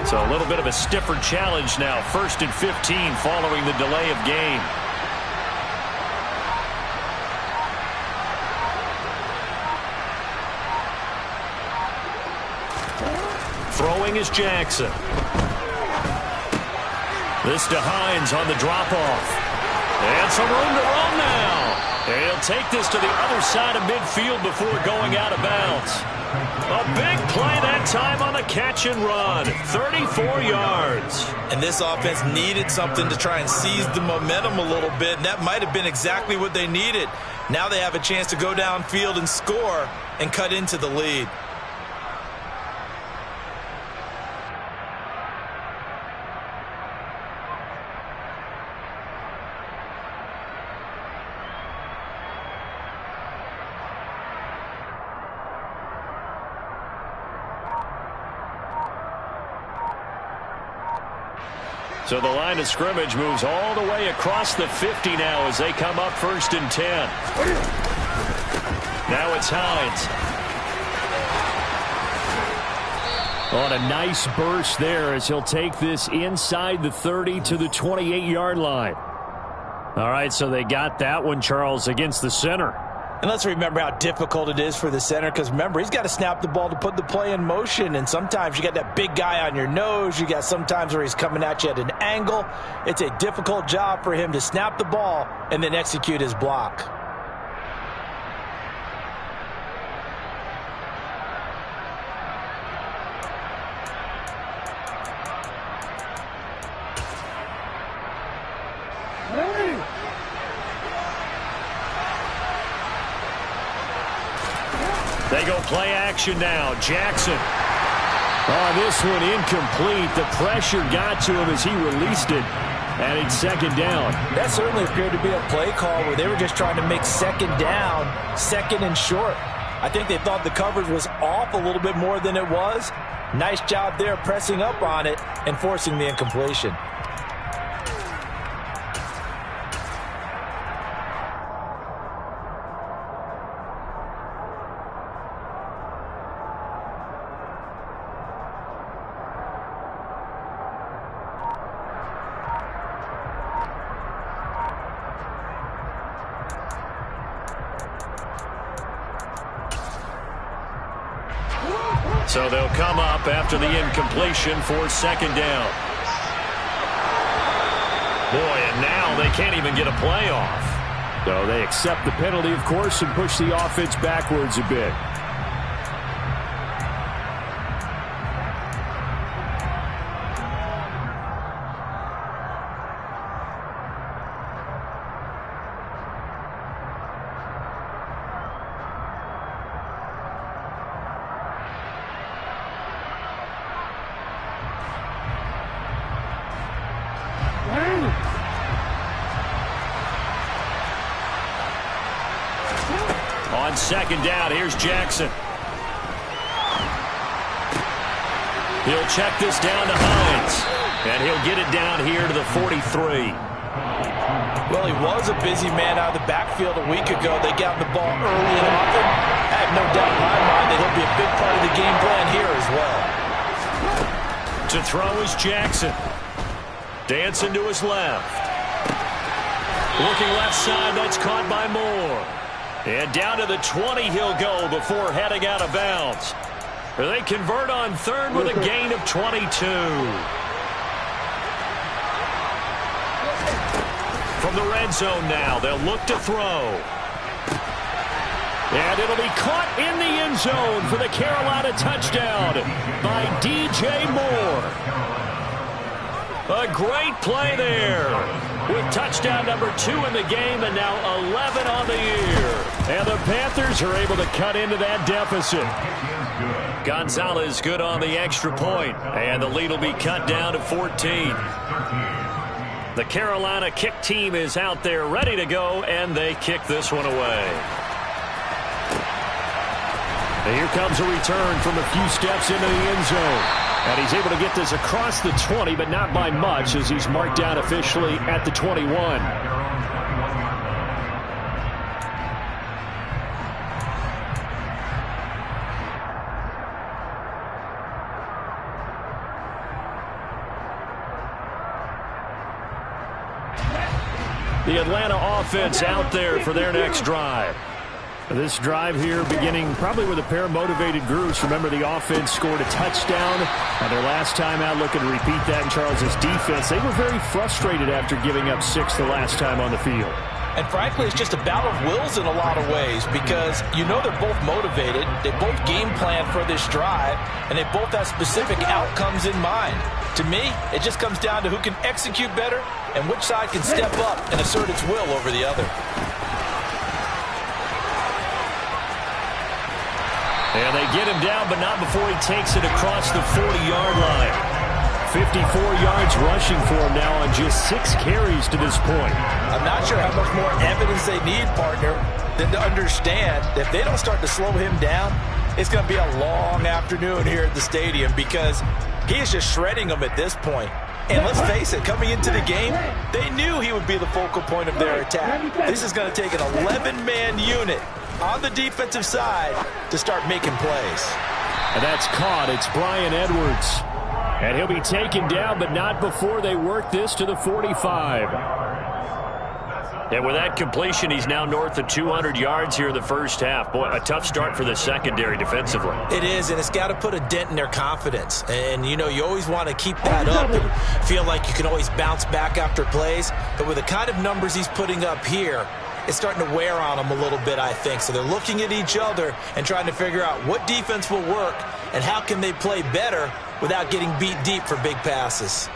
So a little bit of a stiffer challenge now. 1st and 15 following the delay of game. Throwing is Jackson. This to Hines on the drop-off. And some room to run now. And he'll take this to the other side of midfield before going out of bounds. A big play that time on the catch and run. 34 yards. And this offense needed something to try and seize the momentum a little bit, and that might have been exactly what they needed. Now they have a chance to go downfield and score and cut into the lead. So the line of scrimmage moves all the way across the 50 now as they come up 1st and 10. Now it's Hines. On a nice burst there as he'll take this inside the 30 to the 28-yard line. All right, so they got that one, Charles, against the center. And let's remember how difficult it is for the center, because remember, he's got to snap the ball to put the play in motion, and sometimes you got that big guy on your nose. You got sometimes where he's coming at you at an angle. It's a difficult job for him to snap the ball and then execute his block. They go play action now. Jackson. Oh, this one incomplete. The pressure got to him as he released it. And it's 2nd down. That certainly appeared to be a play call where they were just trying to make 2nd down, 2nd and short. I think they thought the coverage was off a little bit more than it was. Nice job there pressing up on it and forcing the incompletion. So they'll come up after the incompletion for 2nd down. Boy, and now they can't even get a play off. So they accept the penalty, of course, and push the offense backwards a bit. On 2nd down, here's Jackson. He'll check this down to Hines, and he'll get it down here to the 43. Well, he was a busy man out of the backfield a week ago. They got the ball early and often. I have no doubt in my mind that he'll be a big part of the game plan here as well. To throw is Jackson. Dancing to his left. Looking left side, that's caught by Moore. And down to the 20 he'll go before heading out of bounds. They convert on 3rd with a gain of 22. From the red zone now, they'll look to throw. And it'll be caught in the end zone for the Carolina touchdown by DJ Moore. A great play there with touchdown number 2 in the game and now 11 on the year. And the Panthers are able to cut into that deficit. Gonzalez good on the extra point, and the lead will be cut down to 14. The Carolina kick team is out there ready to go, and they kick this one away. And here comes a return from a few steps into the end zone. And he's able to get this across the 20, but not by much, as he's marked down officially at the 21. The Atlanta offense out there for their next drive. This drive here beginning probably with a pair of motivated groups. Remember, the offense scored a touchdown their last time out, looking to repeat that in Charles's defense. They were very frustrated after giving up 6 the last time on the field. And frankly, it's just a battle of wills in a lot of ways because you know they're both motivated. They both game plan for this drive, and they both have specific outcomes in mind. To me, it just comes down to who can execute better and which side can step up and assert its will over the other. And they get him down, but not before he takes it across the 40-yard line. 54 yards rushing for him now on just 6 carries to this point. I'm not sure how much more evidence they need, partner, than to understand that if they don't start to slow him down, it's going to be a long afternoon here at the stadium because he is just shredding them at this point. And let's face it, coming into the game, they knew he would be the focal point of their attack. This is going to take an 11-man unit on the defensive side to start making plays. And that's caught. It's Bryan Edwards. And he'll be taken down, but not before they work this to the 45. And with that completion, he's now north of 200 yards here in the first half. Boy, a tough start for the secondary defensively. It is, and it's got to put a dent in their confidence. And, you know, you always want to keep that up and feel like you can always bounce back after plays. But with the kind of numbers he's putting up here, it's starting to wear on them a little bit, I think. So they're looking at each other and trying to figure out what defense will work and how can they play better without getting beat deep for big passes.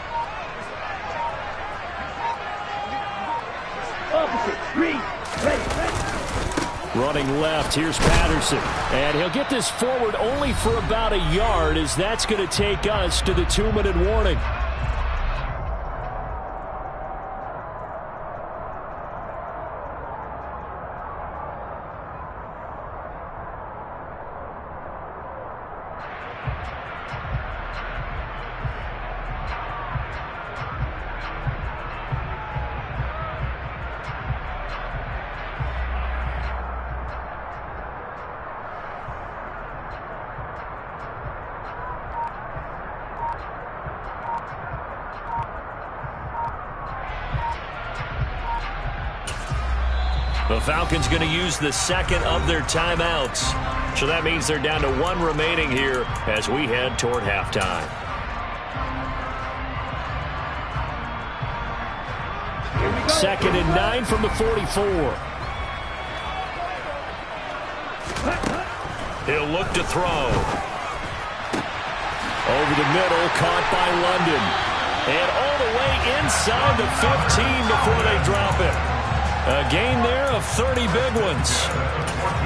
Running left, here's Patterson. And he'll get this forward only for about a yard, as that's going to take us to the 2-minute warning. The Falcons going to use the second of their timeouts. So that means they're down to 1 remaining here as we head toward halftime. Second and 9 from the 44. He'll look to throw. Over the middle, caught by London. And all the way inside the 15 before they drop it. A gain there of 30 big ones.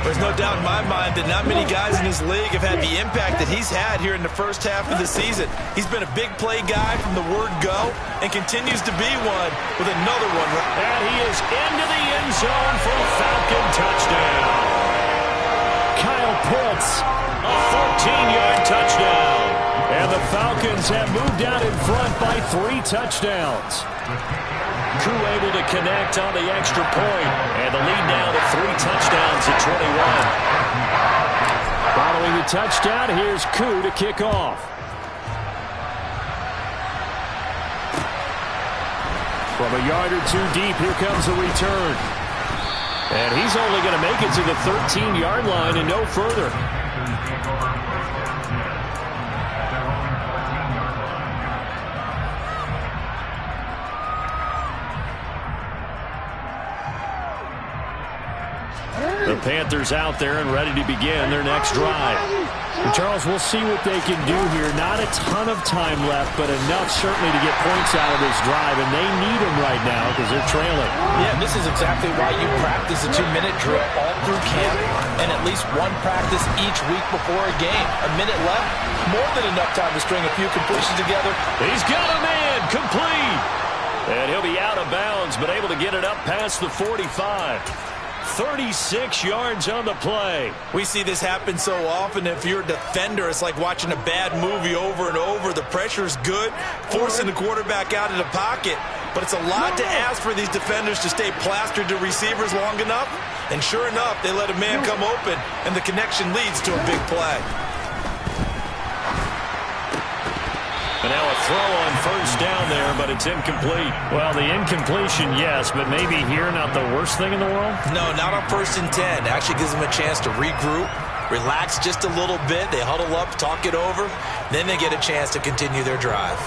There's no doubt in my mind that not many guys in this league have had the impact that he's had here in the first half of the season. He's been a big play guy from the word go and continues to be one with another one. And he is into the end zone for a Falcon touchdown. Kyle Pitts, a 14-yard touchdown. And the Falcons have moved out in front by 3 touchdowns. Crew able to connect on the extra point, and the lead now to 3 touchdowns at 21. Following the touchdown, here's Crew to kick off. From a yard or 2 deep, here comes the return. And he's only going to make it to the 13-yard line and no further. The Panthers out there and ready to begin their next drive. And Charles, we'll see what they can do here. Not a ton of time left, but enough certainly to get points out of this drive, and they need them right now because they're trailing. Yeah, this is exactly why you practice a 2-minute drill all through camp and at least one practice each week before a game. A minute left, more than enough time to string a few completions together. He's got a man, complete. And he'll be out of bounds, but able to get it up past the 45. 36 yards on the play. We see this happen so often. If you're a defender, it's like watching a bad movie over and over. The pressure's good, forcing the quarterback out of the pocket. But it's a lot to ask for these defenders to stay plastered to receivers long enough. And sure enough, they let a man come open, and the connection leads to a big play. And now a throw on first down there, but it's incomplete. Well, the incompletion, yes, but maybe here not the worst thing in the world? No, not on 1st and 10. Actually gives them a chance to regroup, relax just a little bit. They huddle up, talk it over. Then they get a chance to continue their drive.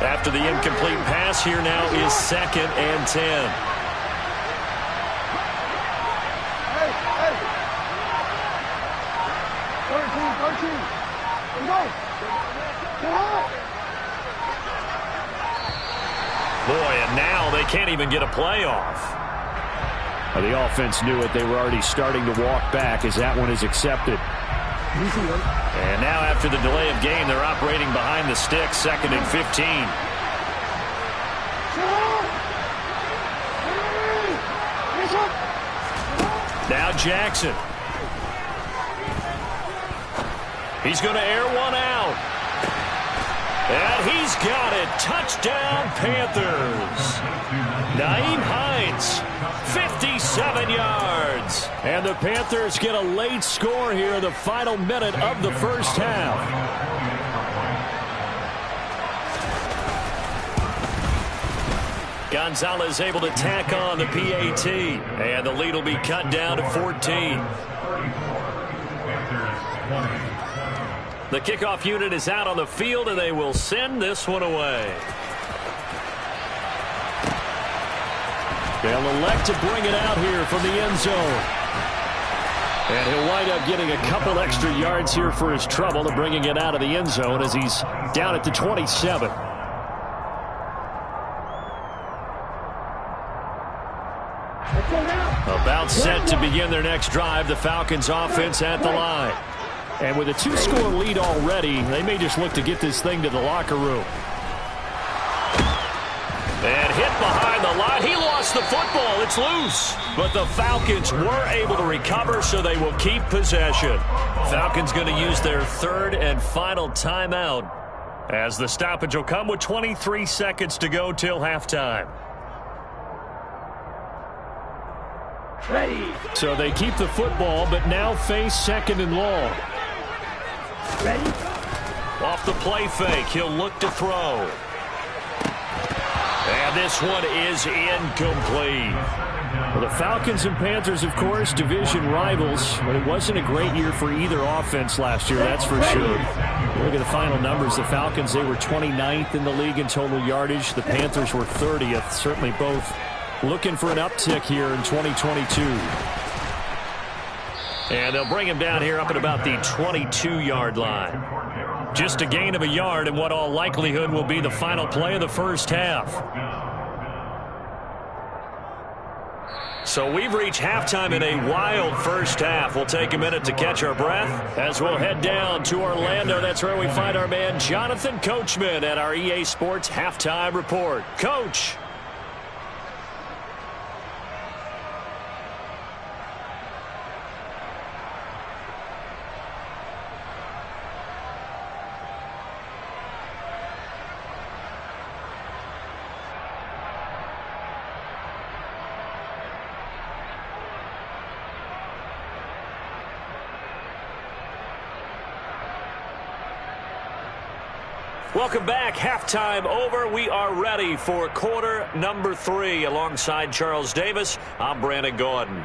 After the incomplete pass, here now is 2nd and 10. Boy, and now they can't even get a play off. Well, the offense knew it. They were already starting to walk back as that one is accepted. And now after the delay of game, they're operating behind the sticks, 2nd and 15. Now Jackson. He's going to air one out. And he's got it. Touchdown, Panthers. Nyheim Hines, 57 yards. And the Panthers get a late score here in the final minute of the first half. Gonzalez able to tack on the PAT. And the lead will be cut down to 14. The kickoff unit is out on the field, and they will send this one away. They'll elect to bring it out here from the end zone. And he'll wind up getting a couple extra yards here for his trouble to bringing it out of the end zone as he's down at the 27. About set to begin their next drive, the Falcons offense at the line. And with a 2-score lead already, they may just look to get this thing to the locker room. And hit behind the line. He lost the football. It's loose. But the Falcons were able to recover, so they will keep possession. Falcons going to use their 3rd and final timeout as the stoppage will come with 23 seconds to go till halftime. Ready. So they keep the football, but now face 2nd and long. Ready. Off the play fake, he'll look to throw. And this one is incomplete. Well, the Falcons and Panthers, of course, division rivals, but it wasn't a great year for either offense last year, that's for sure. Look at the final numbers. The Falcons, they were 29th in the league in total yardage. The Panthers were 30th. Certainly both looking for an uptick here in 2022. And they'll bring him down here up at about the 22-yard line. Just a gain of a yard in what all likelihood will be the final play of the first half. So we've reached halftime in a wild first half. We'll take a minute to catch our breath as we'll head down to Orlando. That's where we find our man Jonathan Coachman at our EA Sports Halftime Report. Coach. Welcome back. Halftime over. We are ready for quarter number 3. Alongside Charles Davis, I'm Brandon Gordon.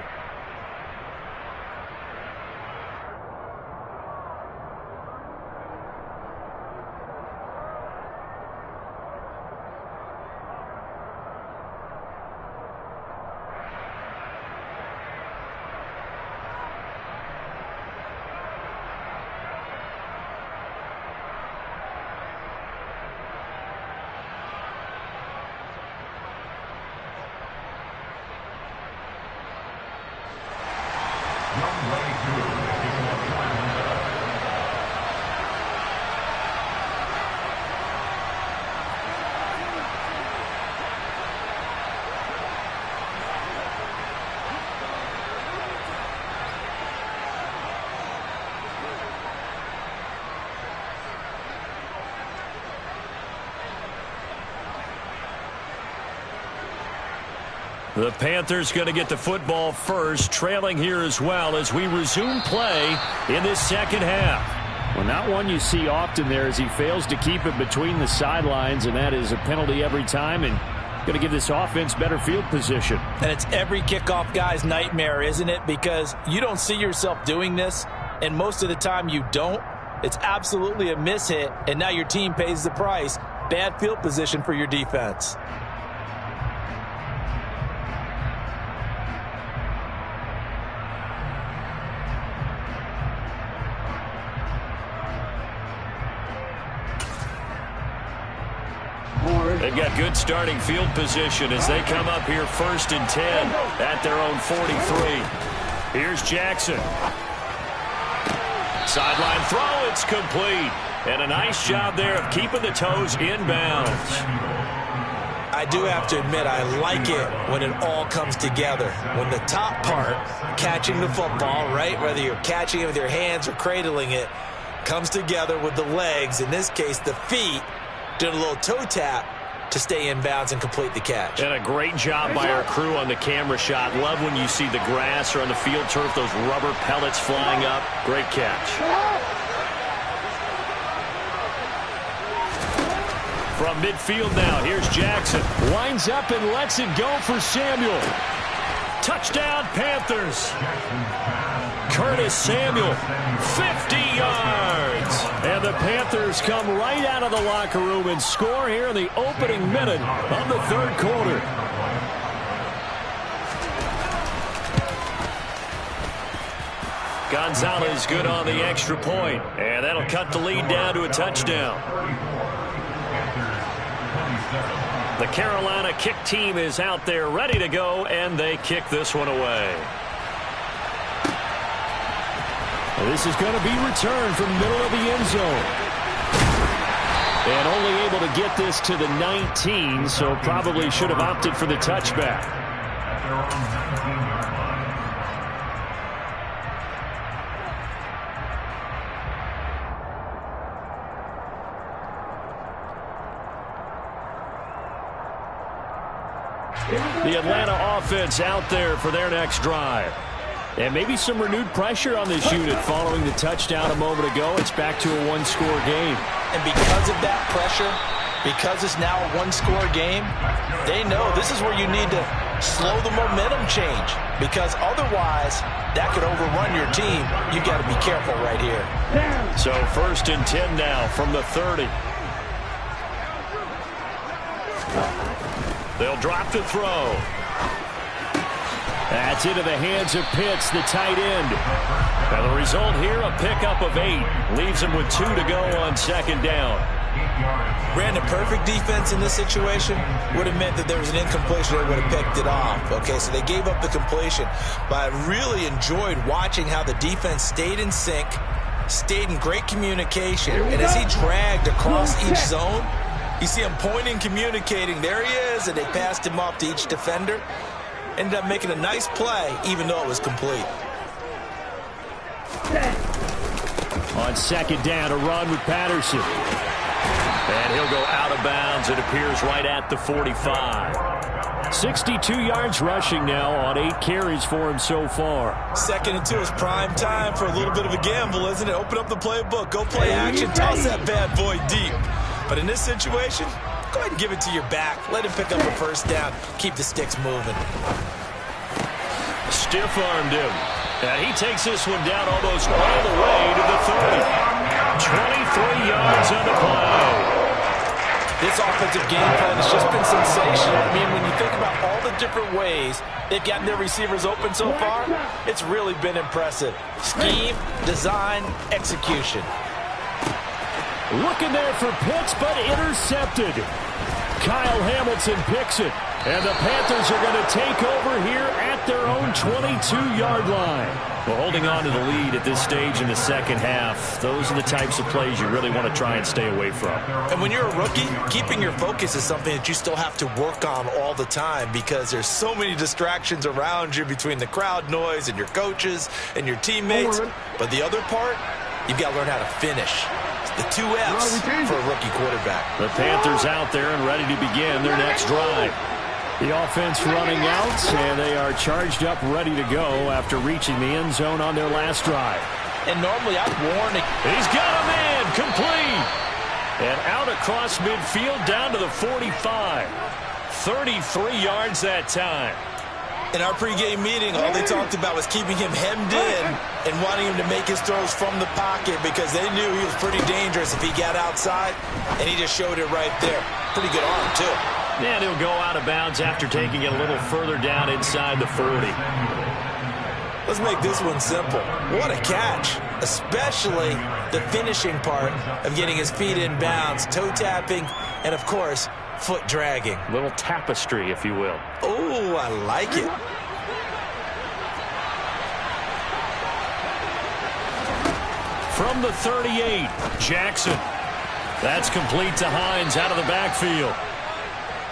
The Panthers going to get the football first, trailing here as well as we resume play in this second half. Well, not one you see often there as he fails to keep it between the sidelines, and that is a penalty every time, and going to give this offense better field position. And it's every kickoff guy's nightmare, isn't it? Because you don't see yourself doing this, and most of the time you don't. It's absolutely a mishit, and now your team pays the price. Bad field position for your defense. They've got good starting field position as they come up here 1st and 10 at their own 43. Here's Jackson. Sideline throw, it's complete. And a nice job there of keeping the toes inbounds. I do have to admit, I like it when it all comes together. When the top part, catching the football, right, whether you're catching it with your hands or cradling it, comes together with the legs, in this case the feet, doing a little toe tap to stay in bounds and complete the catch. And a great job by our crew on the camera shot. Love when you see the grass or on the field turf, those rubber pellets flying up. Great catch. From midfield now, here's Jackson. Winds up and lets it go for Samuel. Touchdown, Panthers. Curtis Samuel, 50 yards. And the Panthers come right out of the locker room and score here in the opening minute of the third quarter. Gonzalez good on the extra point, and that'll cut the lead down to a touchdown. The Carolina kick team is out there ready to go, and they kick this one away. This is going to be returned from the middle of the end zone. And only able to get this to the 19, so probably should have opted for the touchback. The Atlanta offense out there for their next drive. And maybe some renewed pressure on this unit following the touchdown a moment ago. It's back to a one-score game. And because of that pressure, because it's now a one-score game, they know this is where you need to slow the momentum change. Because otherwise, that could overrun your team. You've got to be careful right here. So 1st and 10 now from the 30. They'll drop the throw. That's into the hands of Pitts, the tight end. And the result here, a pickup of 8. Leaves him with 2 to go on 2nd down. Ran a perfect defense in this situation. Would have meant that there was an incompletion. They would have picked it off. Okay, so they gave up the completion. But I really enjoyed watching how the defense stayed in sync, stayed in great communication. And as he dragged across each zone, you see him pointing, communicating. There he is, and they passed him off to each defender. Ended up making a nice play, even though it was complete. On 2nd down, a run with Patterson. And he'll go out of bounds. It appears right at the 45. 62 yards rushing now on 8 carries for him so far. 2nd and 2 is prime time for a little bit of a gamble, isn't it? Open up the playbook, go play action, toss that bad boy deep. But in this situation, go ahead and give it to your back. Let him pick up a 1st down. Keep the sticks moving. Stiff-armed him. And he takes this one down almost all the way to the 30. 23 yards on the play. This offensive game plan has just been sensational. I mean, when you think about all the different ways they've gotten their receivers open so far, it's really been impressive. Scheme, design, execution. Looking there for Pitts, but intercepted. Kyle Hamilton picks it. And the Panthers are going to take over here at their own 22-yard line. Well, holding on to the lead at this stage in the second half, those are the types of plays you really want to try and stay away from. And when you're a rookie, keeping your focus is something that you still have to work on all the time because there's so many distractions around you between the crowd noise and your coaches and your teammates. But the other part, you've got to learn how to finish. The 2 F's for a rookie quarterback. The Panthers out there and ready to begin their next drive. The offense running out, and they are charged up, ready to go after reaching the end zone on their last drive. And normally I'd warn it. He's got a man, complete. And out across midfield down to the 45. 33 yards that time. In our pregame meeting, all they talked about was keeping him hemmed in and wanting him to make his throws from the pocket because they knew he was pretty dangerous if he got outside, and he just showed it right there. Pretty good arm, too. And he'll go out of bounds after taking it a little further down inside the 40. Let's make this one simple. What a catch, especially the finishing part of getting his feet in bounds, toe tapping, and, of course, foot dragging. Little tapestry, if you will. Oh, I like it. From the 38, Jackson. That's complete to Hines out of the backfield.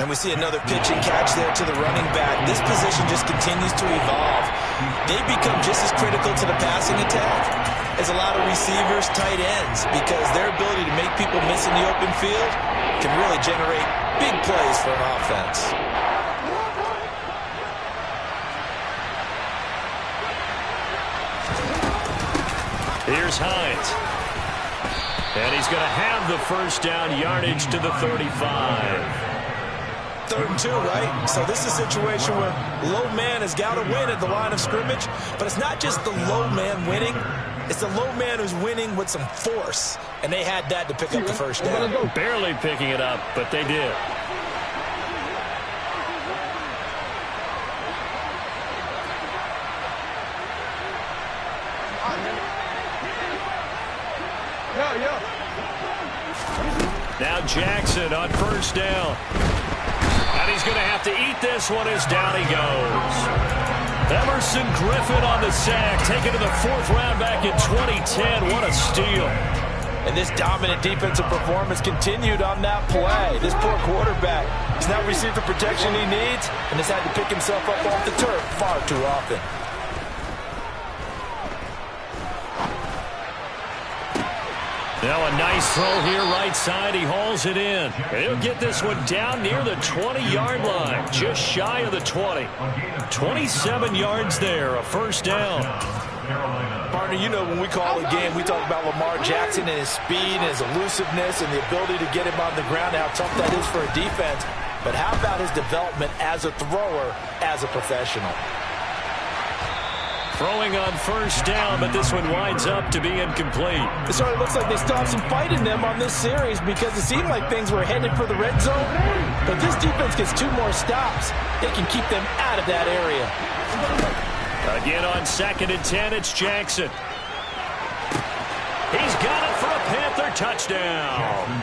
And we see another pitch and catch there to the running back. This position just continues to evolve. They become just as critical to the passing attack as a lot of receivers, tight ends, because their ability to make people miss in the open field can really generate big plays for an offense. Here's Hines. And he's going to have the first down, yardage to the 35. 3rd and 2, right? So this is a situation where low man has got to win at the line of scrimmage, but it's not just the low man winning. It's the low man who's winning with some force, and they had that to pick up the first down. Barely picking it up, but they did. Now Jackson on first down. And he's going to have to eat this one as down he goes. Emerson Griffin on the sack, taken to the 4th round back in 2010. What a steal. And this dominant defensive performance continued on that play. This poor quarterback has not received the protection he needs and has had to pick himself up off the turf far too often. Now a nice throw here right side. He hauls it in. He'll get this one down near the 20-yard line, just shy of the 20. 27 yards there, a first down. Partner, you know when we call a game, we talk about Lamar Jackson and his speed and his elusiveness and the ability to get him on the ground and how tough that is for a defense. But how about his development as a thrower, as a professional? Throwing on first down, but this one winds up to be incomplete. It sort of looks like they still have some fight in them on this series because it seemed like things were headed for the red zone. But this defense gets 2 more stops. They can keep them out of that area. Again on 2nd and 10, it's Jackson. He's got it for a Panther touchdown.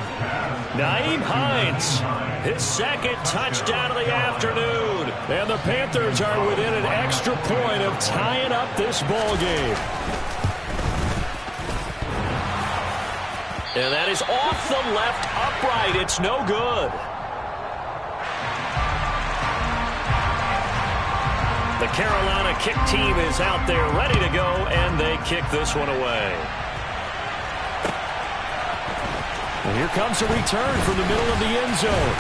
Nyheim Hines, his 2nd touchdown of the afternoon. And the Panthers are within an extra point of tying up this ball game. And that is off the left upright. It's no good. The Carolina kick team is out there ready to go, and they kick this one away. And here comes a return from the middle of the end zone.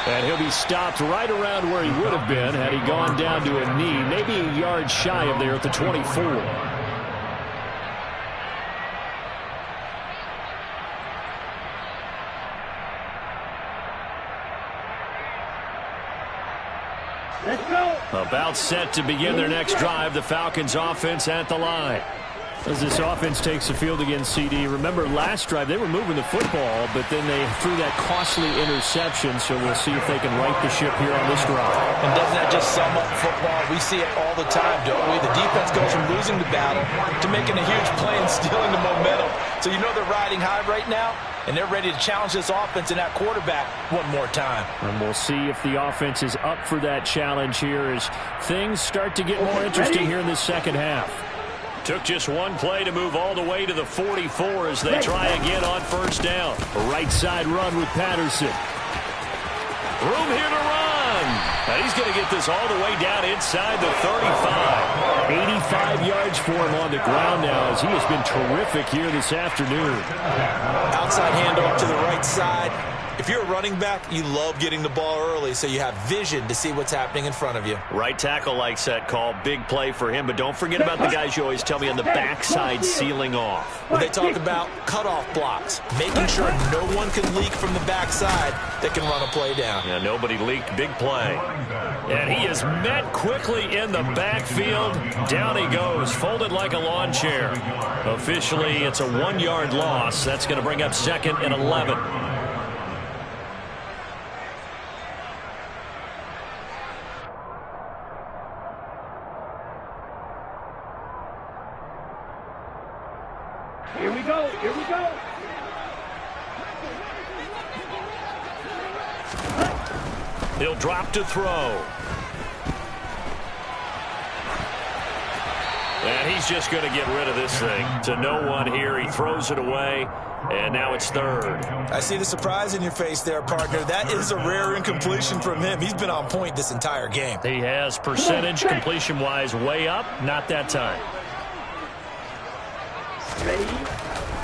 And he'll be stopped right around where he would have been had he gone down to a knee, maybe a yard shy of there at the 24. Let's go. About set to begin their next drive, the Falcons offense at the line. As this offense takes the field against CD, remember last drive they were moving the football, but then they threw that costly interception, so we'll see if they can right the ship here on this drive. And doesn't that just sum up football? We see it all the time, don't we? The defense goes from losing the battle to making a huge play and stealing the momentum. So you know they're riding high right now, and they're ready to challenge this offense and that quarterback one more time. And we'll see if the offense is up for that challenge here as things start to get more interesting here in the second half. Took just one play to move all the way to the 44 as they try again on first down. A right side run with Patterson. Room here to run. And he's going to get this all the way down inside the 35. 85 yards for him on the ground now as he has been terrific here this afternoon. Outside handoff to the right side. If you're a running back, you love getting the ball early so you have vision to see what's happening in front of you. Right tackle likes that call. Big play for him, but don't forget about the guys you always tell me on the backside sealing off. When they talk about cutoff blocks, making sure no one can leak from the backside that can run a play down. Yeah, nobody leaked. Big play. And he is met quickly in the backfield. Down he goes, folded like a lawn chair. Officially, it's a 1-yard loss. That's going to bring up 2nd and 11. Here we go. Here we go. He'll drop to throw. And he's just going to get rid of this thing. To no one here. He throws it away. And now it's 3rd. I see the surprise in your face there, partner. That is a rare incompletion from him. He's been on point this entire game. He has percentage completion-wise way up. Not that time. Ready?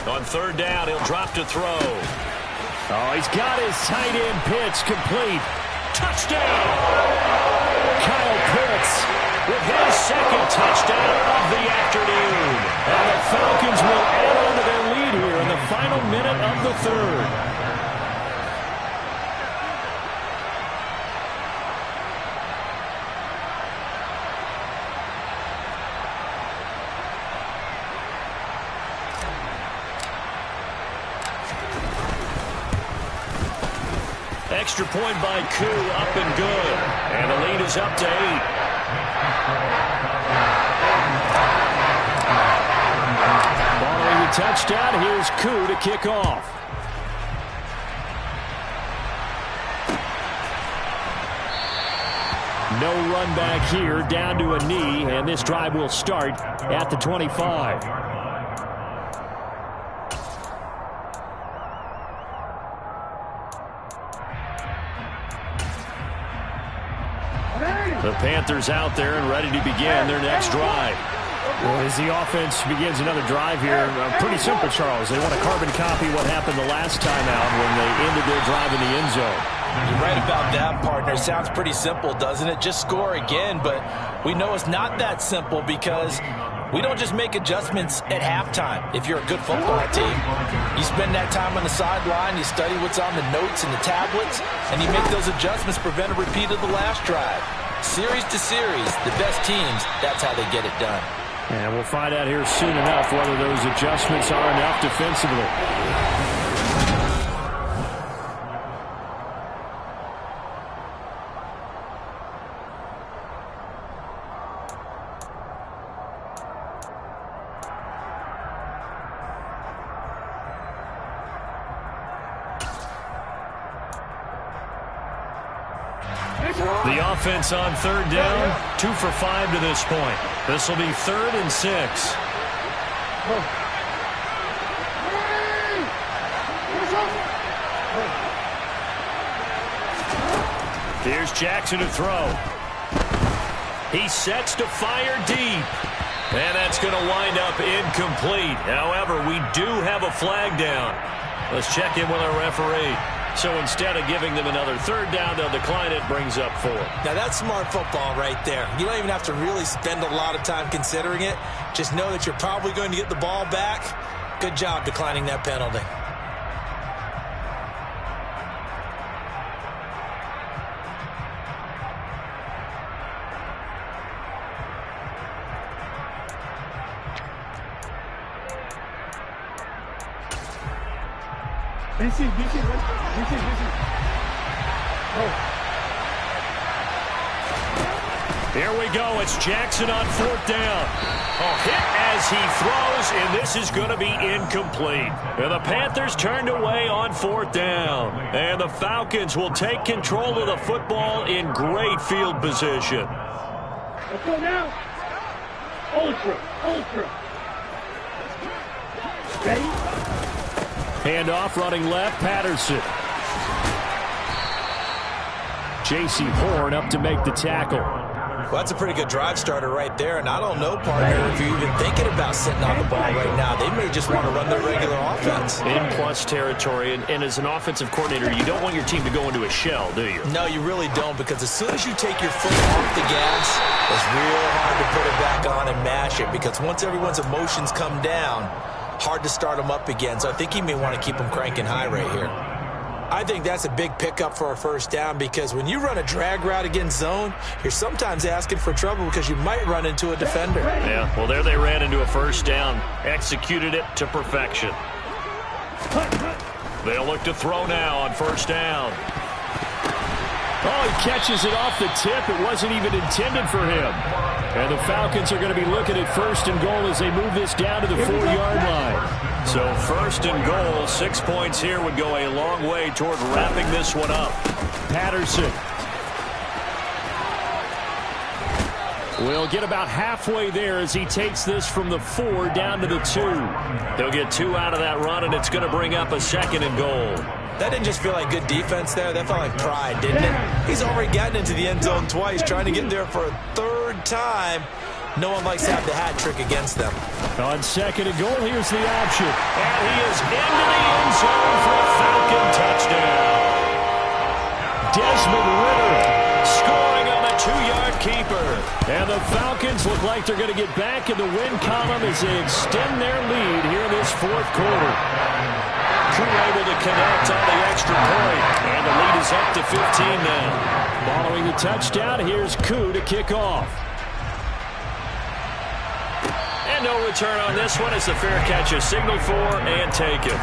On 3rd down, he'll drop to throw. Oh, he's got his tight end pitch complete. Touchdown! Kyle Pitts with his 2nd touchdown of the afternoon. And the Falcons will add on to their lead here in the final minute of the 3rd. Extra point by Koo, up and good. And the lead is up to 8. Following the touchdown, here's Koo to kick off. No run back here, down to a knee, and this drive will start at the 25. The Panthers out there and ready to begin their next drive. Well, as the offense begins another drive here, pretty simple, Charles. They want to carbon copy what happened the last time out when they ended their drive in the end zone. You're right about that, partner. Sounds pretty simple, doesn't it? Just score again, but we know it's not that simple because we don't just make adjustments at halftime if you're a good football team. You spend that time on the sideline, you study what's on the notes and the tablets, and you make those adjustments, prevent a repeat of the last drive. Series to series, the best teams, that's how they get it done. And we'll find out here soon enough whether those adjustments are enough defensively. The offense on 3rd down, 2 for 5 to this point. This will be 3rd and 6. Here's Jackson to throw. He sets to fire deep. And that's going to wind up incomplete. However, we do have a flag down. Let's check in with our referee. So instead of giving them another 3rd down, they'll decline it, brings up 4. Now, that's smart football right there. You don't even have to really spend a lot of time considering it. Just know that you're probably going to get the ball back. Good job declining that penalty. This is. Oh. Here we go. It's Jackson on 4th down. Hit as he throws, and this is going to be incomplete. And the Panthers turned away on 4th down. And the Falcons will take control of the football in great field position. Let's go now. Ultra. Ready? Handoff running left, Patterson. J.C. Horn up to make the tackle. Well, that's a pretty good drive starter right there, and I don't know, partner, if you're even thinking about sitting on the ball right now. They may just want to run their regular offense. In plus territory, and as an offensive coordinator, you don't want your team to go into a shell, do you? No, you really don't, because as soon as you take your foot off the gas, it's real hard to put it back on and mash it, because once everyone's emotions come down, hard to start them up again. So I think he may want to keep them cranking high right here. I think that's a big pickup for a first down, because when you run a drag route against zone, you're sometimes asking for trouble because you might run into a defender. Yeah, well, there they ran into a first down. Executed it to perfection. They'll look to throw now on first down. Oh, he catches it off the tip. It wasn't even intended for him. And the Falcons are going to be looking at first and goal as they move this down to the 4-yard line. So first and goal, 6 points here would go a long way toward wrapping this one up. Patterson will get about halfway there as he takes this from the 4 down to the 2. He'll get 2 out of that run, and it's going to bring up a second and goal. That didn't just feel like good defense there. That felt like pride, didn't it? He's already gotten into the end zone twice, trying to get there for a third time. No one likes to have the hat trick against them. On second and goal, here's the option. And he is into the end zone for a Falcon touchdown. Desmond Ritter Scoring on the 2-yard keeper. And the Falcons look like they're going to get back in the win column as they extend their lead here in this fourth quarter. Koo able to connect on the extra point, and the lead is up to 15 now. Following the touchdown, here's Koo to kick off. And no return on this one as the fair catch is signaled for and taken.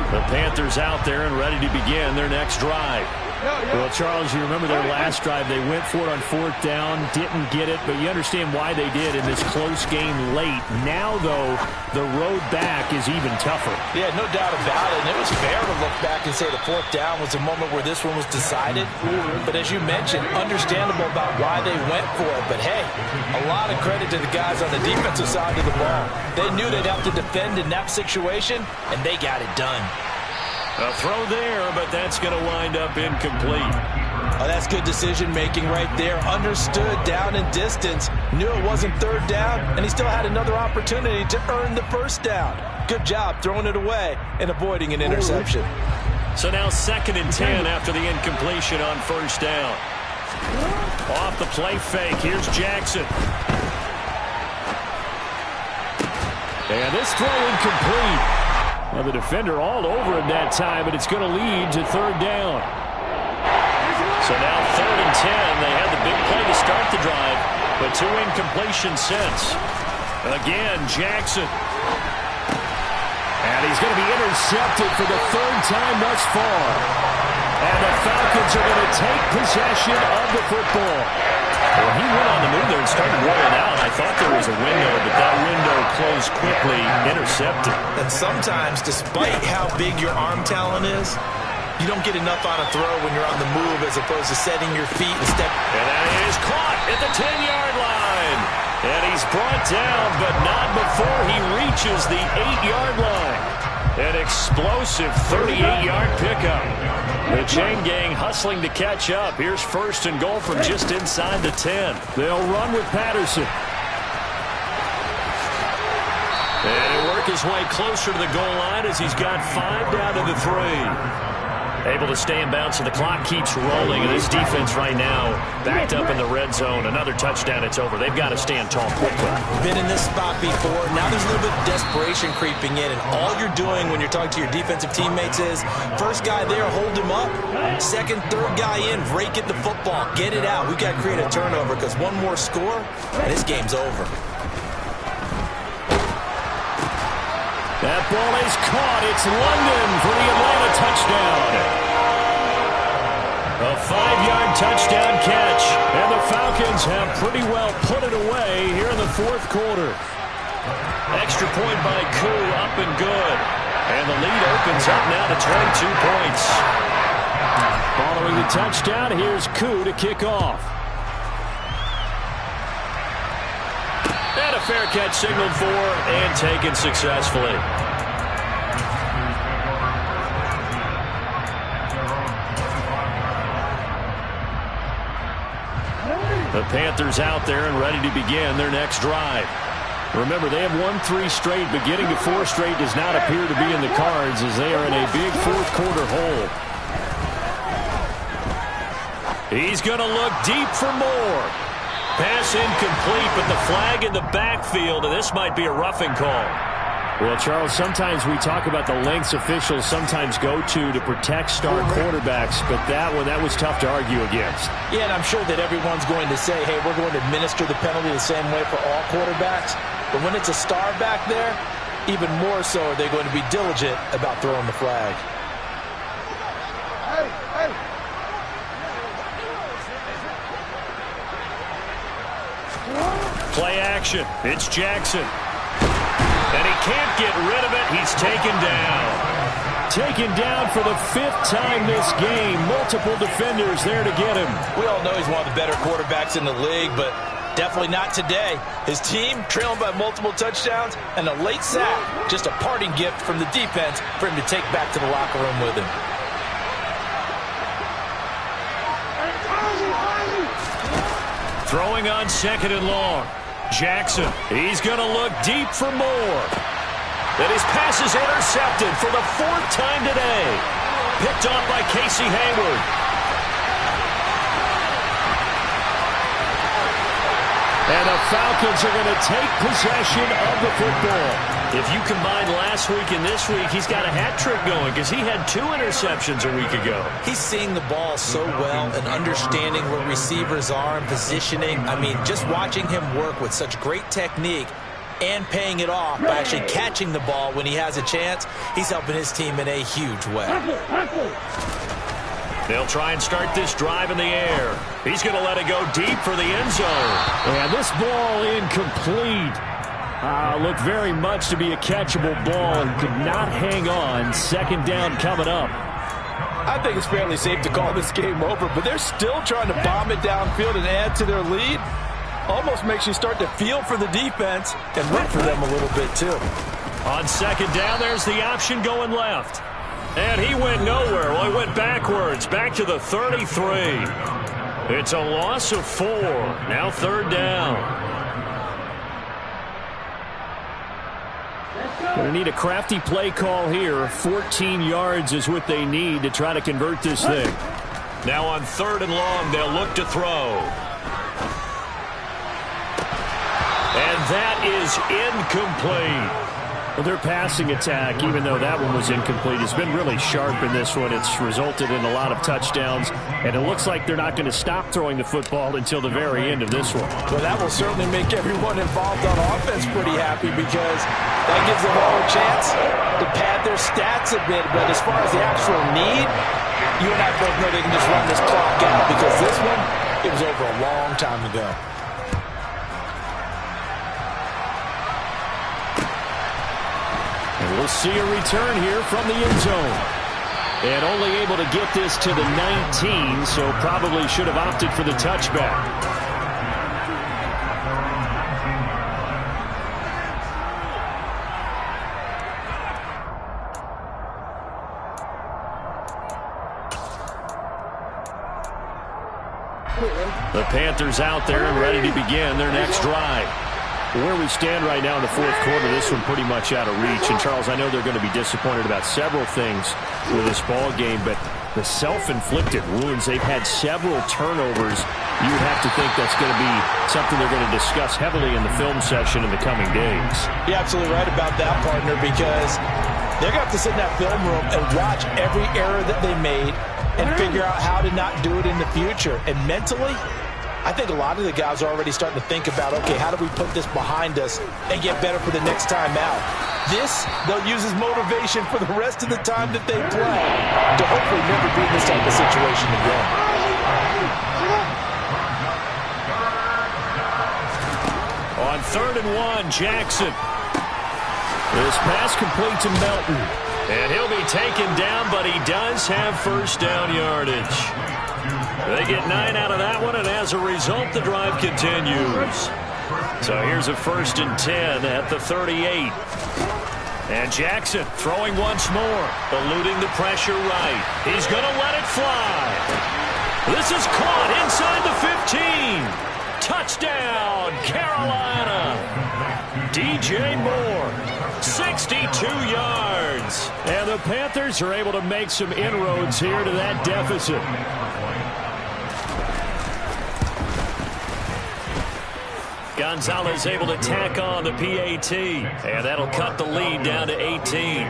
The Panthers out there and ready to begin their next drive. Well, Charles, you remember their last drive. They went for it on fourth down, didn't get it, but you understand why they did in this close game late. Now, though, the road back is even tougher. Yeah, no doubt about it. And it was fair to look back and say the fourth down was the moment where this one was decided. But as you mentioned, understandable about why they went for it. But, hey, a lot of credit to the guys on the defensive side of the ball. They knew they'd have to defend in that situation, and they got it done. A throw there, but that's going to wind up incomplete. Oh, that's good decision-making right there. Understood down and distance. Knew it wasn't third down, and he still had another opportunity to earn the first down. Good job throwing it away and avoiding an interception. So now 2nd and 10 after the incompletion on first down. Off the play fake. Here's Jackson. And this throw incomplete. Well, the defender all over him that time, but it's going to lead to third down. So now 3rd and 10. They had the big play to start the drive, but 2 incompletions since. Again, Jackson. And he's going to be intercepted for the 3rd time thus far. And the Falcons are going to take possession of the football. Well, he went on the move there and started rolling out. I thought there was a window, but that window closed quickly, intercepted. And sometimes, despite how big your arm talent is, you don't get enough on a throw when you're on the move as opposed to setting your feet and step. And that is caught at the 10-yard line. And he's brought down, but not before he reaches the 8-yard line. An explosive 38-yard pickup. The chain gang hustling to catch up. Here's 1st and goal from just inside the 10. They'll run with Patterson. And he'll work his way closer to the goal line as he's got 5 down to the 3. Able to stay in bounds, so the clock keeps rolling. And this defense right now backed up in the red zone. Another touchdown, it's over. They've got to stand tall quickly. Been in this spot before. Now there's a little bit of desperation creeping in. And all you're doing when you're talking to your defensive teammates is, first guy there, hold him up. Second, third guy in, rake at the football. Get it out. We've got to create a turnover because one more score, and this game's over. That ball is caught. It's London for the Atlanta touchdown. A 5-yard touchdown catch. And the Falcons have pretty well put it away here in the fourth quarter. Extra point by Koo, up and good. And the lead opens up now to 22 points. Following the touchdown, here's Koo to kick off. And a fair catch signaled for and taken successfully. The Panthers out there and ready to begin their next drive. Remember, they have won 3 straight, but getting to 4 straight does not appear to be in the cards as they are in a big fourth quarter hole. He's going to look deep for more. Pass incomplete, but the flag in the backfield, and this might be a roughing call. Well, Charles, sometimes we talk about the lengths officials sometimes go to protect star quarterbacks, but that was tough to argue against. Yeah, and I'm sure that everyone's going to say, hey, we're going to administer the penalty the same way for all quarterbacks. But when it's a star back there, even more so are they going to be diligent about throwing the flag. Play action. It's Jackson. And he can't get rid of it. He's taken down. Taken down for the 5th time this game. Multiple defenders there to get him. We all know he's one of the better quarterbacks in the league, but definitely not today. His team trailing by multiple touchdowns and a late sack. Just a parting gift from the defense for him to take back to the locker room with him. Throwing on 2nd and long. Jackson, he's going to look deep for more. And his pass is intercepted for the 4th time today. Picked off by Casey Hayward. And the Falcons are going to take possession of the football. If you combine last week and this week, he's got a hat trick going because he had 2 interceptions a week ago. He's seeing the ball so well and understanding where receivers are and positioning. I mean, just watching him work with such great technique and paying it off by actually catching the ball when he has a chance, he's helping his team in a huge way. They'll try and start this drive in the air. He's going to let it go deep for the end zone. And this ball incomplete. Looked very much to be a catchable ball and could not hang on. 2nd down coming up. I think it's fairly safe to call this game over, but they're still trying to bomb it downfield and add to their lead. Almost makes you start to feel for the defense and root for them a little bit too. On 2nd down, there's the option going left. And he went nowhere. Well, he went backwards, back to the 33. It's a loss of 4. Now 3rd down. Going to need a crafty play call here. 14 yards is what they need to try to convert this thing. Now on 3rd and long, they'll look to throw. And that is incomplete. Well, their passing attack, even though that one was incomplete, has been really sharp in this one. It's resulted in a lot of touchdowns, and it looks like they're not going to stop throwing the football until the very end of this one. Well, that will certainly make everyone involved on offense pretty happy because that gives them all a chance to pad their stats a bit. But as far as the actual need, you and I both know they can just run this clock out because this one, it was over a long time ago. And we'll see a return here from the end zone. And only able to get this to the 19, so probably should have opted for the touchback. The Panthers out there and ready to begin their next drive. Where we stand right now in the 4th quarter, this one pretty much out of reach. And, Charles, I know they're going to be disappointed about several things with this ball game, but the self-inflicted wounds, they've had several turnovers. You would have to think that's going to be something they're going to discuss heavily in the film session in the coming days. You're absolutely right about that, partner, because they're going to have to sit in that film room and watch every error that they made and figure out how to not do it in the future. And mentally, I think a lot of the guys are already starting to think about, okay, how do we put this behind us and get better for the next time out? This, they'll use as motivation for the rest of the time that they play to hopefully never be in this type of situation again. On 3rd and 1, Jackson. This pass complete to Melton. And he'll be taken down, but he does have 1st down yardage. They get 9 out of that one, and as a result, the drive continues. So here's a 1st and 10 at the 38. And Jackson throwing once more, eluding the pressure right. He's going to let it fly. This is caught inside the 15. Touchdown, Carolina. DJ Moore, 62 yards. And the Panthers are able to make some inroads here to that deficit. Gonzalez able to tack on the PAT, and that'll cut the lead down to 18.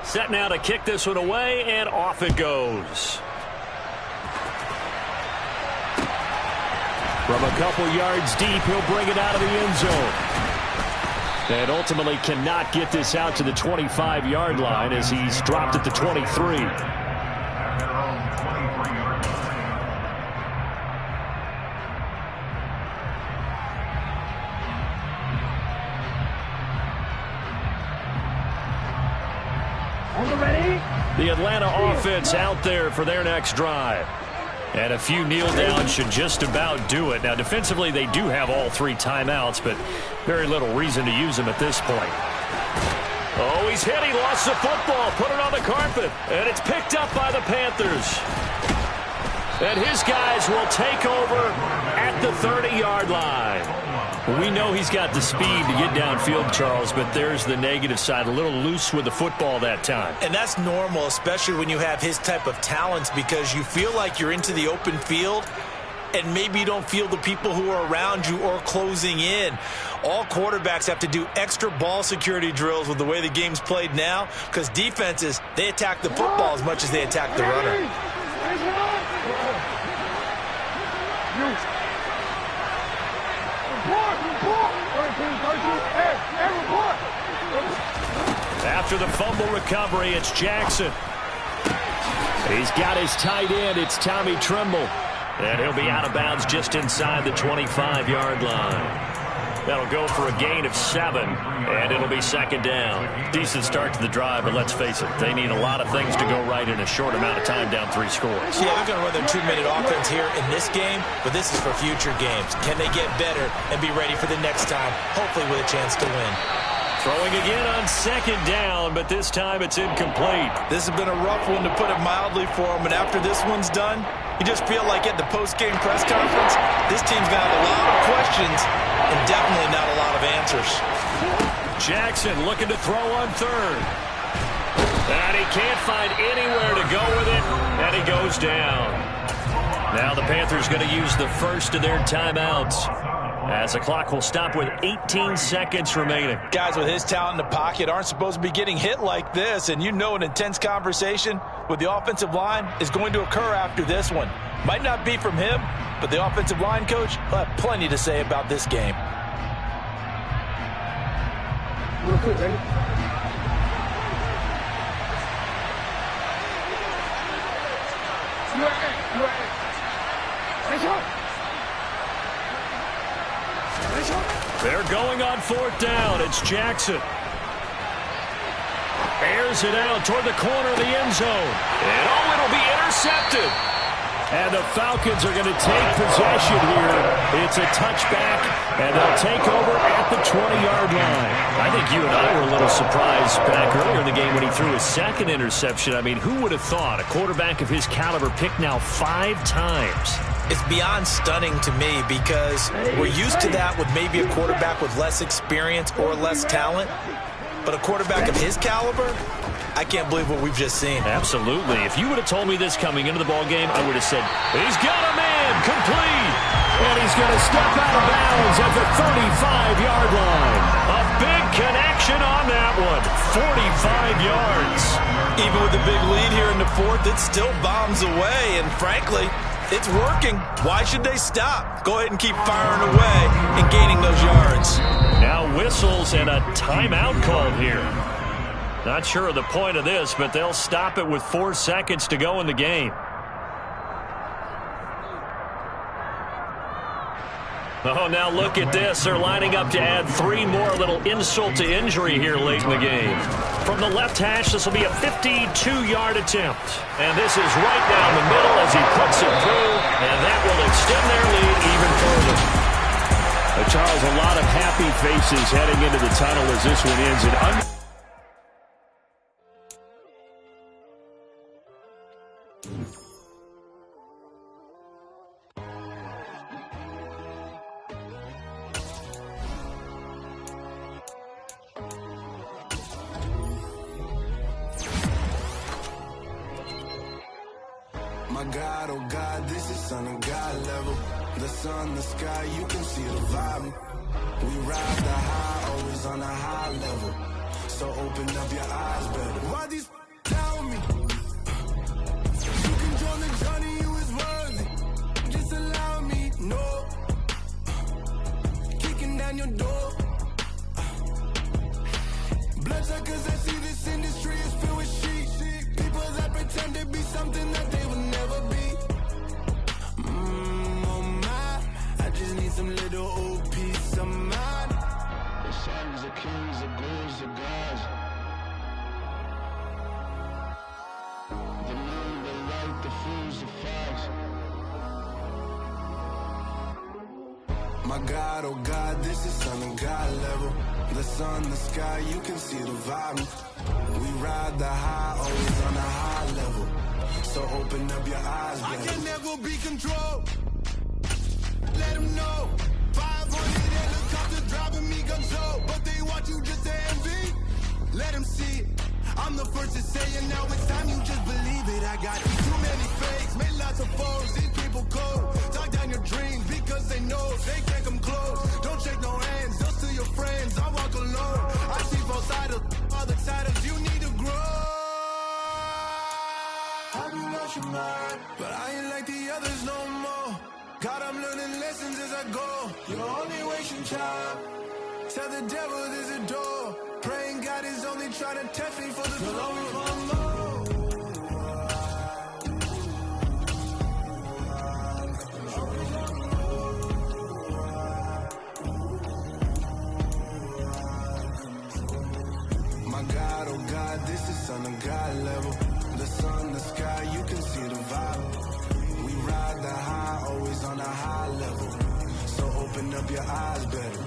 Set now to kick this one away, and off it goes. From a couple yards deep, he'll bring it out of the end zone. And ultimately cannot get this out to the 25-yard line as he's dropped at the 23. The Atlanta offense out there for their next drive. And a few kneel downs should just about do it. Now, defensively, they do have all 3 timeouts, but very little reason to use them at this point. Oh, he's hit. He lost the football. Put it on the carpet. And it's picked up by the Panthers. And his guys will take over at the 30-yard line. We know he's got the speed to get downfield, Charles, but there's the negative side. A little loose with the football that time. And that's normal, especially when you have his type of talents, because you feel like you're into the open field and maybe you don't feel the people who are around you or closing in. All quarterbacks have to do extra ball security drills with the way the game's played now, because defenses, they attack the football as much as they attack the runner. After the fumble recovery, it's Jackson. He's got his tight end. It's Tommy Tremble. And he'll be out of bounds just inside the 25-yard line. That'll go for a gain of 7, and it'll be second down. Decent start to the drive, but let's face it, they need a lot of things to go right in a short amount of time, down 3 scores. Yeah, they're going to run their 2-minute offense here in this game, but this is for future games. Can they get better and be ready for the next time, hopefully with a chance to win? Throwing again on second down, but this time it's incomplete. This has been a rough one, to put it mildly, for them, and after this one's done, you just feel like at the post-game press conference, this team's got a lot of questions and definitely not a lot of answers. Jackson looking to throw on third. And he can't find anywhere to go with it, and he goes down. Now the Panthers going to use the first of their timeouts, as the clock will stop with 18 seconds remaining. Guys with his talent in the pocket aren't supposed to be getting hit like this, and you know an intense conversation with the offensive line is going to occur after this one. Might not be from him, but the offensive line coach will have plenty to say about this game. Real quick, ready? They're going on 4th down. It's Jackson. Airs it out toward the corner of the end zone. And oh, it'll be intercepted. And the Falcons are going to take possession here. It's a touchback, and they'll take over at the 20-yard line. I think you and I were a little surprised back earlier in the game when he threw his second interception. I mean, who would have thought a quarterback of his caliber picked now 5 times? It's beyond stunning to me, because we're used to that with maybe a quarterback with less experience or less talent. But a quarterback of his caliber, I can't believe what we've just seen. Absolutely. If you would have told me this coming into the ballgame, I would have said, he's got a man, complete. And he's going to step out of bounds at the 35-yard line. A big connection on that one. 45 yards. Even with the big lead here in the 4th, it still bombs away. And frankly, it's working. Why should they stop? Go ahead and keep firing away and gaining those yards. Now whistles and a timeout called here. Not sure of the point of this, but they'll stop it with 4 seconds to go in the game. Oh, now look at this. They're lining up to add 3 more, little insult to injury here late in the game. From the left hash, this will be a 52-yard attempt. And this is right down the middle as he puts it through, and that will extend their lead even further. Charles, a lot of happy faces heading into the tunnel as this one ends. My God, oh God, this is Son of God level. The sun, the sky, you can see the vibe. We ride the high, always on a high level. So open up your eyes, better. Why these tell me? You can join the journey, you is worthy. Just allow me, no. Kicking down your door. Bloodsuckers that see this industry is filled with sheep. People that pretend to be something that they will never be. Oh my, I just need some little old peace of mind. The sons of kings, the bulls of gods. The moon, the light, the fools, the facts. My God, oh God, this is Son of God level. The sun, the sky, you can see the vibe. We ride the high, always on a high level. So open up your eyes, baby. I can never be controlled. Let them know. 500 helicopters driving me gunso, but they want you just to envy. Let them see it. I'm the first to say it, now it's time you just believe it. I got too many fakes, made lots of foes. These people cold. Talk down your dreams because they know they can't come close. Don't shake no hands, just to your friends. I walk alone. I see both sides of other titles. You need to grow. Have you lost your mind? But I ain't like the others no more. God, I'm learning lessons as I go. You're only wasting time. Tell the devil there's a door. Praying God is only trying to test me for the glory for more. My God, oh God, this is Son of God level. The sun, the sky, you can see the vibe. We ride the high, always on a high level. So open up your eyes, better.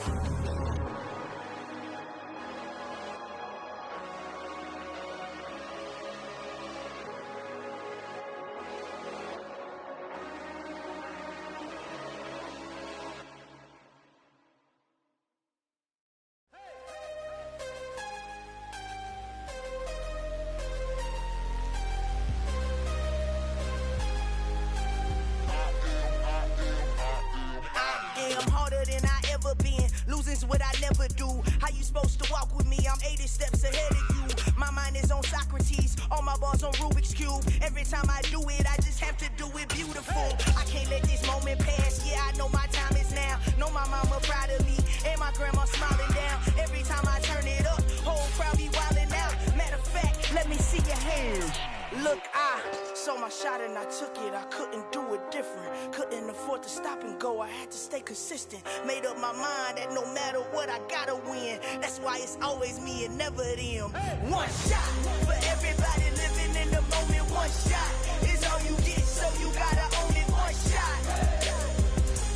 Losing's what I never do. How you supposed to walk with me? I'm 80 steps ahead of you. My mind is on Socrates, all my bars on Rubik's Cube. Every time I do it, I just have to do it beautiful. I can't let this moment pass. Yeah, I know my time is now. Know my mama proud of me, and my grandma smiling down. Every time I turn it up, whole crowd be wildin' out. Matter of fact, let me see your hands. Look, I saw my shot and I took it. I couldn't do it different. Couldn't afford to stop and go. I had to stay consistent. Made up my mind that no matter what, I gotta win. That's why it's always me and never them. One shot for everybody living in the moment. One shot is all you get, so you gotta own it. One shot.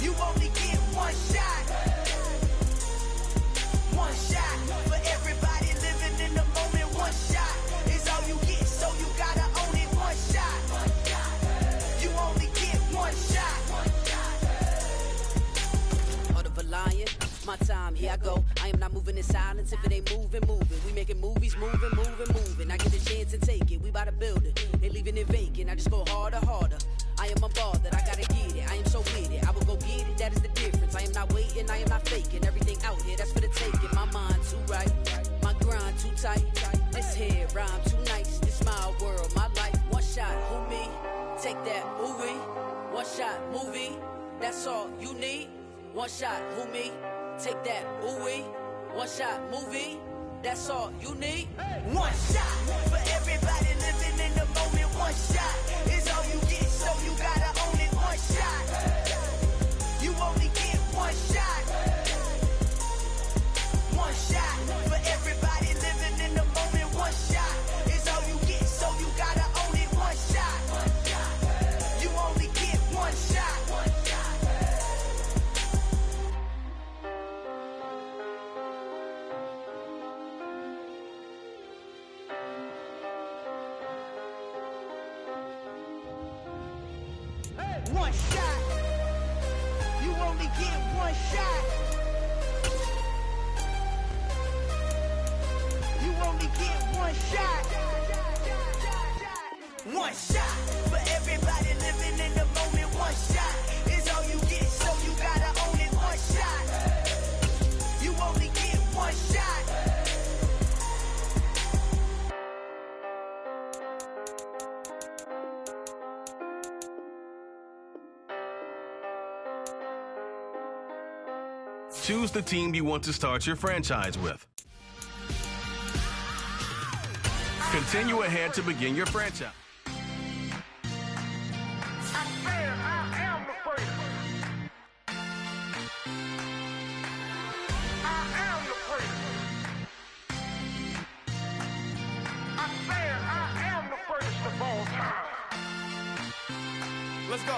You only get one shot. One shot for everybody living in the moment. One shot is all you get, so you gotta own it. One shot. You only get one shot. Heart of a lion, my time, here I go. I am not moving in silence. If it ain't moving, moving. We making movies, moving. I get a chance to take it. We bout to build it. Ain't leaving it vacant. I just go harder. I am a ball that I gotta get it. I am so with it. I will go get it. That is the difference. I am not waiting. I am not faking. Everything out here, that's for the taking. My mind too right. My grind too tight. This here rhyme too nice. This my world, my life. One shot, who me? Take that, movie. One shot, movie. That's all you need. One shot, who me? Take that, ooh-wee. One shot, movie. That's all you need. One shot for everybody living in the moment. One shot is all you get, so you gotta own it. One shot. You only get one shot. One shot for everybody living in the moment. One shot is all you get, so you gotta own it. One shot. You only get one shot. One shot. You only get one shot. You only get one shot. One shot for everybody Choose the team you want to start your franchise with. Continue ahead to begin your franchise. Let's go.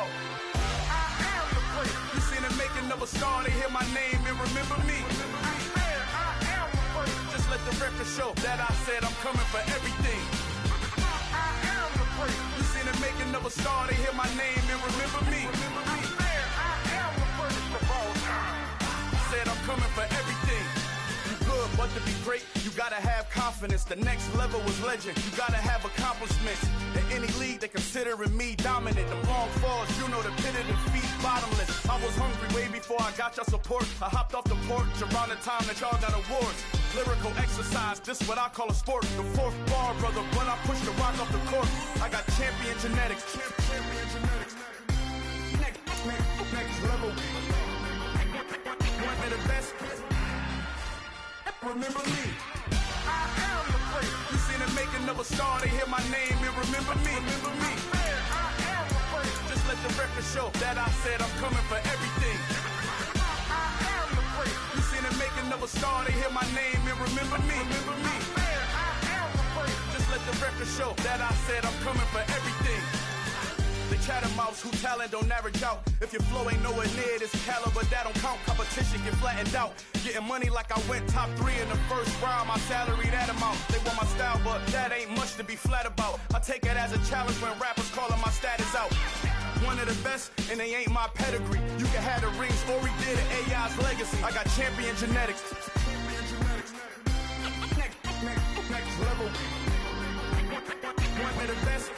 I am the place. You seen the making of a star, they hear my name and remember me. I am the place. Just let the record show that I said I'm coming for everything. I am the place. You seen the making of a star, they hear my name and remember me. I am the first of all time. Said I'm coming for everything. You good, but to be great, you gotta have confidence. The next level was legend. You gotta have accomplishments. In any league, they considering me dominant. The long falls, you know the pit of defeat, bottomless. I was hungry way before I got your support. I hopped off the porch around the time that y'all got awards. Lyrical exercise, this what I call a sport. The fourth bar, brother, when I push the rock off the court. I got champion genetics. Champion genetics. Next level. One of the best. Remember me. I am the place. You seen the making of a star, they hear my name and remember me. Remember me. I am the place. Just let the record show that I said I'm coming for everything. I am the place. You seen the making of a star, they hear my name and remember me. Remember me. I am the place. Just let the record show that I said I'm coming for everything. The catamounts who talent don't average out. If your flow ain't nowhere near this caliber, that don't count. Competition get flattened out. Getting money like I went top 3 in the first round. My salary that amount. They want my style, but that ain't much to be flat about. I take it as a challenge when rappers calling my status out. One of the best, and they ain't my pedigree. You can have the rings, or we did it, AI's legacy. I got champion genetics. Next level. One of the best.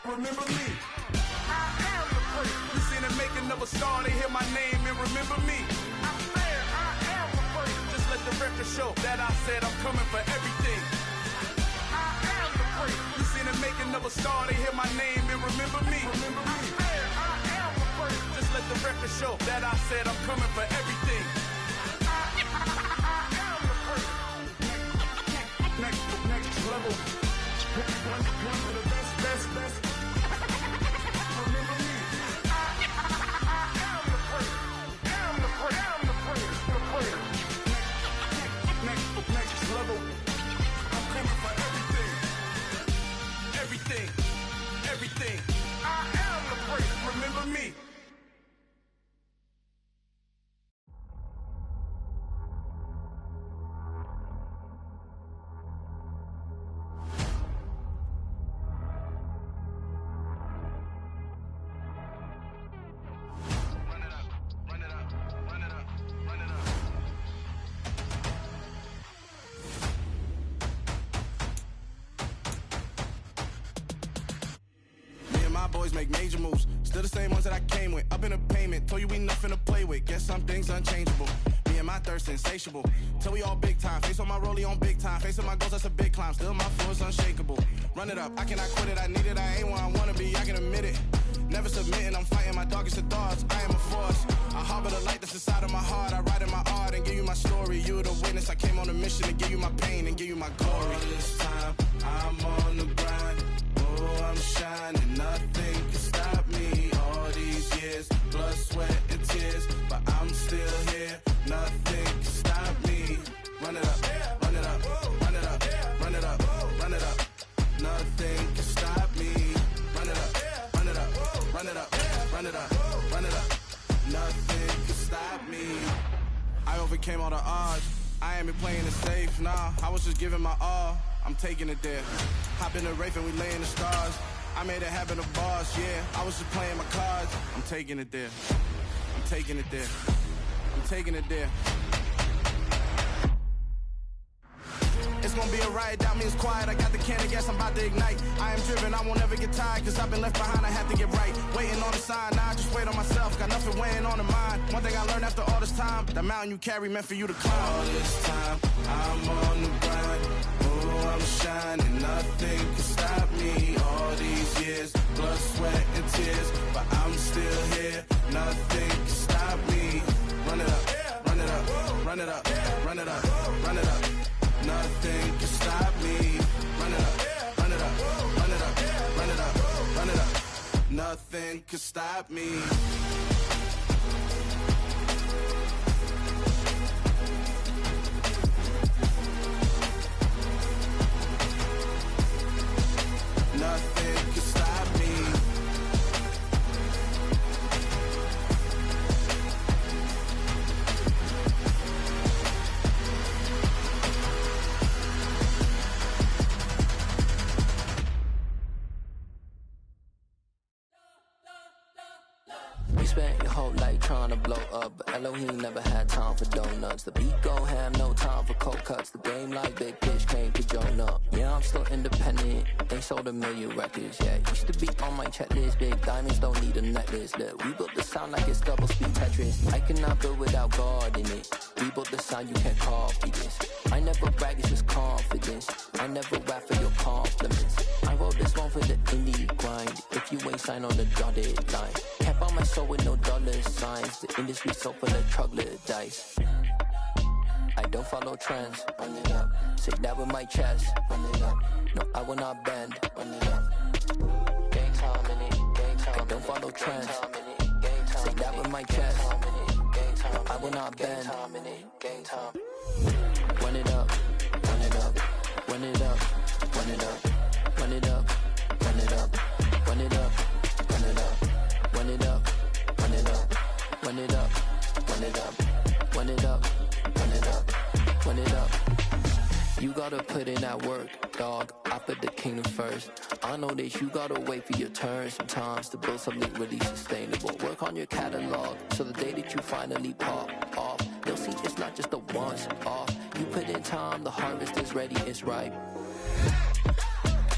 Remember me. I am the place. You seen the making of a star, they hear my name and remember me. I am the place. Just let the record show that I said I'm coming for everything. I am the place. You seen the making of a star, they hear my name and remember me. I am the place. Just let the record show that I said I'm coming for everything. I am the place. Next level. One of the best. Remember me. I am the place. I'm the place. Next level. I'm coming for everything. I am the place. Remember me. Boys make major moves, still the same ones that I came with. Up in the payment, told you we nothing to play with. Guess some things unchangeable. Me and my thirst insatiable. Till we all big time. Face on my rollie on big time. Facing my goals, that's a big climb. Still my flow is unshakable. Run it up, I cannot quit it. I need it, I ain't where I wanna be. I can admit it. Never submitting, I'm fighting my darkest of thoughts. I am a force. I harbor the light that's inside of my heart. I write in my art and give you my story. You're the witness. I came on a mission to give you my pain and give you my glory. All this time, I'm on the grind. Oh, I'm shining. Nothing can stop me. All these years, blood, sweat, and tears. But I'm still here. Nothing can stop me. Run it up, run it up, run it up, run it up, run it up. Nothing can stop me. Run it up, run it up, run it up, run it up, run it up. Nothing can stop me. I overcame all the odds. I ain't been playing it safe, nah. I was just giving my all. I'm taking it there. Hop in the Wraith and we lay in the stars. I made it happen to boss, yeah. I was just playing my cards. I'm taking it there. I'm taking it there. I'm taking it there. It's gonna be a riot, doubt me it's quiet. I got the can of gas, I'm about to ignite. I am driven, I won't ever get tired, cause I've been left behind, I have to get right. Waiting on the sign, now I just wait on myself. Got nothing weighing on the mind. One thing I learned after all this time, the mountain you carry meant for you to climb. All this time, I'm on the grind. Oh, I'm shining, nothing can stop me. All these years, blood, sweat, and tears. But I'm still here, nothing can stop me. Run it run it up, run it up, run it up. Nothing can stop me. Run it up, run it up, run it up, run it up, run it up. Nothing can stop me. Nothing can stop me. You spent your whole life trying to blow up, but Elohim never had time for donuts. The beat gon' have no time for cold cuts. The game like Big Fish came to join up. Yeah, I'm still independent, ain't sold a million records yet. Used to be on my checklist, big diamonds don't need a necklace. Look, we built the sound like it's double speed Tetris. I cannot build without God in it. We built the sound, you can't copy this. I never brag, it's just confidence. I never rap for your compliments. I wrote this one for the indie grind. If you ain't signed on the dotted line, can't buy my soul with no dollar signs. The industry so full of troglodytes. I don't follow trends. Run it up. Say that with my chest. Run it up. No, I will not bend. Run it up. Gang time in it. Gang time. I don't follow trends. Say that with my chest. No, I will not bend. Gang time. Run it up. Run it up. Run it up. Run it up. Run it up. Run it up. Run it up. Run it up. Run it up. Run it up. Run it up. Run it up. Run it up. Run it up. Run it up. You gotta put in that work, dog. I put the kingdom first. I know that you gotta wait for your turn sometimes to build something really sustainable. Work on your catalog so the day that you finally pop off, they'll see it's not just a once off. You put in time, the harvest is ready, it's ripe.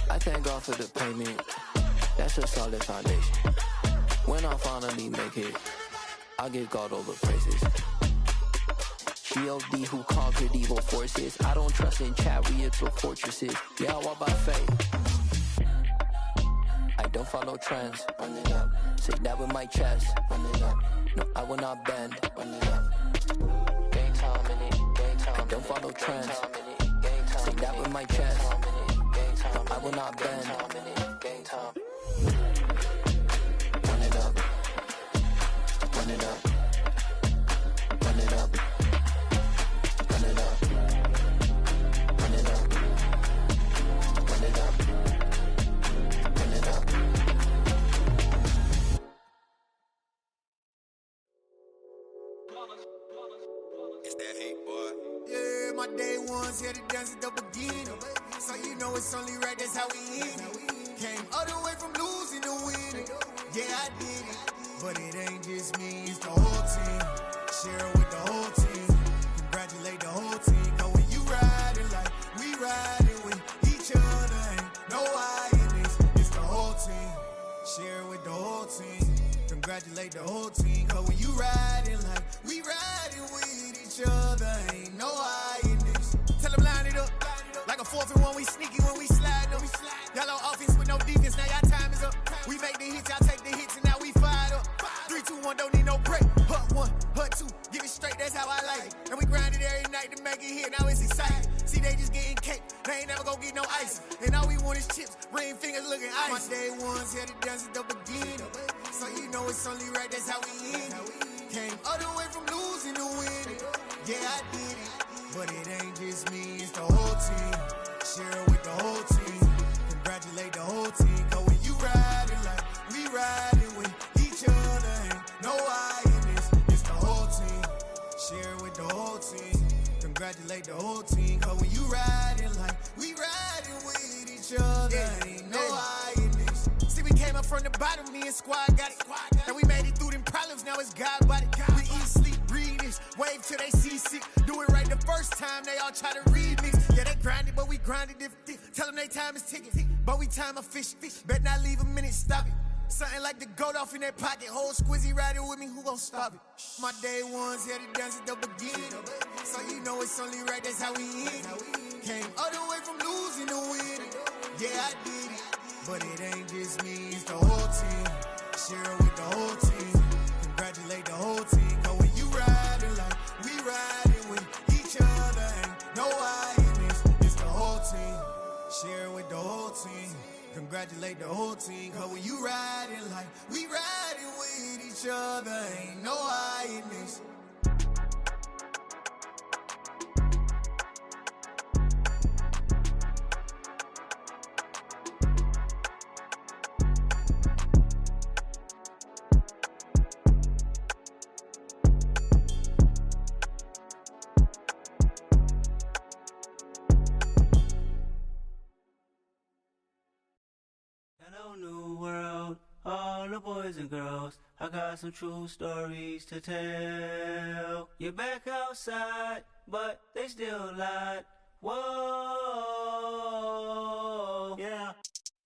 I thank God for the payment. That's a solid foundation. When I finally make it, I give God all the praises. G.O.D. who conquered evil forces. I don't trust in chariots or fortresses. Yeah, I walk by faith. I don't follow trends. Run it up. Say that with my chest. Run it up. No, I will not bend. Run it up. Gang time in it. Gang time. I don't follow trends. Say that with my chest. No, I will not bend. Gang time. Run it up. Run it up. Run it up. Run it up. Run it up. Run it up. Run it up. It's that hate, boy. Yeah, my day ones here to dance at the beginning. So you know it's only right, that's how we end it. Came all the way from losing to winning. Yeah, I did it. But it ain't just me, it's the whole team. Share it with the whole team. Congratulate the whole team. Cause when you riding like we riding with each other, ain't no I in this. It's the whole team. Share it with the whole team. Congratulate the whole team. Cause when you riding like we riding with each other, ain't no I in this. Tell them line it up. Like a 4th and 1, we sneaky when we slide them. Y'all on offense with no defense, now y'all time is up. We make the hits, y'all take the hits, and now we fired up. 3, 2, 1, don't need no break. Hut 1, hut 2, give it straight, that's how I like it. And we grind it every night to make it hit, now it's exciting. See, they just getting cake, they ain't never gonna get no ice. And all we want is chips, ring fingers looking ice. My day ones here to dance at the beginning. So you know it's only right, that's how we end it. Came all the way from losing to winning. Yeah, I did it. But it ain't just me, it's the whole team. Share it with the whole team. Congratulate the whole team. Cause when you riding like we riding with each other, ain't no I in this. It's the whole team. Share it with the whole team. Congratulate the whole team. Cause when you riding like we riding with each other, ain't no I in this. See, we came up from the bottom, me and squad got it. And we made it through them problems, now it's God body. We eat, sleep, breathe this, wave till they seasick. Do it right the first time, they all try to remix. Yeah, they grinded, but we grinded different. Tell them they time is ticking, but we time a fish. Bet not leave a minute, stop it. Something like the goat off in their pocket. Whole squizzy riding with me, who gon' stop it? My day ones here to dance at the beginning. So you know it's only right, that's how we end it. Came all the way from losing to winning. Yeah, I did it. But it ain't just me, it's the whole team. Share it with the whole team. Congratulate the whole team. Cause when you riding like we riding with Like we riding with each other, ain't no hiding this. Hello, new world, all the boys and girls. I got some true stories to tell. You're back outside, but they still lied. Whoa, yeah.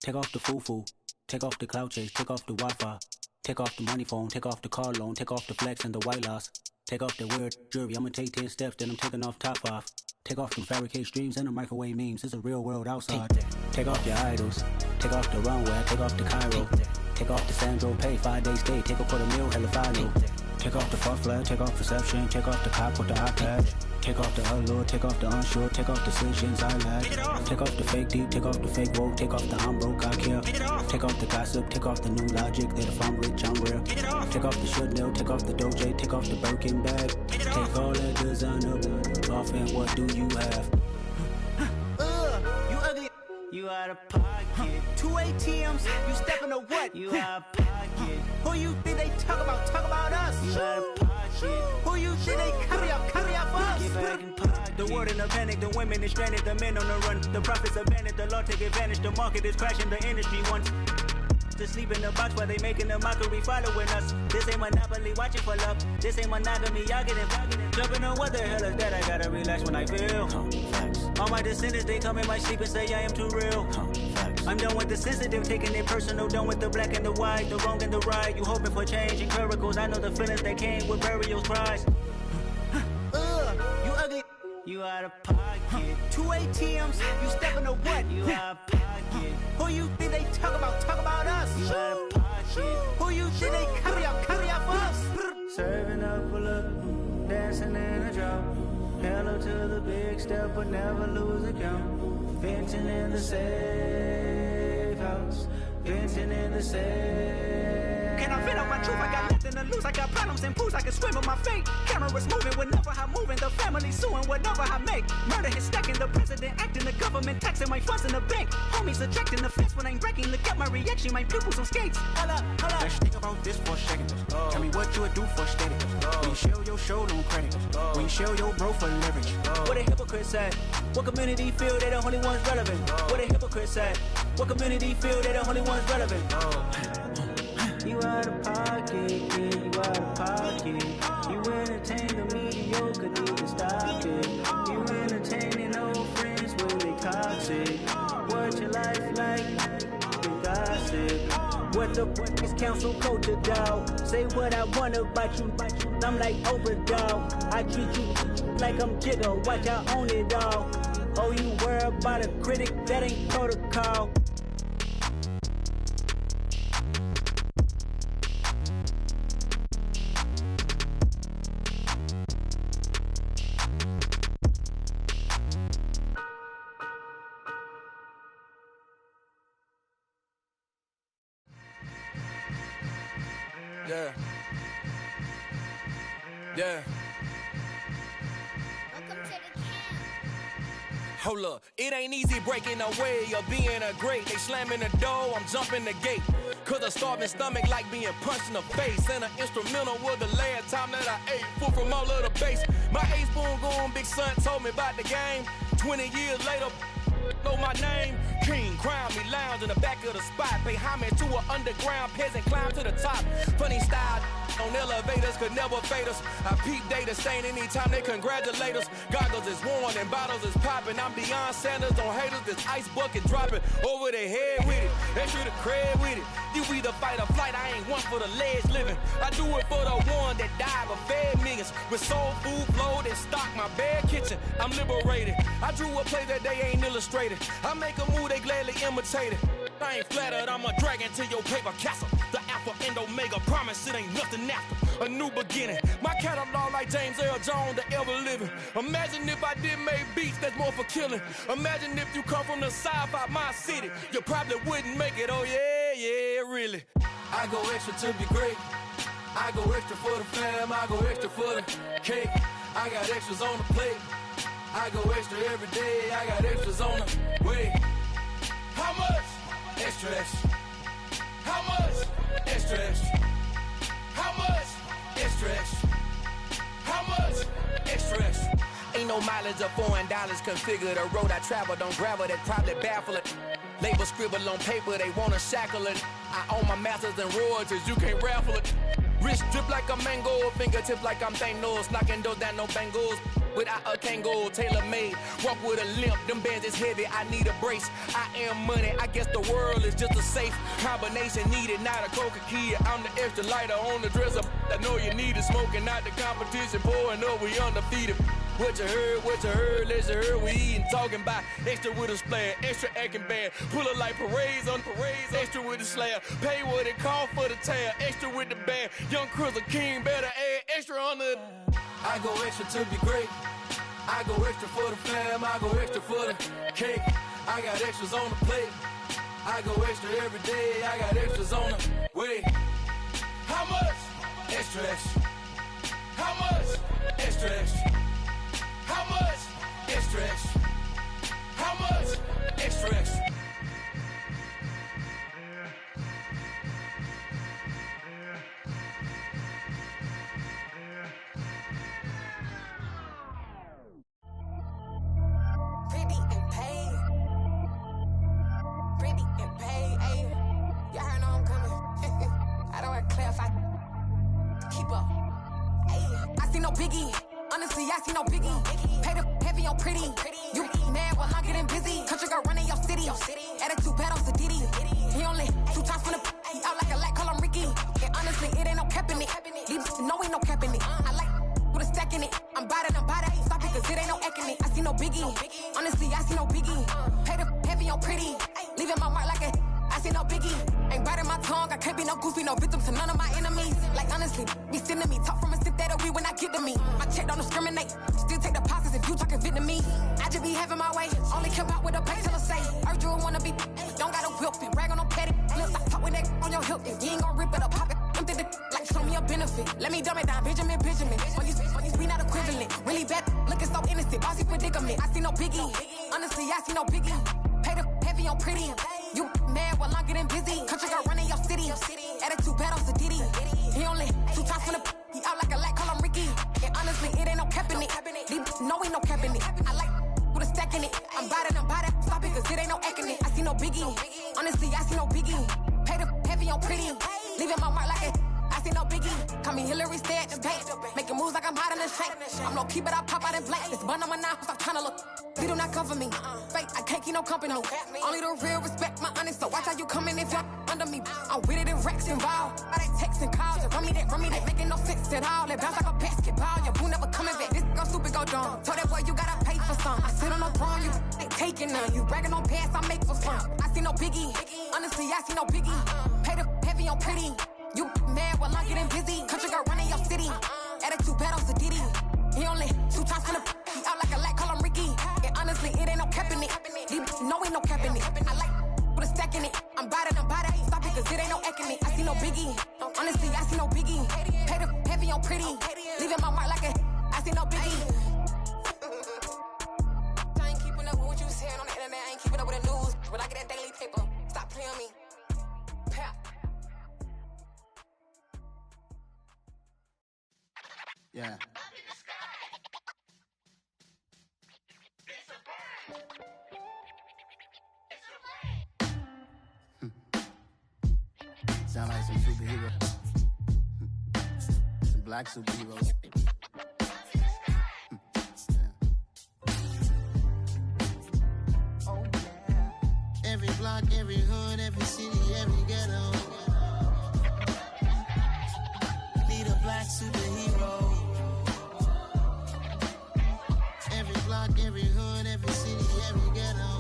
Take off the foo-foo, take off the cloud chase, take off the Wi-Fi, take off the money phone, take off the car loan, take off the flex and the white loss. Take off the weird jewelry, I'ma take 10 steps, then I'm taking off top 5. Take off them fabricated streams and the microwave memes. It's a real world outside. Take off your idols. Take off the runway. Take off the Cairo. Take off the Sandro Pay. 5-day stay. Take a $250,000. Hella final. Take off the far flag. Take off reception. Take off the cop with the iPad. Take off the allure. Take off the unsure. Take off decisions I lack. Take off the fake deep. Take off the fake woke. Take off the I'm broke. I care. Take off the gossip. Take off the new logic that if I'm rich I'm real. Take off the Chanel. Take off the Doja. Take off the Birkin bag. Take all that designer off and what do you have? You ugly. You out of pocket. 2 ATMs. You stepping to what? You out of pocket. Who you think they talk about? Talk about us. You out of pocket. Who you think they carry up for us? Get back in pocket. The world in a panic. The women is stranded. The men on the run. The profits abandoned. The law take advantage. The market is crashing. The industry wants to sleep in the box while they making a mockery following us. This ain't Monopoly watching for love. This ain't monogamy, y'all getting jumping on what the hell is that? I gotta relax when I feel. All my descendants, they come in my sleep and say I am too real. I'm done with the sensitive, taking it personal. Done with the black and the white, the wrong and the right. You hoping for change and miracles. I know the feelings that came with burial cries. You ugly. You out of pocket. 2 ATMs. You stepping to what? You out of pocket. Who you think they talk about? Talk about us. You out of pocket. Who you think they carry up for us? Serving up a look, dancing in a drop. Hello to the big step, but never lose a count. Venting in the safe house. Venting in the safe. Can I vent out my truth? I got nothing to lose. I got problems and pools. I can swim with my fate. Cameras moving whenever I'm moving. The family suing whatever I make. Murder is stacking. The president acting. The government taxing my funds in the bank. Homies ejecting the fence when I'm breaking. Look at my reaction. My pupils on skates. Holla, holla. Let's think about this for a second. Tell me what you would do for steady. When you show your show on credit. When you show your bro for leverage. What a hypocrite said. What community feel they the only ones relevant? What a hypocrite said. What community feel they the only ones relevant? You out of pocket, yeah, you out of pocket. You entertain the mediocre, need to stop it. You entertaining old friends when they toxic. What your life like? The gossip. What the fuck is council culture, dog? Say what I want about you, I'm like overdog. I treat you like I'm Jigga, watch I own it all. Oh, you worry about a critic, that ain't protocol. Yeah. Yeah. Hold up, it ain't easy breaking away or being a great. They slamming the door, I'm jumping the gate. Cause a starving stomach like being punched in the face. And an instrumental was the last time that I ate food from all of the bass. My ace boom going big son told me about the game. 20 years later, know my name. King, crown me, lounge in the back of the spot. Pay homage to an underground peasant, climb to the top. Funny style on elevators could never fade us. I peep data stain anytime they congratulate us. Goggles is worn and bottles is popping. I'm Deion Sanders on haters, this ice bucket dropping over their head with it. Extra the cred with it. You either fight or flight, I ain't one for the ledge living. I do it for the one that died but fed millions. With soul food flowed and stock my bad kitchen. I'm liberated. I drew a play that they ain't illustrated. I make a move, they gladly imitate it. I ain't flattered, I'm a dragon to your paper castle. The Alpha and Omega, promise it ain't nothing after. A new beginning. My catalog like James Earl Jones, the ever living. Imagine if I did make beats that's more for killing. Imagine if you come from the South out my city. You probably wouldn't make it, oh yeah, yeah, really. I go extra to be great. I go extra for the fam, I go extra for the cake. I got extras on the plate. I go extra every day, I got extras on the way. How much? Extra, extra. How much? Extra, extra. How much? Extra, extra. How much? Extra, extra. Ain't no mileage of $4 configure the road I travel. Don't gravel, that probably baffle it. Label scribble on paper, they wanna shackle it. I own my masters and royalties, you can't raffle it. Wrist drip like a mango, fingertip like I'm Thanos. Knocking doors down, no bangles. Without a Kango, tailor-made. Walk with a limp, them bands is heavy, I need a brace. I am money, I guess the world is just a safe combination needed, not a coca key. I'm the extra lighter on the dresser. I know you need it, smoking out the competition, pouring up, we undefeated. What you heard, let's hear we eating, talking about extra with a splash, extra acting bad, pull it like parades on parades, extra with the slab, pay what it cost for the tab, extra with the band, young Cruz a king, better add extra on the. I go extra to be great, I go extra for the fam, I go extra for the cake, I got extras on the plate, I go extra every day, I got extras on the way. How much? Extra, extra. How much? Extra, extra. How much? Extra, extra. How much? Extra, extra. Pretty and paid. Pretty and paid, ayy. Y'all heard I'm coming. I don't want to clarify. Keep up. Ayy. I see no biggie. Honestly, I see no biggie. Pay the heavy on pretty. You mad while I'm getting busy. Country girl running your city. Attitude bad on Sadidi. He only 2 times from the. He out like a lack, call him Ricky. And honestly, it ain't no cap in it. These know ain't no cap in it. I like with a stack in it. I'm bad. Stop it, cause it ain't no eck in it. I see no biggie. Honestly, I see no biggie. Pay the heavy on pretty. Leaving my mark like a. I see no biggie. Ain't biting my tongue. I can't be no goofy, no victim to none of my enemies. Like honestly, be sending me talk from a sip that we when I get to me. My check don't discriminate. Still take deposits if you talking Vietnamese. I just be having my way. Only care about what the pay teller say. Urge you wanna be. Don't got a whip it. Rag on no petty. Let's not talk with that on your hip. If you ain't gon' rip it up, pop it. Empty the like show me a benefit. Let me dumb it down, Benjamin. When you we not equivalent. Really bad, looking so innocent. Bossy predicament. I see no biggie. Honestly, I see no biggie. Pay the heavy on pretty. You mad while I'm getting busy. Country girl running your city. Attitude bad on Sadidi. He only 2 times from the. He out like a lack, call him Ricky. And honestly, it ain't no cap in it. These know ain't no cap in it. I like with a stack in it. I'm bad. Stop it, cause it ain't no eck in it. I see no biggie. Honestly, I see no biggie. Pay the heavy on pretty. Leaving my mark like a. I see no biggie. Call me Hillary, stay at the bank. Making moves like I'm hot in the shank. I'm low key, but I pop out in blank. This bun on my knife, stop trying to look. They do not come for me. Fake, I can't keep no company. Only the real respect my honest. So watch how you come in if you're under me. I'm with it in Rex involved. I they text and calls and run me that. Making no sense at all. They bounce like a basketball. Your boo never coming back. This go stupid, go dumb. Told that boy you gotta pay for some. I sit on no throne, you ain't taking none. You bragging on past, I make for fun. I see no biggie. Honestly, I see no biggie. Pay the heavy on pretty. You mad while I'm getting busy. Country girl running your city. Attitude bad on Sadidi. He only 2 times from the. He out like a lack, call him Ricky. And honestly, it ain't no cap in it. These know ain't no cap in it. I like with a stack in it. I'm bad. Stop it, cause it ain't no eck in it. I see no biggie. Honestly, I see no biggie. Pay the heavy on pretty. Leaving my mark like a. I see no biggie. I ain't keeping up with what you saying on the internet. I ain't keeping up with the news. When I get that daily paper, stop playing me. Pap. Yeah. Sound like some superheroes. Some black superheroes. Oh, yeah. Every block, every hood, every city, every ghetto. Need a black superhero. Every block, every hood, every city, every ghetto.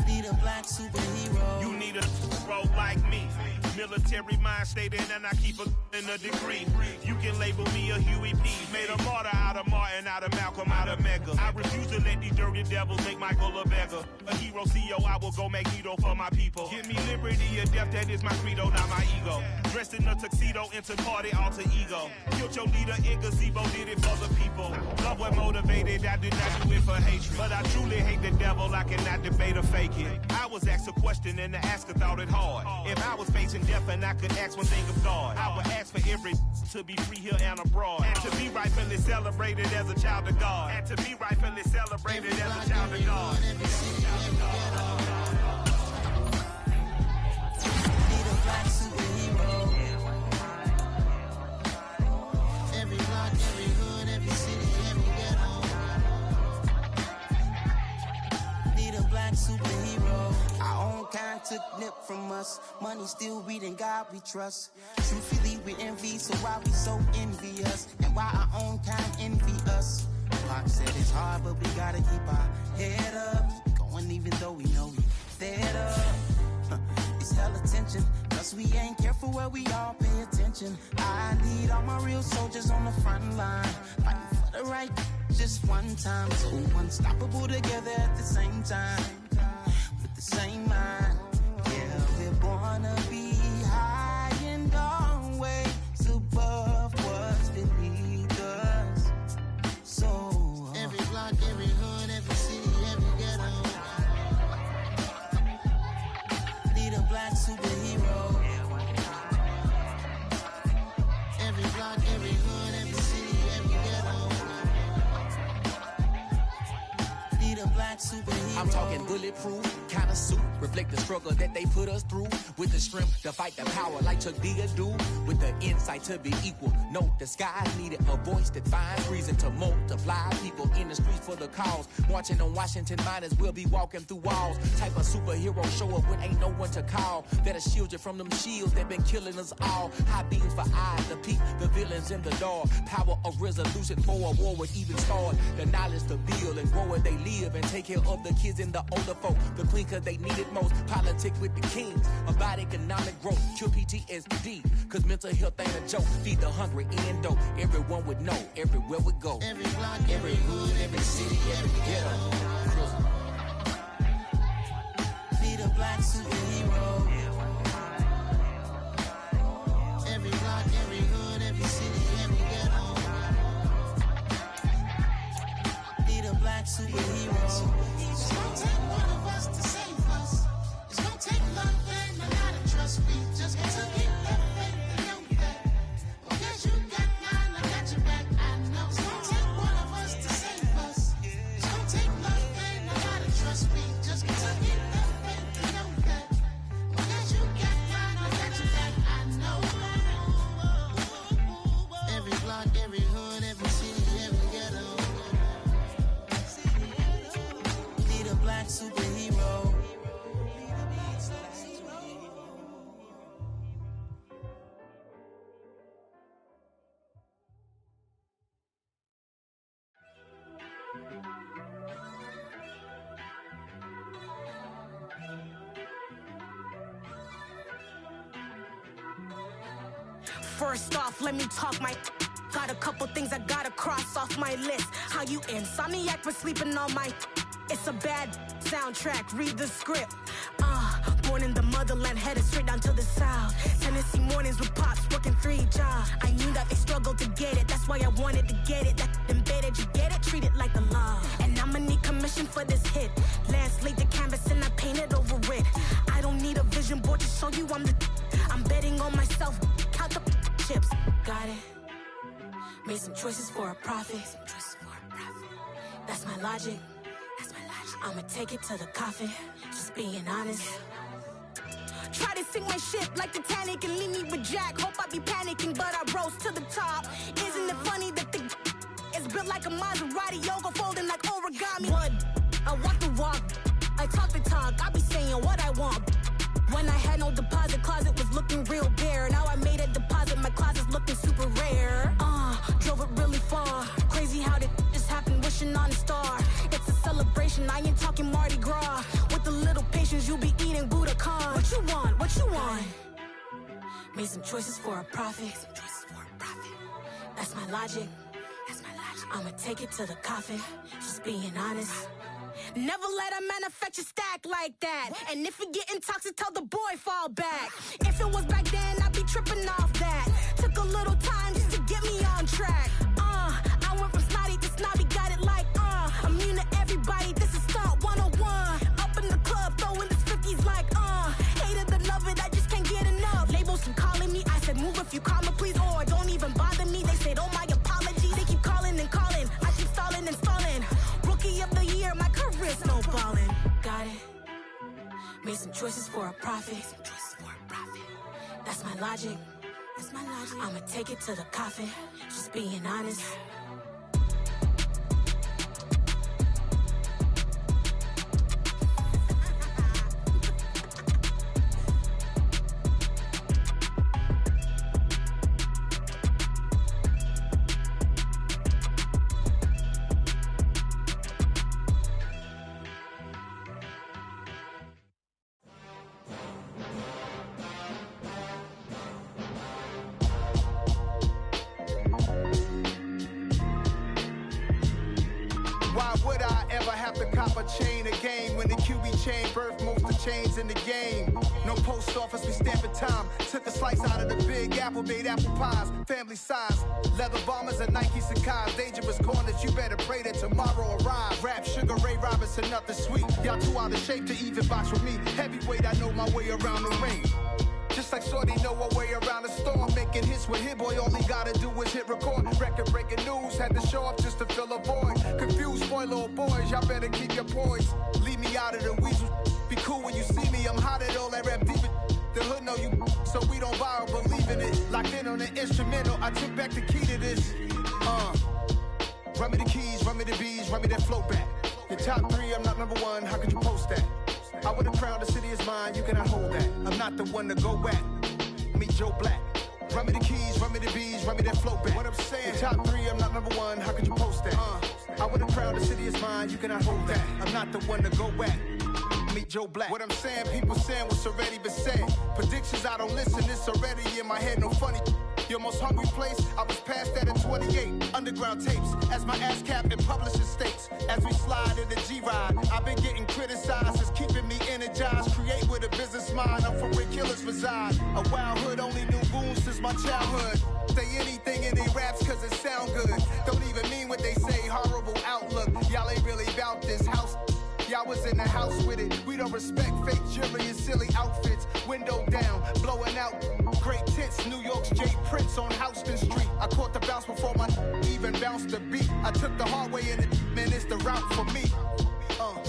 Need a black superhero. You need a bro like me. Military mind state and I keep in a degree. You can label me a Huey P. Made a martyr out of Martin, out of Malcolm, out of Mega. I refuse to let these dirty devils make Michael a beggar. A hero CEO, I will go Magneto for my people. Give me liberty or death, that is my credo, not my ego. Dressed in a tuxedo, into party, alter ego. Killed your leader in gazebo, did it for the people. Love what motivated, I did not do it for hatred. But I truly hate the devil, I cannot debate or fake it. I was asked a question and the asker thought it hard. If I was facing death and I could ask one thing of God, I would ask for every to be free here and abroad. And to be rightfully celebrated as a child of God. And to be rightfully celebrated as a child of God. Need a black superhero. Every block, every hood, every city, every ghetto. Need a black superhero. Our own kind took nip from us. Money still reading God we trust. Truthfully we envy, so why we so envious? And why our own kind envy us? Pac said it's hard, but we gotta keep our head up. Going even though we know we fed up. It's hell attention, cause we ain't careful where we all pay attention. I need all my real soldiers on the front line, fighting for the right just one time. So unstoppable together at the same time, with the same mind. Yeah, we're born to be high and always above what's beneath us. So every block, every hood, every city, every ghetto. Need a black superhero. Every block, every hood, every city, every ghetto. Need a black superhero. I'm talking bulletproof, kind of suit, reflect the struggle that they put us through. With the strength to fight the power like Chuck D do. With the insight to be equal. No disguise needed, a voice that finds reason to multiply. People in the streets for the cause. Marching on Washington, might as well be walking through walls. Type of superhero show up when ain't no one to call. That'll shield you from them shields that been killing us all. High beams for eyes to peep the villains in the dark. Power of resolution for a war would even start. The knowledge to build and grow where they live and take care of the kids and the older folk. The clean cause they need it most. Politic with the kings. About economic growth. Cure PTSD. Cause mental health ain't a joke. Feed the hungry and dope. Everyone would know. Everywhere we go. Every block, every hood, every city, every ghetto. Need a black superhero. Every block, every hood, every city, every ghetto. Need a black superhero. It's gonna take one of us to save us. It's gonna take love and a lot of trust. We just got to keep that faith and know that. Because you got mine, I got your back. I know. It's gonna take one of us to save us. It's gonna take love and a lot of trust. We just got to keep that faith and know that. Because you got mine, I got your back. I know. Every block, every hood, every city, every ghetto. Need a black superhero. First off, let me talk my. Got a couple things I gotta cross off my list. How you insomniac for sleeping on my. It's a bad soundtrack, read the script. Born in the motherland, headed straight down to the south. Tennessee mornings with pops, working 3 jobs. I knew that they struggled to get it, that's why I wanted to get it. That embedded, you get it, treat it like a law. And I'ma need commission for this hit. Lance laid the canvas and I painted over it. I don't need a vision board to show you I'm betting on myself, count the chips. Got it. Made some choices for a profit. That's my logic. I'ma take it to the coffin. Just being honest. Try to sink my ship like Titanic and leave me with Jack. Hope I be panicking, but I rose to the top. Isn't it funny that the is built like a Maserati, yoga folding like origami? What? I walk the walk. I talk the talk. I be saying what I want. When I had no deposit, closet was looking real bare. Now I made a deposit, my closet's looking super rare. Drove it really far. Crazy how did just happen, wishing on a star. It's a celebration, I ain't talking Mardi Gras. With a little patience, you'll be eating Budokan. What you want? What you want? Made some choices for a profit. That's my logic. I'ma take it to the coffin. Just being honest. Never let a manufacture stack like that. And if it getting toxic, tell the boy fall back. If it was back then, I'd be tripping off that. Took a little time just to get me on track. I went from snotty to snobby, got it like immune to everybody, this is stunt 101. Up in the club, throwing this 50s like hated the love it, I just can't get enough. Labels keep calling me, I said move if you call me please, or don't even bother me. They said oh my apology, they keep calling and calling. I keep stalling and stalling. Rookie of the year, my career snowballing. Got it. Made some choices for a profit. That's my logic. I'ma take it to the coffin. Just being honest. Chain a game when the QB chain birthed most of chains in the game. No post office, we stamping time. Took a slice out of the big apple, made apple pies, family size. Leather bombers and Nike Sacai's. Dangerous corners, you better pray that tomorrow arrives. Rap, Sugar Ray Robinson, nothing sweet. Y'all too out of shape to even box with me. Heavyweight, I know my way around the ring. Just like Shorty know her way around the storm. Making hits with Hit Boy, all he gotta do is hit record. Record breaking news, had to show up just to fill a void. Confused, spoiled little boys, y'all better keep your poise. Leave me out of the weasel. Be cool when you see me, I'm hot at all that rap deep. The hood know you, so we don't borrow, believe in it. Locked in on the instrumental, I took back the key to this. Run me the keys, run me the bees, run me that flow back. Your top 3, I'm not number 1, how could you post that? I would've crowned the city is mine, you cannot hold that. I'm not the one to go at. Meet Joe Black. Run me the keys, run me the bees, run me that flow back. What I'm saying, top 3, I'm not number 1, how could you post that? I would've crowned the city is mine, you cannot hold that. I'm not the one to go at. Meet Joe Black. What I'm saying, people saying what's already been said. Predictions, I don't listen, it's already in my head, no funny. Your most hungry place, I was past that at 28. Underground tapes, as my ass cap in publishing states. As we slide in the G-Ride, I've been getting criticized, it's keeping me energized. Create with a business mind, I'm from where killers reside. A wild hood, only knew goons since my childhood. Say anything in they raps cause it sound good. Don't even mean what they say, horrible outlook. Y'all ain't really about this house. Y'all was in the house with it. We don't respect fake jewelry and silly outfits. Window down, blowing out great tits. New York's J. Prince on Houston Street. I caught the bounce before my even bounced the beat. I took the hard way in it, man, it's the route for me.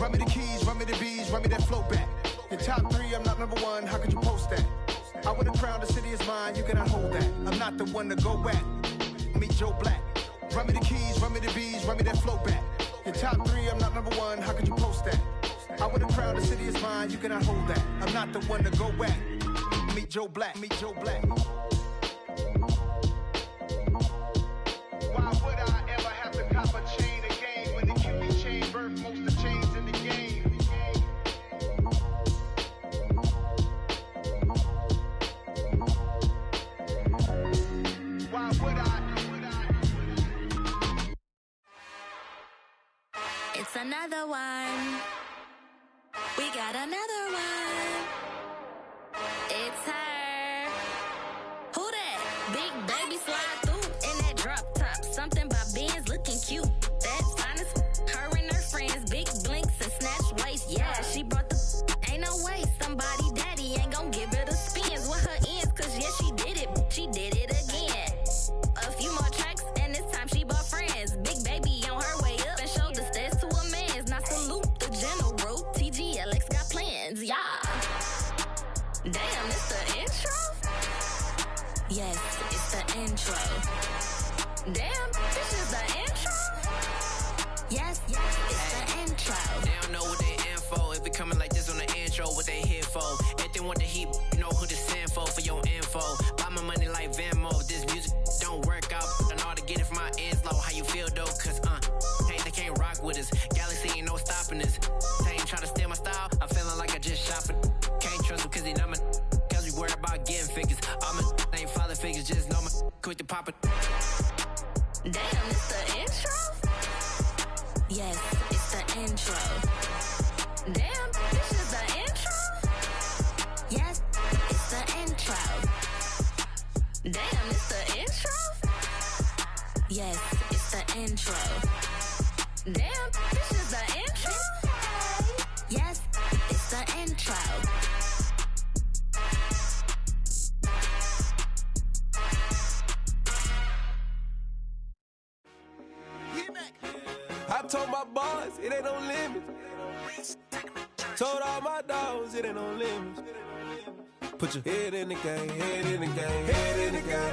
Run me the keys, run me the bees, run me that flow back. Your top 3, I'm not number 1, how could you post that? I would've crowned the city is mine, you cannot hold that. I'm not the one to go at. Meet Joe Black. Run me the keys, run me the bees, run me that flow back. Your top 3, I'm not number 1, how could you post that? I would've crowned the city is mine, you cannot hold that. I'm not the one to go at. Meet Joe Black, meet Joe Black. Why would I ever have to cop a chain again when the QB chain birthed most of the chains in the game? Why would I? It's another one. We got another one. It's her. Who that? Big baby slide through in that drop top. Something by Benz looking cute. That's fine as her and her friends. Big blinks and snatch waist. Yeah, she brought the ain't no way. Somebody daddy ain't gon' give her the spins with her ends. Cause yeah, she did it. She did it again. A few more tracks and this time she bought friends. Big baby on her way up and showed the stairs to a man's. Now salute the general. TGLX got plans, yeah. Damn, it's the intro? Yes, it's the intro. Damn, this is the intro? Yes, it's the intro. They don't know what they in for. If it coming like this on the intro, what they here for? If they want the heat, you know who to send for your info. Buy my money like Venmo. If this music don't work out, I know how to get it from my ends low. How you feel though? Cause hey, they can't rock with us. Galaxy ain't no stopping this. They ain't try to steal my style. I'm feeling like I just shopping. Can't trust them cause they not my. Cause we worried about getting figures. All my quick to pop it. Damn, it's the intro? Yes, it's the intro. Damn, this is the intro? Yes, it's the intro. Damn, it's the intro? Yes, it's the intro. Damn, this is the intro? Yes, it's the intro. I told my boys, it ain't no limits. Told all my dogs, it ain't no limits. Put your head in the game, head in the game, head in the game.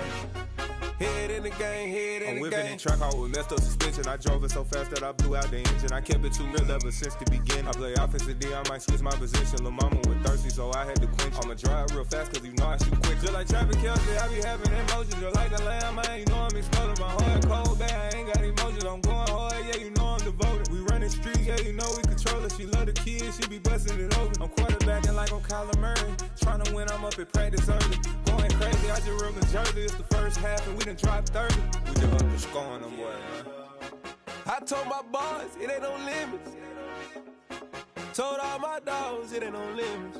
Head in the game, head in the game. I'm whipping the track out with messed up suspension. I drove it so fast that I blew out the engine. I kept it too real ever since the beginning. I play offensive D, I might switch my position. Lil' mama was thirsty, so I had to quench. I'ma drive real fast, cause you know I shoot quick. Just like traffic Kelsey, I be having emotions. Just like a lamb, man, you know I'm exploding. My heart cold, bad, I ain't got emotions. I'm going hard, yeah, you know I'm devoted. We running streets, yeah, you know we control it. She love the kids, she be busting it over. I'm quarterbacking like I'm Kyler Murray. Trying to win, I'm up at practice early. Going crazy, I just real the jersey. It's the first half and we done dropped 30. We just underscoring them, boy, man. I told my boys, it ain't no limits. Told all my dogs, it ain't no limits.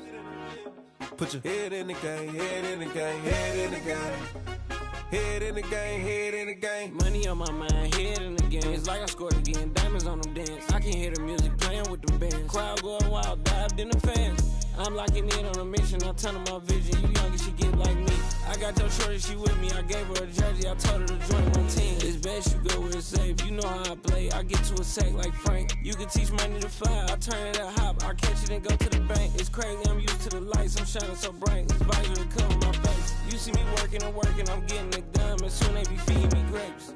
Put your head in the game, head in the game, head in the game. Head in the game, head in the game. Money on my mind, head in the game. It's like I scored again, diamonds on them dance. I can hear the music playing with the bands. Crowd going wild, dived in the fans. I'm locking in on a mission, I'm turning my vision. You young and she get like me. I got your shorty, she with me. I gave her a jersey, I told her to join my team. It's best you go where it's safe. You know how I play, I get to a sack like Frank. You can teach money to fly, I turn it at hop. I catch it and go to the bank. It's crazy, I'm used to the lights, I'm shining so bright. This visor will cover my face. You see me working and working, I'm getting it done. And soon they be feeding me grapes.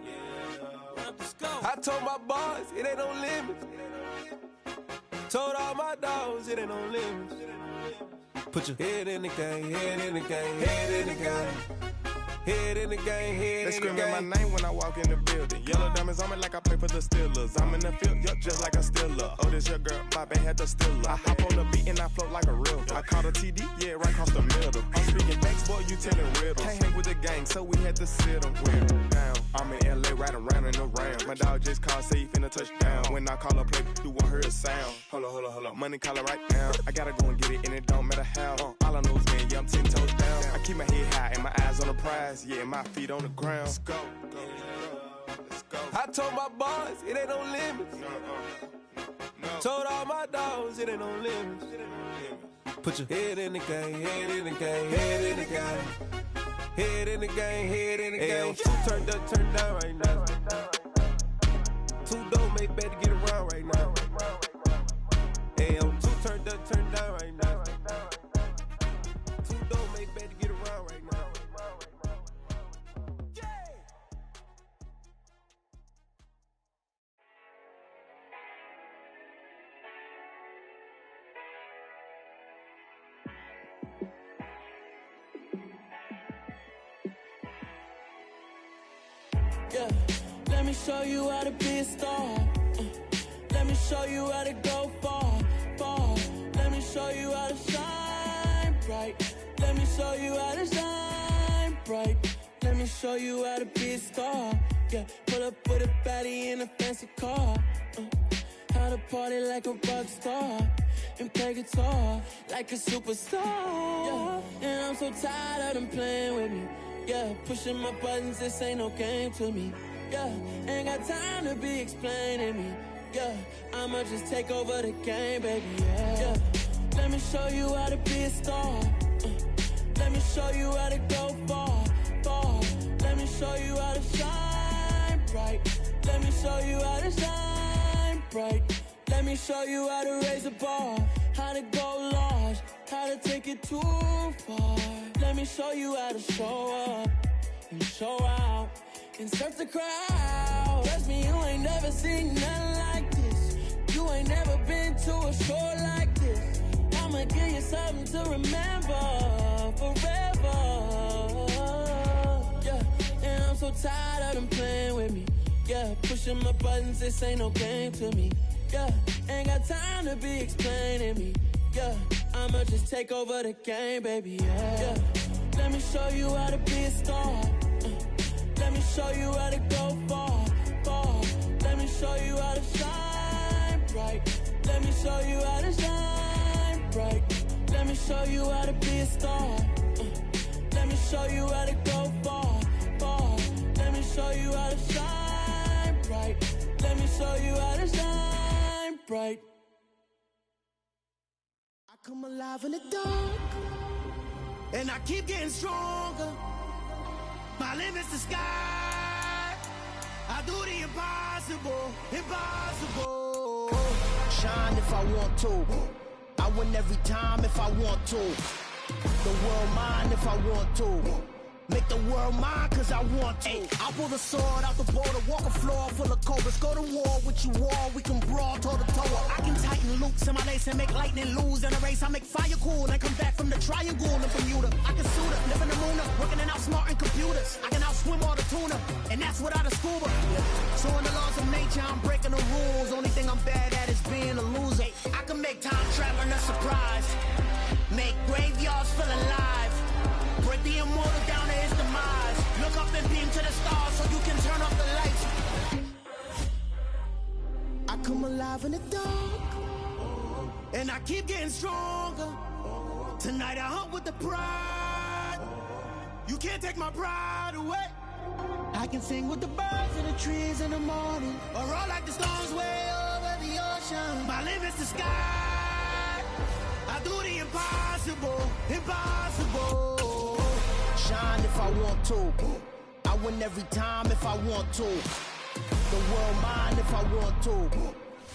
I told my boys, it ain't no limits. Told all my dogs, it ain't no limits. Put your head in the game, head in the game, head in the game. Head in the game, head in the game. They screaming my name when I walk in the building. Yellow diamonds on me like I play for the Steelers. I'm in the field, yup, just like a Steeler. Oh, this your girl, my band had the Steeler. I hop on the beat and I float like a real. I caught a TD, yeah, right across the middle. I'm speaking facts, boy, you telling riddles. Can't hang with the gang, so we had to sit them down. I'm in LA, riding around in the round. My dog just called, say he finna touch down. When I call a play, you won't hear a sound. Hold up, money caller right now. I gotta go and get it, and it don't matter how. All I know is, man, yeah, I'm 10 toes down. I keep my head high and my eyes on the prize. Yeah, my feet on the ground. Let's go. I told my boys, it ain't no limits. Told all my dogs, it ain't no limits. Put your head in the game, head in the game, head in the game. Head in the game, head in the game. Two turned up, turned down right now. Two don't make better get around right now. Two turned up, turned down right now. Two don't make better get around right now. Yeah, let me show you how to be a star. Let me show you how to go far, far. Let me show you how to shine bright. Let me show you how to shine bright. Let me show you how to be a star. Yeah, pull up with a baddie in a fancy car. How to party like a rock star and play guitar like a superstar. Yeah, and I'm so tired of them playing with me. Yeah, pushing my buttons, this ain't no game to me. Yeah, ain't got time to be explaining me. Yeah, I'ma just take over the game, baby. Yeah, let me show you how to be a star. Let me show you how to go far, far. Let me show you how to shine bright. Let me show you how to shine bright. Let me show you how to raise the bar, how to go large, how to take it too far. Let me show you how to show up and show out and surf the crowd. Trust me, you ain't never seen nothing like this. You ain't never been to a show like this. I'ma give you something to remember forever. Yeah, and I'm so tired of them playing with me. Yeah, pushing my buttons, this ain't no game to me. Yeah, ain't got time to be explaining me. Yeah, I'ma just take over the game, baby. Yeah, let me show you how to be a star. Let me show you how to go far, far. Let me show you how to shine bright. Let me show you how to shine bright. Let me show you how to be a star. Let me show you how to go far, far. Let me show you how to shine bright. Let me show you how to shine bright. I come alive in the dark, and I keep getting stronger. My limit's the sky. I do the impossible, impossible. Shine if I want to. I win every time if I want to. The world mine if I want to. Make the world mine cause I want to. I pull the sword out the border, walk a floor full of cobras. Go to war with you all, we can brawl toe to toe. I can tighten loops in my lace and make lightning lose in a race. I make fire cool and come back from the triangle in Bermuda. I can suit up, live in the moon, working and outsmarting computers. I can outswim all the tuna, and that's without a scuba. So in the laws of nature, I'm breaking the rules. Only thing I'm bad at is being a loser. I can make time traveling a surprise. Make graveyards feel alive. Break the immortal down to his demise. Look up and beam to the stars so you can turn off the lights. I come alive in the dark, and I keep getting stronger. Tonight I hunt with the pride. You can't take my pride away. I can sing with the birds and the trees in the morning, or roll like the storms way over the ocean. My limit's the sky. I do the impossible, impossible. Shine if I want to. I win every time if I want to. The world mine if I want to.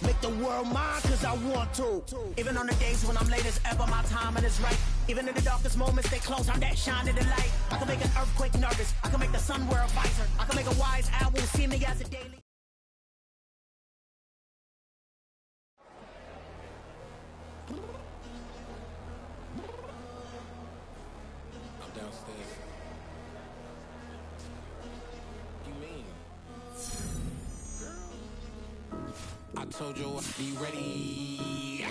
Make the world mine cause I want to. Even on the days when I'm late as ever, my timing is right. Even in the darkest moments, stay close, I'm that shining the light. I can make an earthquake nervous. I can make the sun wear a visor. I can make a wise owl see me as a daily. Downstairs. You mean? I told you I'd be ready.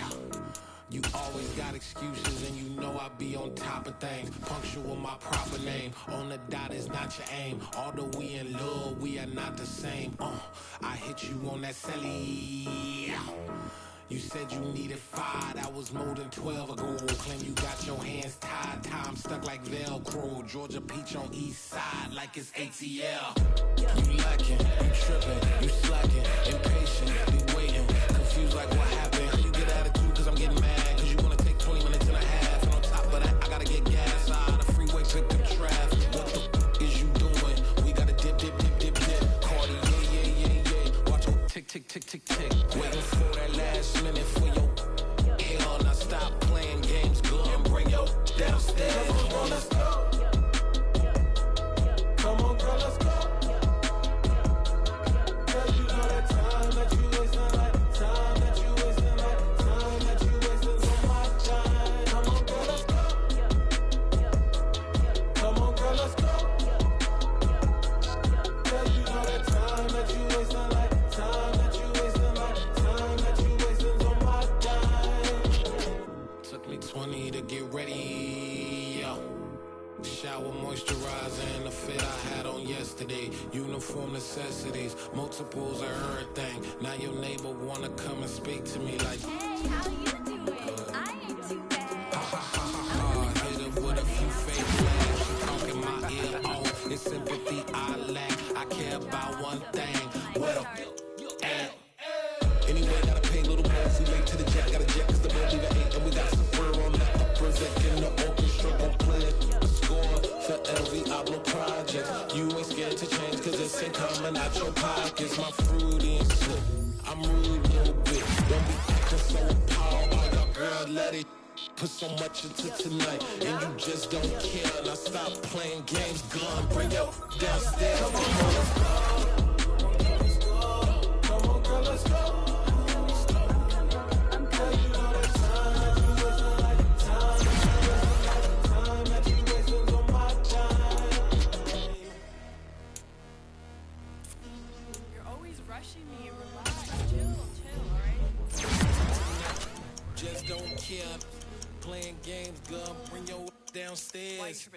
You always got excuses and you know I be on top of things. Punctual my proper name. On the dot is not your aim. Although we in love, we are not the same. I hit you on that celly. You said you needed 5, that was more than 12 ago. Claim you got your hands tied, time stuck like Velcro. Georgia Peach on east side like it's ATL. You lacking, you tripping, you slacking, impatient, be waiting, confused like what happened. You get attitude cause I'm getting mad, cause you wanna take 20 minutes and a half. And on top of that, I gotta get gas out of the freeway, pick up traffic. What the is you doing? We gotta dip, dip, dip, dip, dip. Cardi, yeah. Watch your tick, tick, tick, tick, tick. Waiting for that last minute for your hell. Now stop playing games, girl, and bring your downstairs. Come on, girl, let's go. Come on, girl, let's go. Cause you know that time that you wasting, like time that you wasting, like time that you wasting on my time. Come on, girl, let's go. Come on, girl, let's go. Cause you know that time that you wasting, like time that you wasting, like time that you wasting on my time. Took me 20 to get ready, yo. Shower moisturizer and the fit I had on yesterday. Uniform necessities, multiples of everything. Now your neighbor wanna come and speak to me like, Hey, how you doing? I ain't too bad. hit her with a few fake flags. She talking my ear off. It's sympathy I lack. I care about one thing. What up? Anyway, gotta pay little more. We late to the jet, gotta jet cause the boat leave at 8. And we got some fur on the uppers that in the orchestra gon' play it. Score for LV Oblo projects. You ain't scared to change cause it's ain't coming out your pockets. My fruity and slip. I'm rude a little bit. Don't be acting so appalled. All y'all girls let it put so much into tonight. And you just don't care. Now stop playing games. Gun, bring your downstairs. Come on, let's go. Come on, girl, let's go. Just don't care. Playing games, girl. Bring your downstairs.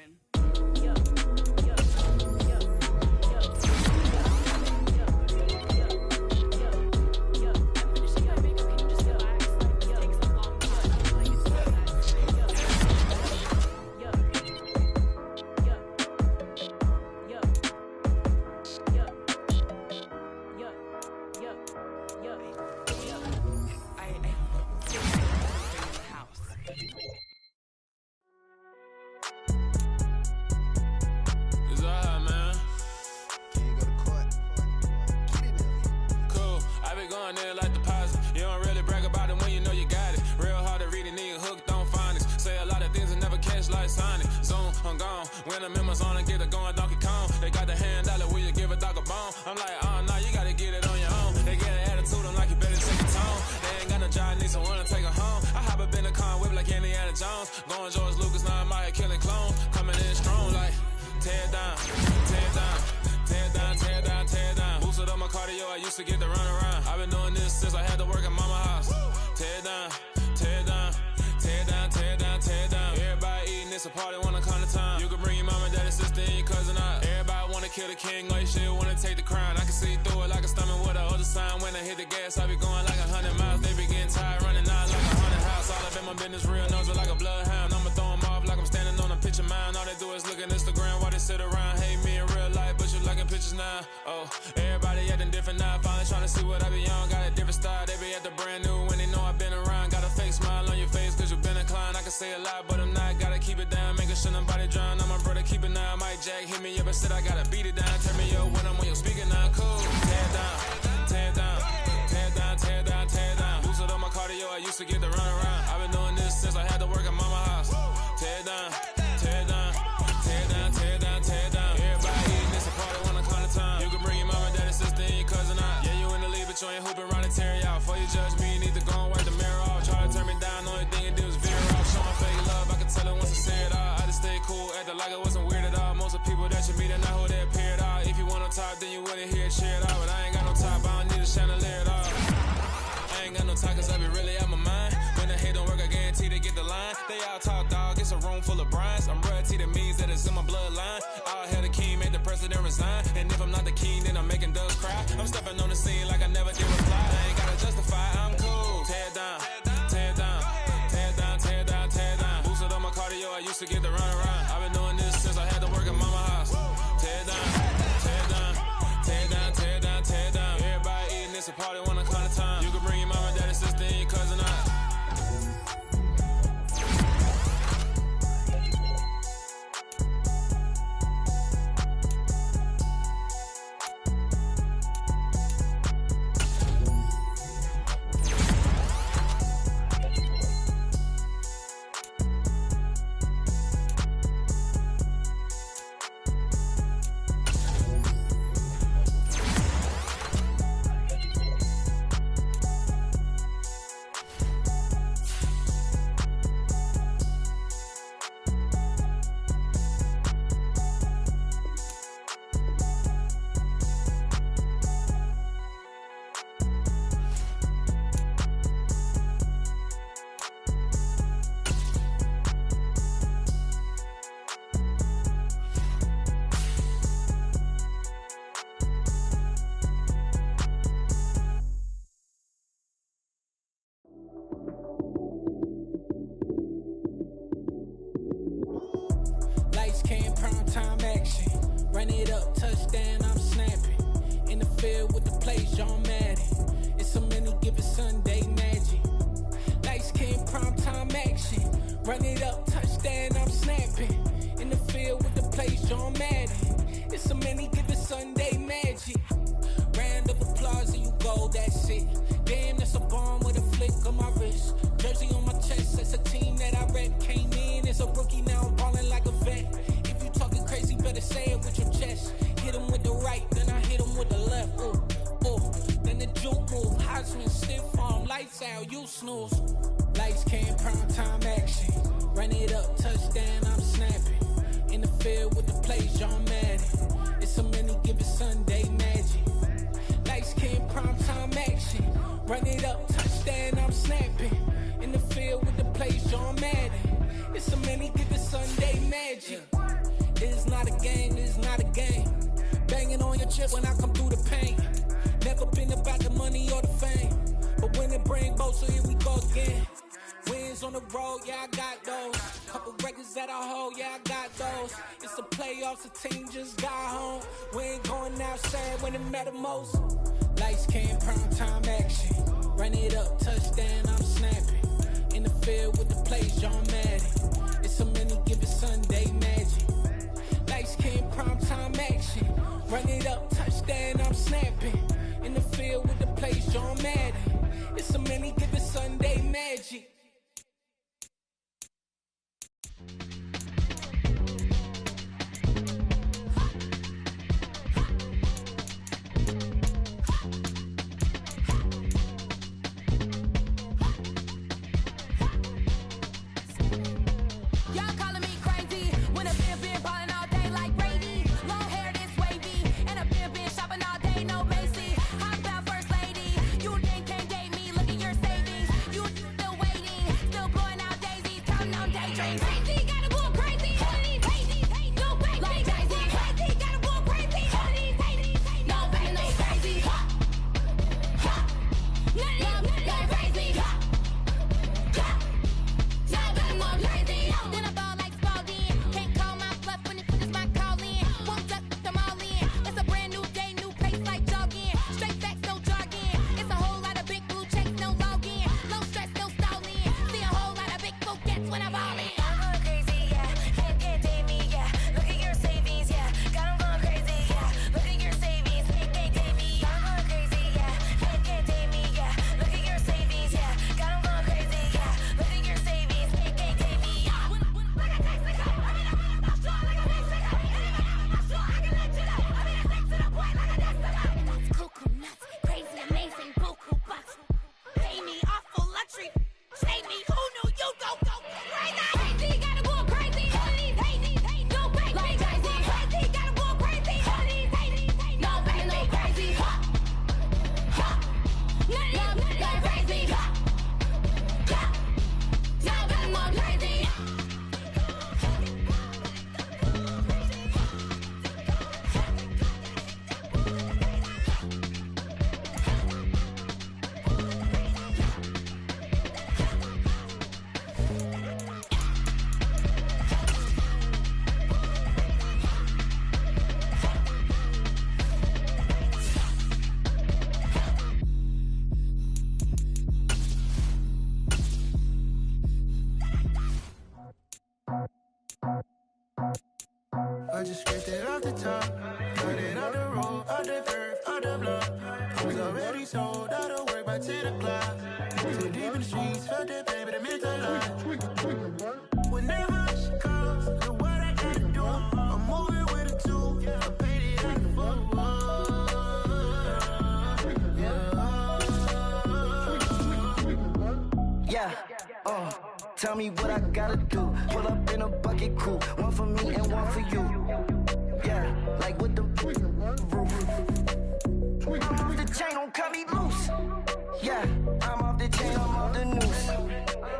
When I'm in my zone, I get it going Donkey Kong. They got the hand dollar, will you give a dog a bone? I'm like, nah, you gotta get it on your own. They get an attitude, I'm like, you better take a tone. They ain't got no job, need someone to take her home. I hop up in the car, whip like Indiana Jones. Going George Lucas, now I'm out here killing clones. Coming in strong like, tear down, tear down, tear down, tear down, tear down. Boosted up my cardio, I used to get to run around. I've been doing this since I had to work at mama house. Tear down, tear down, tear down, tear down, tear down. Everybody eating, it's a party, wanna come to time. You can bring your mama, daddy, sister, and your cousin out. Everybody wanna kill the king, like shit, wanna take the crown. I can see through it like a stomach with a other sign. When I hit the gas, I be going like 100 miles. They be getting tired, running out like 100 house. All up in my business, real nose like a bloodhound. I'ma throw them off like I'm standing on a picture mine. All they do is look at Instagram while they sit around. Hate me in real life, but you liking pictures now. Oh, everybody acting different now. Finally trying to see what I be on. Got a different style, they be at the brand new when they know I've been around. Got a fake smile on your face cause you been inclined. I can say a lot, but I'm not. Gotta keep it down, making sure nobody drown. I'm my brother, keep it now. Mike Jack hit me up and said I gotta beat it down. Turn me up when I'm on your speaker now. Cool. Tear down, tear down, tear down, tear down, tear down. Boosted up my cardio, I used to get to run around. I've been doing this since I had to work at mama house. Tear down, tear down, tear down, tear down, tear down. Everybody eating this a party when I come to time. You can bring your mama, daddy, sister, and your cousin out. Yeah, you in the lead, but you ain't hooping around and tear you out. Before you judge me, you need to go and wipe the mirror off. Try to turn me down, only thing you do is veer off. Showing fake love, I can tell it once I say it all. I just stay cool, acting like it wasn't weird at all. Most of the people that you meet are not who they appear at all. If you want on top, then you wouldn't hear it cheer it all. But I ain't got no top, I don't need a chandelier at all. I ain't got no time cause I be really out my mind. When the hate don't work, I guarantee they get the line. They all talk dog, it's a room full of brinds. I'm royalty, that means that it's in my bloodline. All hell the king, made the president resign. And if I'm not the king, then I'm making doves cry. I'm stepping on the scene like I never did reply. I ain't gotta justify, I'm cool. Tear down, tear down, tear down, tear down, tear down. Boosted up my cardio, I used to get to run around. I've been doing this since I had to work at mama house. Tear down, tear down, tear down, tear down, tear down. Everybody eating this a party when I come to time. You can bring your mama, daddy, sister, and your cousin out. Lights, cam, prime time action. Run it up, touchdown, I'm snapping. In the field with the plays, John Madden. It's so many given Sunday magic. Lights, cam, prime time action. Run it up, touchdown, I'm snapping. In the field with the plays, John Madden. It's so many given Sunday magic. Round of applause and you go, that's it. Damn, that's a bomb with a flick on my wrist. Jersey on my chest, that's a team that I rep. Came in as a rookie, now I'm ballin' like a vet. If you talking crazy, better say it with your chest. Hit him with the right, then I hit him with the left. Ooh, ooh, then the juke move. Heisman, stiff arm, lights out, you snooze. Lights, cam, prime time action. Run it up, touchdown, I'm snapping. In the field with the plays, John Madden. It's so many given Sunday magic. Lights, cam, prime time action. Run it up, touchdown, I'm snapping. In the field with the plays, John Madden. It's so many given Sunday magic. It's not a game, it's not a game. Banging on your chip when I come through the pain. Never been about the money or the fame. But when it bring both, so here we go again. Wins on the road, yeah, I got those. Couple records that I hold, yeah, I got those. It's the playoffs, the team just got home. We ain't going outside when it matter most. Lights, cam, prime time action. Run it up, touchdown, I'm snapping. In the field with the plays, John Madden. It's so many given Sunday magic. Lights, cam, prime time action. Run it up, touchdown, I'm snapping. In the field with the plays, John Madden. It's so many given Sunday magic. I just scraped it off the top, cut it off the road, off the curve, off the block. I was already sold out of work by 10 o'clock. Too deep in the streets, felt that baby, the mental lie. Whenever she calls, the what I gotta do, I'm moving with a two. I paid it out the full. Yeah, tell me what I gotta do. Pull up in a bucket crew, one for me and one for you. Yeah, like with the roof. I'm off the chain, don't cut me loose. Yeah, I'm off the chain, I'm off the noose.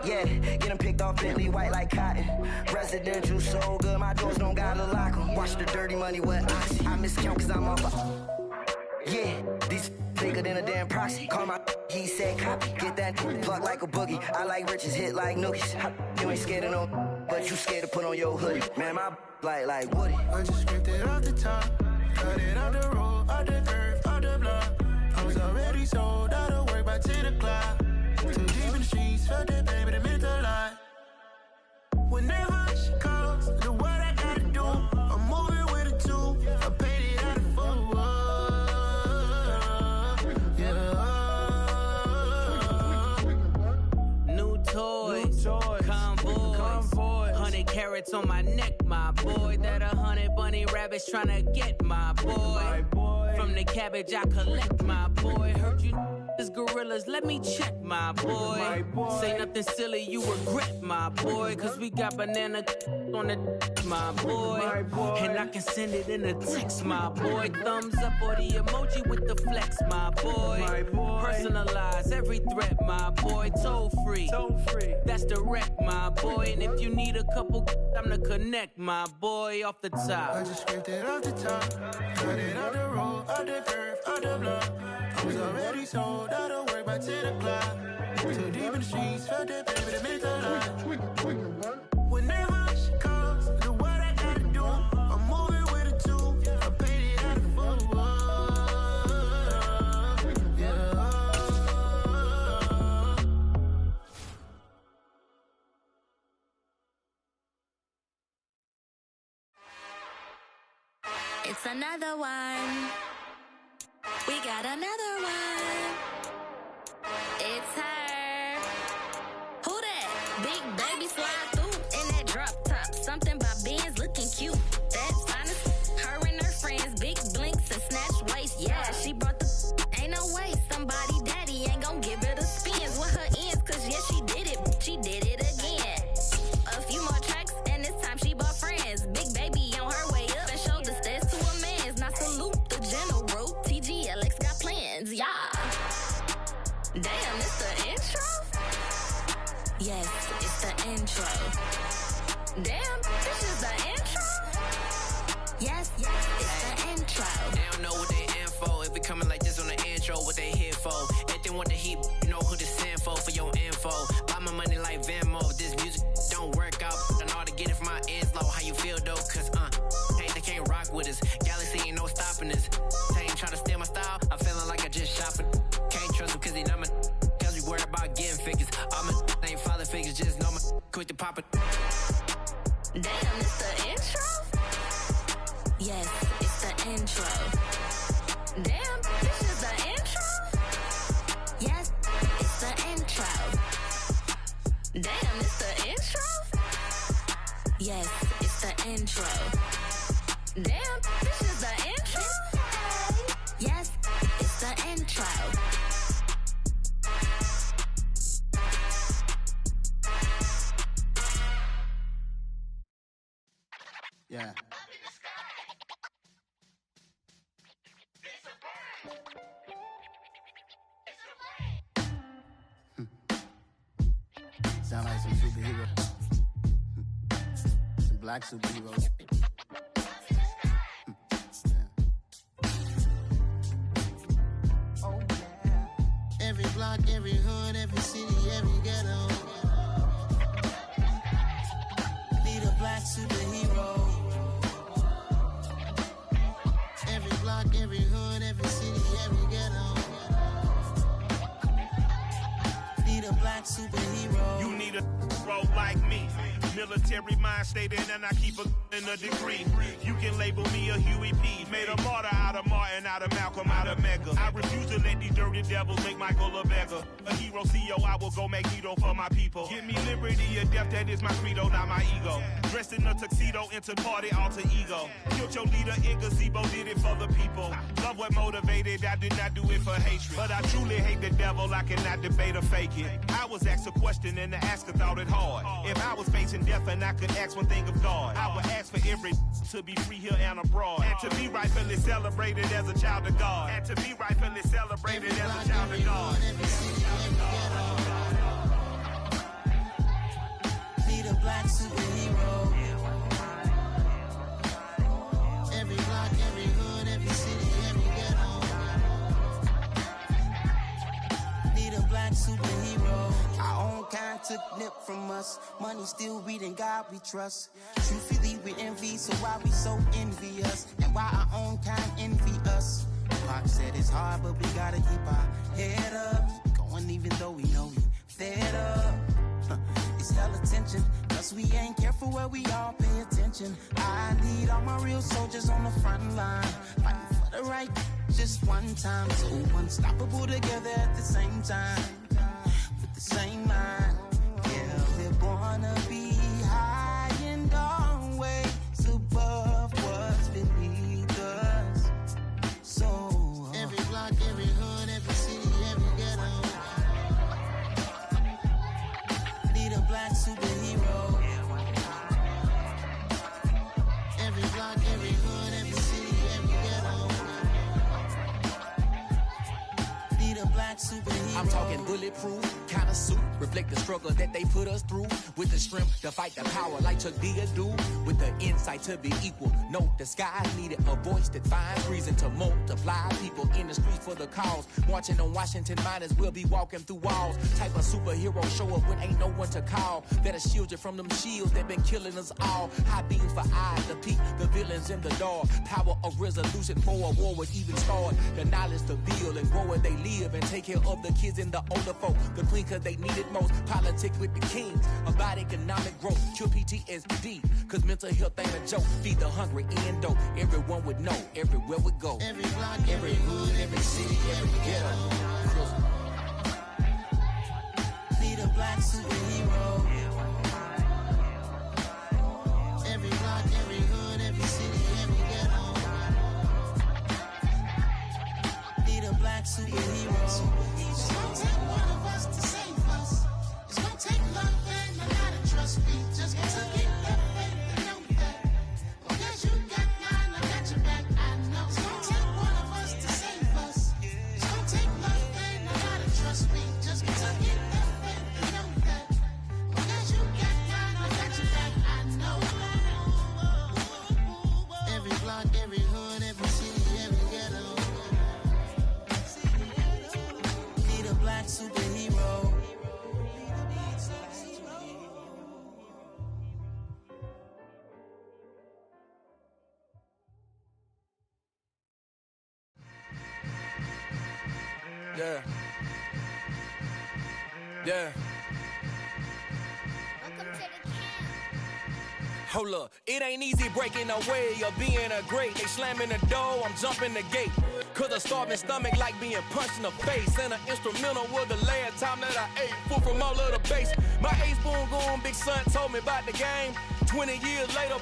Yeah, get them picked off Bentley, white like cotton. Residential so good, my doors don't gotta lock them. Watch the dirty money with oxy. I miscount cause I'm off yeah, these bigger than a damn proxy. Call my he said copy. Get that plug like a boogie. I like riches, hit like nookies. You ain't scared of no, but you scared to put on your hoodie. Man, my like Woody. I just scraped it off the top, cut it off the road, off the curve, off the block. I was already sold out of work by 10 o'clock. Too deep in the streets, felt that baby, the mental lie. Whenever she calls, the what I gotta do, I'm moving with a two. I paid it out of full. Toys, convoys, 100 carats on my neck, my boy. That 100 bunny rabbits tryna get my boy. From the cabbage I collect, my boy. Heard you is gorillas, let me check, my boy. Say nothing silly, you regret, my boy. Cause we got banana on the my boy. And I can send it in a text, my boy. Thumbs up or the emoji with the flex, my boy. Personalize every threat, my boy. Toll free, that's direct, my boy. And if you need a couple, I'm to connect, my boy, off the top. I just scraped it off the top, cut it off the road, off the curve, off the block. I was already sold out of work by 10 o'clock. Too deep in the streets, felt that baby, the mental lie. Whenever she calls, the what I gotta do, I'm moving with a two. I paid it out of full. It's another one. We got another one. It's her. Who that? Big baby slide through in that drop top. Something by Benz looking cute. That's honest. Her and her friends, big blinks and snatch waist. Yeah, she brought the. Ain't no way somebody daddy ain't gon' give it a spins with her ends. Cause yeah, she did it. She did it again. A few more tracks and this time she bought friends. Big baby on her way up and showed the stairs to a man's. Now salute the general. TGLX got plans, yeah. Damn, it's the intro? Yes, it's the intro. Damn, this is the intro? Yes, it's the intro. They don't know what they in for. If it coming like this on the intro, what they here for? If they want the heat, you know who to send for your info. Buy my money like Venmo. If this music don't work out, I know how to get it from my ends low. How you feel though? Cause hey, they can't rock with us. Galaxy ain't no stopping us. They ain't trying to steal my style. I'm feeling like I just shop it. Can't trust them cause they not my. Cause we worried about getting figures. All my ain't father figures, just know my quick to pop it. Damn, it's the intro? Yes, it's the intro. Damn, this is the intro? Yes, it's the intro. Damn, it's the intro? Yes, it's the intro. Damn, this is the intro? Yes, it's the intro. Yeah. Sound like some superheroes. Some black superheroes. Oh, yeah. Every block, every hood, every city, every ghetto. Need a black superhero. Every block, every hood, every city, every ghetto. Need a black superhero. You need a bro like me. Military mind state in and I keep a in a degree. You can label me a Huey P. Made a martyr out of Martin, out of Malcolm, out of Mega. I refuse to let these dirty devils make Michael a beggar. A hero CEO, I will go Magneto for my people. Give me liberty or death, that is my credo, not my ego. Dressed in a tuxedo, into party, alter ego. Killed your leader in gazebo, did it for the people. Love what motivated, I did not do it for hatred. But I truly hate the devil, I cannot debate or fake it. I was asked a question and the asker thought it hard. If I was facing death and I could ask one thing of God, I would ask for every to be free here and abroad. And to be rightfully celebrated as a child of God. And to be rightfully celebrated as a child of God. Need a black superhero. Every block, every hood, every city, every ghetto. Need a black superhero. Our own kind took nip from us. Money still reading God we trust. Truthfully we envy, so why we so envious? And why our own kind envy us? Pac said it's hard, but we gotta keep our head up. Going even though we know we fed up. It's hella tension, cause we ain't careful where we all pay attention. I need all my real soldiers on the front line, fighting for the right just one time. So unstoppable together at the same time, with the same mind. Yeah, we're born to be high and always above what's beneath us. So every block, every hood, every city, every ghetto. Need a black superhero. Every block, every hood, every city, every ghetto. Need a black superhero. I'm talking bulletproof kind of suit, reflect the struggle that they put us through. With the strength to fight the power like Chuck D do. With the insight to be equal. No, the sky needed a voice that finds reason to multiply. People in the streets for the cause. Marching on Washington, might as well be walking through walls. Type of superhero show up when ain't no one to call. That'll shield you from them shields that been killing us all. High beams for eyes to peek the villains in the dark. Power of resolution for a war would even start. The knowledge to build and grow where they live and take care of the kids and the older folk. The queen cause they need it most. Politics with the kings. About economic growth. Cure PTSD. Cause mental health ain't a joke. Feed the hungry and dope. Everyone would know. Everywhere we go. Every block, every hood, every city, every ghetto. Need a black superhero. Every block, every hood, every city, every ghetto. Need a black superhero. It's gonna take one of us to save us. It's gonna take love and a lot of trust. We just gotta get that faith and know that. Because you got mine, I got your back, I know. It's gonna take one of us to save us. It's gonna take love and a lot of trust. We just gotta get that faith and know that. Because you got mine, I got your back, I know. Every block, every hood, every city, every ghetto. Need a black superhero. Yeah. Yeah. Hold up, it ain't easy breaking away or being a great. They slamming the door, I'm jumping the gate. Cause a starving stomach like being punched in the face. And an instrumental was the last time that I ate. Food from all of the bass. My ace spoon going, big son told me about the game. 20 years later,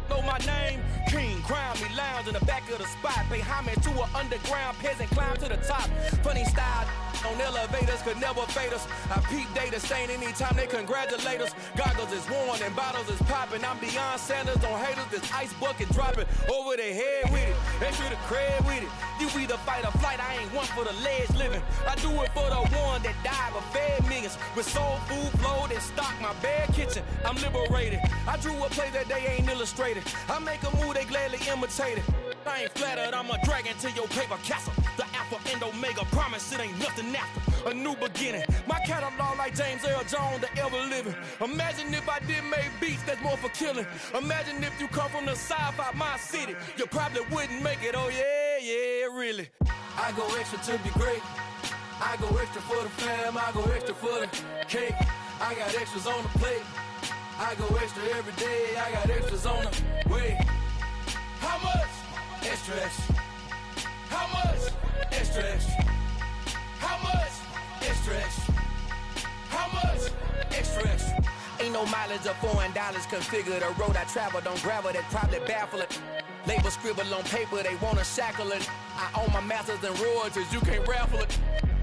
know my name. King, crown me, lounge in the back of the spot. Pay homage to an underground peasant, climb to the top. Funny style on elevators could never fade us. I peep data stain anytime they congratulate us. Goggles is worn and bottles is popping. I'm beyond Sanders on haters, this ice bucket dropping over their head with it. Extra the cred with it. You either fight or flight, I ain't one for the ledge living. I do it for the one that died but fed millions. With soul food flowed and stocked my bad kitchen. I'm liberated. I drew a play that they ain't illustrated. I make a move, they gladly imitate it. I ain't flattered, I'm a dragon to your paper castle. The alpha and omega, promise it ain't nothing after. A new beginning. My catalog like James Earl Jones, the ever living. Imagine if I did make beats that's more for killing. Imagine if you come from the sci-fi my city. You probably wouldn't make it, oh yeah, yeah, really. I go extra to be great. I go extra for the fam, I go extra for the cake. I got extras on the plate. I go extra every day, I got extras on the way. How much? Extra, extra. How much? Extra, extra. How much? Extra, extra. How much? Extra, extra. Ain't no mileage of $4 configure the road I travel. Don't gravel, that probably baffle it. Label scribble on paper, they wanna shackle it. I own my masters and royalties, you can't raffle it.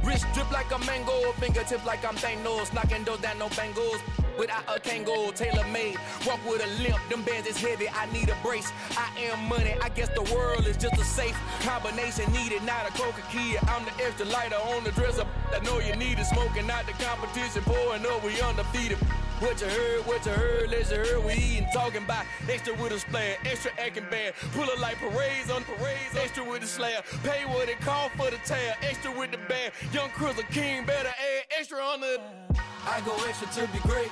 Wrist drip like a mango, fingertips like I'm Thanos. Knocking those down, no bangles. Without a Kango, tailor-made. Walk with a limp, them bands is heavy, I need a brace. I am money, I guess the world is just a safe combination needed, not a coca key. I'm the extra lighter on the dresser. I know you need it, smoking out the competition, pouring up, we undefeated. What you heard, let's hear we eating, talking about extra with a splash, extra acting bad, pull it like parades on parades, extra with the slab, pay what it cost for the tab, extra with the band, young Cruiser King, better add extra on the. I go extra to be great,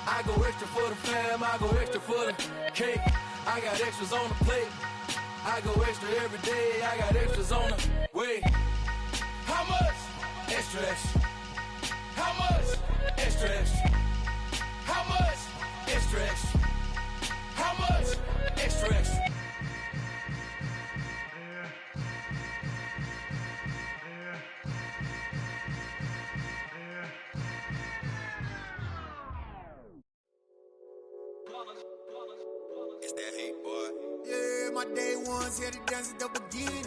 I go extra for the fam, I go extra for the cake, I got extras on the plate, I go extra every day, I got extras on the way. How much? Extra, extra. How much? Extra, extra. How much? Extra, extra. How much? Extra, extra. It's that hate, boy. Yeah, my day ones here to dance at the beginning.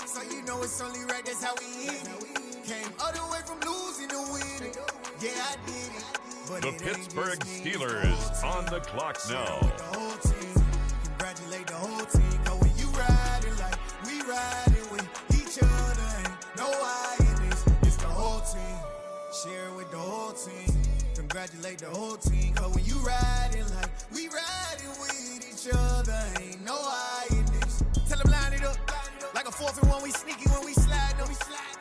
So you know it's only right, that's how we end it. Came all the way from losing to winning. Yeah, I did it. The Pittsburgh Steelers on the clock now. The whole team, congratulate the whole team. Cause when you riding like we riding with each other, ain't no I in this. It's the whole team. Share it with the whole team. Congratulate the whole team. Cause when you riding like we riding with each other, ain't no I in this. Tell them line it up. Like a 4th and 1, we sneaky when we slide up.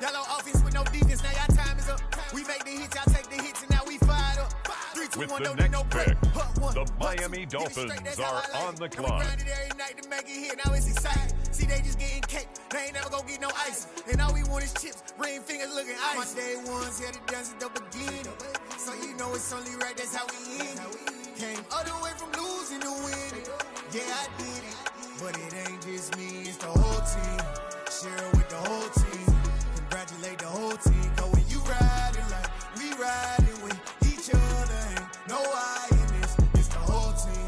Y'all on offense with no defense, now y'all time is up. We make the hits, y'all take the hits, and now we fired up. 3, 2, With 1, the don't next need no break. pick, One, the one, Miami two, Dolphins get it straight, that's are how I on the like it. clock. We grinded every night to make it here, now it's exciting. See, they just getting cake, they ain't never gonna get no ice. And all we want is chips, ring fingers looking ice. My day ones here to dance at the beginning. So you know it's only right, that's how we end it. Came all the way from losing to winning. Yeah, I did it, but it ain't just me, it's the whole team. Share with the whole team. Congratulate the whole team. Cause when you riding like we riding with each other, ain't no I in this. It's the whole team.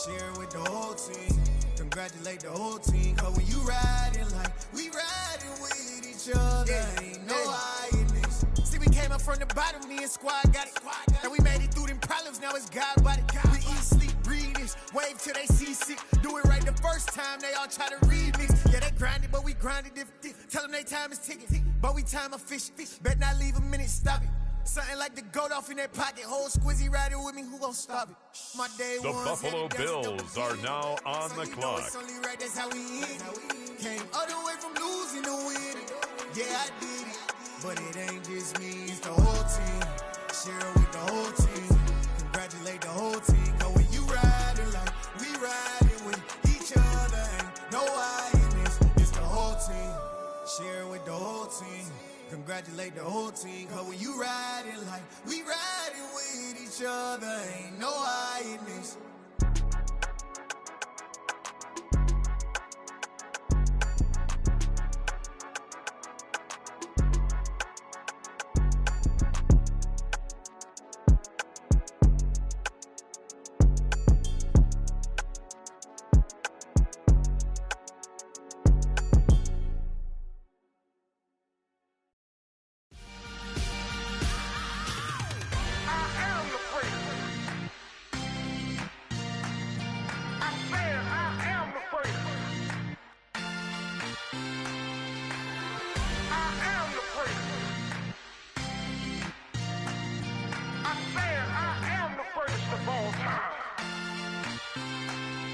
Share with the whole team. Congratulate the whole team. Cause when you riding like we riding with each other, ain't no I in this. See, we came up from the bottom, me and squad got it. And we made it through them problems, now it's God body. We eat, sleep, breathe this, wave till they see sick. Do it right the first time, they all try to remix. Yeah, they grinded, but we grinded different. Tell them they time is ticking, but we time efficient. Bet not leave a minute, stop it. Something like the goat off in that pocket. Whole squizzy riding with me, who gon' stop it? My day The ones, Buffalo Bills are now on the clock. It's only right, that's how we end it. Came all the way from losing to winning. Yeah, I did it, but it ain't just me, it's the whole team. Share with the whole team. Congratulate the whole team. Cause when you riding like we riding with each other, ain't no I in this. It's the whole team. Share with the whole team. Congratulate the whole team. Cause when you riding like we riding with each other, ain't no I in this.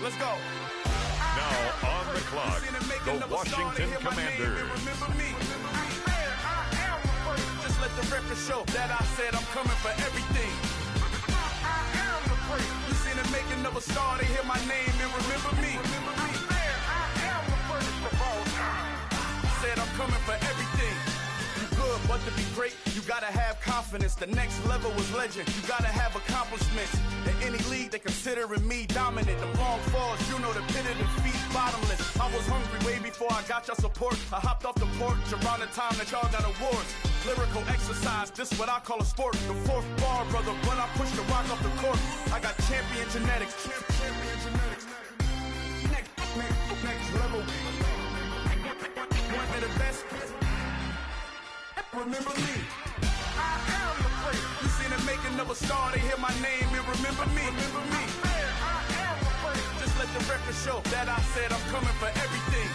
Let's go. Now on the clock, the Washington Commanders. Just let the record show that I said I'm coming for everything. You seen the making of a star, they hear my name and remember me. Said I'm coming for everything. You good, but to be great, you gotta have confidence. confidence. The next level was legend. You gotta have accomplishments. In any league, they considering me dominant. The long falls, you know the pit of defeat, bottomless. I was hungry way before I got your support. I hopped off the porch around the time that y'all got awards. Lyrical exercise, this what I call a sport. The fourth bar, brother, when I push the rock off the court. I got champion genetics. Champion genetics. Next level. One of the best. Remember me. I am the place. You seen the making of a star, they hear my name and remember me. Remember me. I am the place. Just let the record show that I said I'm coming for everything.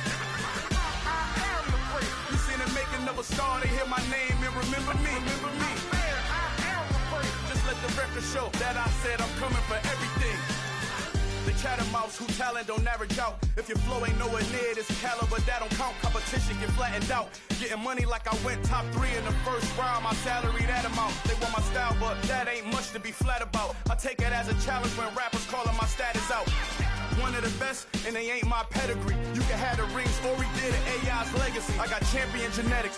I am the place. You seen the making of a star, they hear my name and remember me. Remember me. I am the place. Just let the record show that I said I'm coming for everything. The chattermouths who talent don't average out. If your flow ain't nowhere near this caliber, that don't count. Competition get flattened out. Getting money like I went top 3 in the first round. My salary that amount. They want my style, but that ain't much to be flat about. I take it as a challenge when rappers calling my status out. One of the best, and they ain't my pedigree. You can have the rings, or we did it, AI's legacy. I got champion genetics.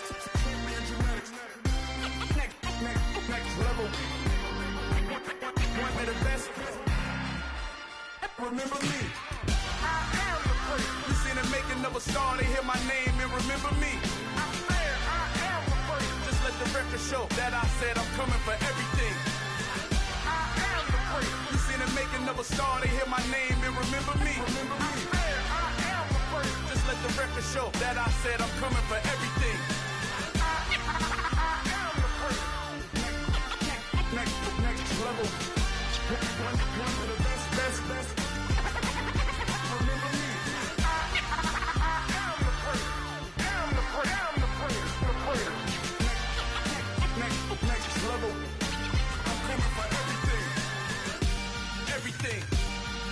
Next level. One of the best. Remember me. I am the place. You seen the making of a star, they hear my name and remember me. I said I am the place. Just let the record show that I said I'm coming for everything. I am the place. You seen the making of a star, they hear my name and remember me. Remember me. I said I am the place. Just let the record show that I said I'm coming for everything. I am the place. Next level. One of the best.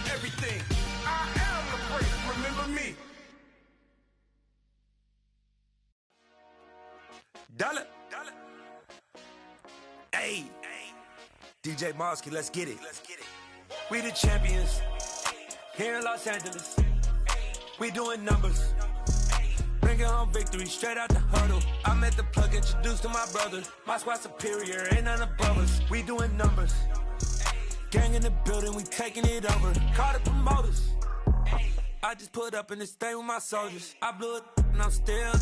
Everything. I am the place. Remember me. Dollar. Hey. DJ Mosky, let's get it. We the champions here in Los Angeles. We doing numbers. Bringing home victory straight out the huddle. I'm at the plug, introduced to my brother. My squad superior, ain't none above us. We doing numbers. Gang in the building, we taking it over. Call the promoters. I just put up in this thing with my soldiers. I blew it and I'm still.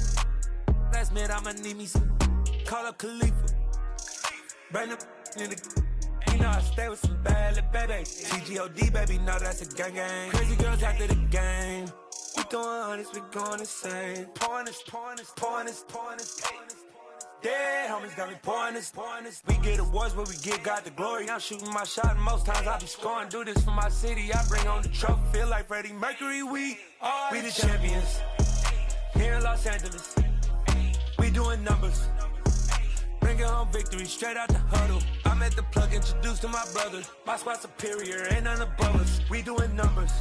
Last minute I'ma need me some. Call up Khalifa. Bring them in the. You know I stay with some bad little baby. TGOD baby, know that's a gang gang. Crazy girls after the game. We throwing hundreds, we going insane. Pouring this. Dead homies got me pouring this. We get awards, but we give God the glory. I'm shooting my shot, and most times I be scoring. Do this for my city, I bring on the trophy. Feel like Freddie Mercury, we the champions here in Los Angeles. We doing numbers. Bringing home victory straight out the huddle. I'm at the plug, introduced to my brother. My squad superior, ain't none above us. We doing numbers.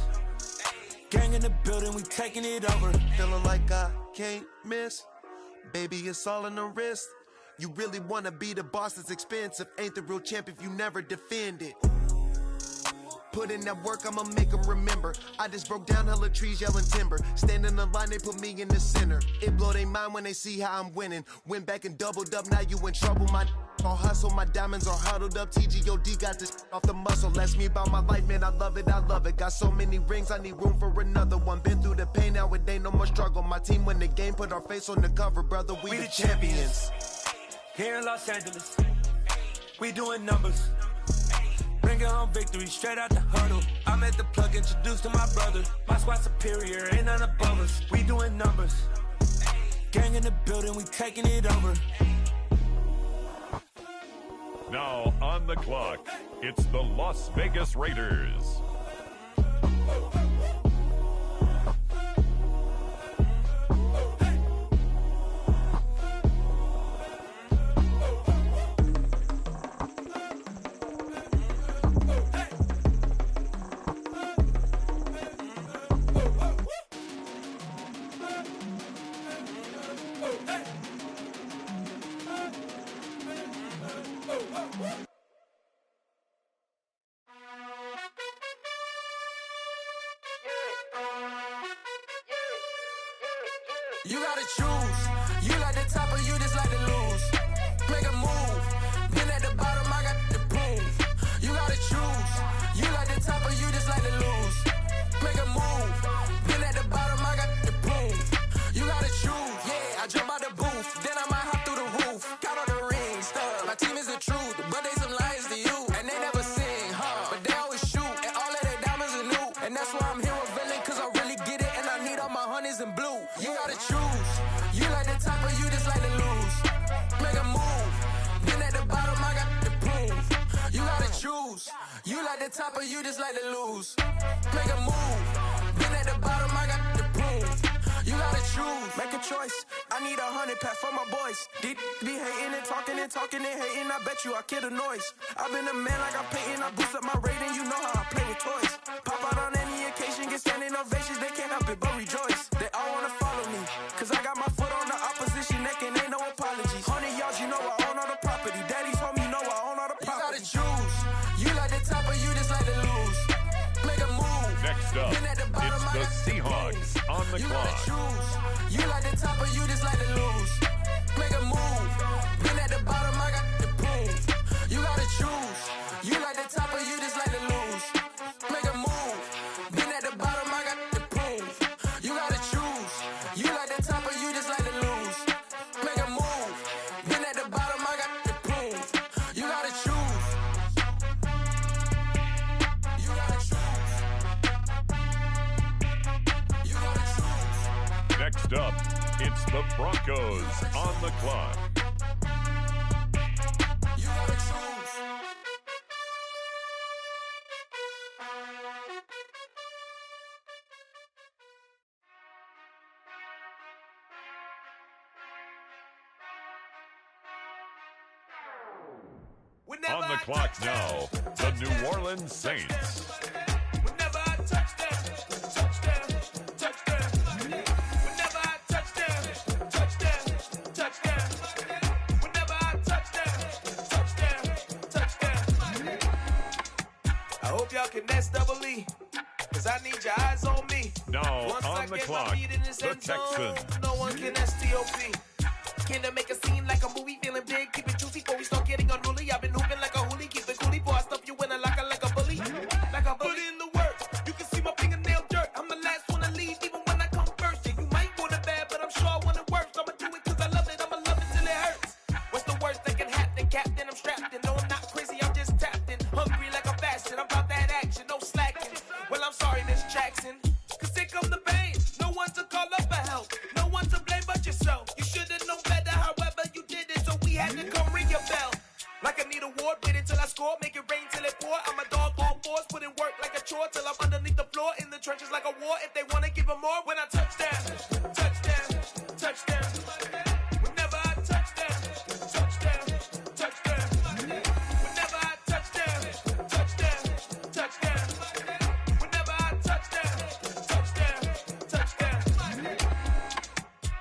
Gang in the building, we taking it over. Feeling like I can't miss. Baby, it's all in the wrist. You really wanna be the boss, it's expensive. Ain't the real champ if you never defend it. Put in that work, I'ma make them remember. I just broke down hella trees, yelling timber. Stand in the line, they put me in the center. It blow they mind when they see how I'm winning. Went back and doubled up, now you in trouble. My all hustle, my diamonds are huddled up. TGOD got this off the muscle. Ask me about my life, man, I love it. Got so many rings, I need room for another one. Been through the pain, now it ain't no more struggle. My team win the game, put our face on the cover, brother. We the champions here in Los Angeles. We doing numbers. Bringing home victory straight out the huddle. I'm at the plug, introduced to my brother. My squad superior, ain't none above us. We doing numbers. Gang in the building, we taking it over. Now on the clock, it's the Las Vegas Raiders. You gotta choose. You like the top or you just like to lose. Make a move. Been at hundreds and blue. You gotta choose. You like the top or you just like to lose. Make a move. Been at the bottom, I got to prove. You gotta choose. You like the top or you just like to lose. Make a move. Been at the bottom, I got to prove. You gotta choose. Make a choice. I need 100 pack for my boys. Deep be hating and talking and hating. I bet you I kill the noise. I've been a man like I'm Peyton. I boost up my rating. You know how I play with toys. Pop out on any occasion, get standing ovations. They can't help it but rejoice. They all wanna follow me, cause I got my foot on the opposition neck and ain't no apologies. 100 yards, you know I own all the property. Daddy's home, you know I own all the property. You gotta choose. You like the top or you just like to lose. Make a move. Next up, it's the Seahawks on the clock. Choose. You like the top or you just like to lose. Make a move. Been at the bottom, I got to prove. You gotta choose. You like the top or you just like to lose. Make a move. Been at the bottom, I got to prove. You gotta choose. You like the top or you just like to lose. Make a move. Been at the bottom, I got to prove. You gotta choose. You gotta choose. You gotta choose. Next up, it's the Broncos on the clock. You gotta choose. On the clock now, the New Orleans Saints. Whenever I touch them, touch them, touch them. Whenever I touch them, touch them, touch them. Whenever I touch them, touch them, touch them. I hope y'all can nest double E, cause I need your eyes on me. Now Once on I the get clock, my feet in this the end zone, Texans. no one can STOP. Can I make a scene like a movie, feeling big, keep it juicy before we start getting unruly. I've been hooping like a hoolie, keep it coolie before I stuff you in a locker like a bully. Like a bully. Put in the work, you can see my fingernail dirt. I'm the last one to leave, even when I come first. Yeah, you might want it bad, but I'm sure I want it worse. I'ma do it cause I love it, I'ma love it till it hurts. What's the worst that can happen, Captain? I'm strapped in, no I'm not crazy, I'm just tapped in. Hungry like a bastard, I'm about that action, no slacking. Well, I'm sorry, Miss Jackson, cause here come the pain. No one to call up for help, no one to blame but yourself. You should've known better, however you did it, so we had to come ring your bell. Like I need a ward, wait until I score, make it rain till it pour. I'm a dog on force, put in work like a chore till I'm underneath the floor, in the trenches like a war. If they wanna give them more, when I touch them, touch them, touch them. Whenever I touch them, touch them, touch them. Whenever I touch them, touch them, touch them. Whenever I touch them, touch them, touch them.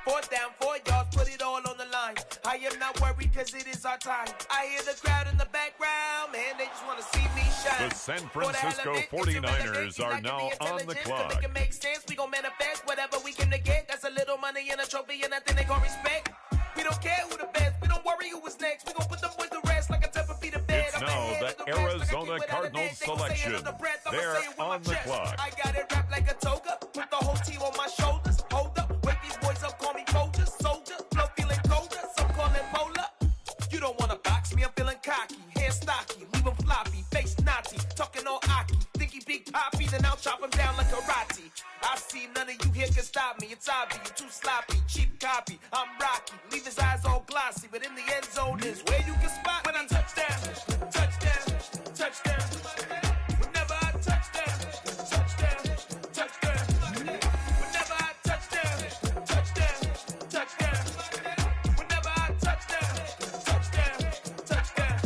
4th down, 4 yards, put it all on the line. I am not worried cause it is our time. I hear the crowd in the background, man, they just want to see me shine. The San Francisco 49ers are now on the clock. To make it make sense, we gon' manifest whatever we came to get. That's a little money and a trophy and nothing they gon' respect. We don't care who the best, we don't worry who was next. We gon' put them boys to rest like a temper feet of bed. It's now the Arizona Cardinals selection. They're on the clock. I got it wrapped like a toga, put the whole team on my shoulders. Hold up, wake these boys up, call me Folger, soldier, flow feeling colder, some call it polar. You don't wanna box me, I'm feeling cocky, hair stocky, leave him floppy, face naughty, talking all aki, think he big poppy, then I'll chop him down like karate. I see none of you here can stop me, it's obvious, you too sloppy, cheap copy, I'm rocky, leave his eyes all glossy, but in the end zone is where you can spot when I touch them, touch them, touch them. Whenever I touch them, touch them, touch them. Whenever I touch them, touch them, touch them. Whenever I touch them, touch them, touch them.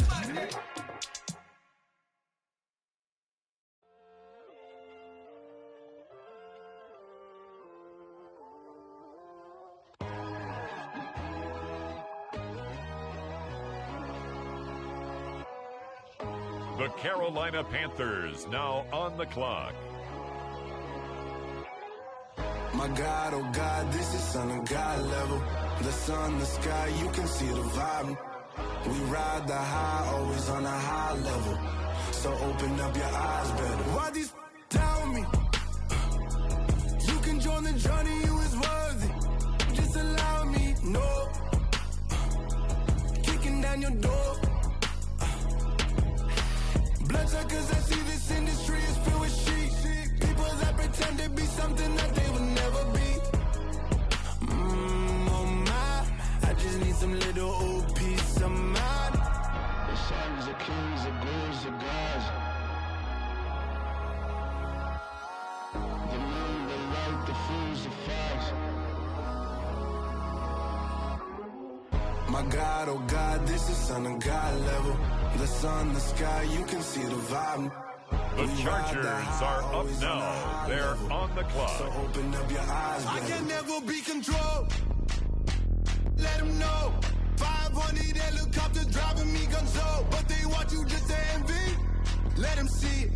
The Carolina Panthers now on the clock. My God, oh God, this is Son of God level. The sun, the sky, you can see the vibe. We ride the high, always on a high level. So open up your eyes better. Why these tell me? You can join the journey, you is worthy. Just allow me, no. Kicking down your door. Bloodsuckers, I see this industry is filled with sheep. People that pretend to be something that they will never be. My God, oh God, this is son of God level. The sun, the sky, you can see the vibe. The Chargers are up now. They're on the clock. So open up your eyes, I baby. can never be controlled. Let them know. 500 helicopters driving me gonzo. But they want you just to envy. Let them see it.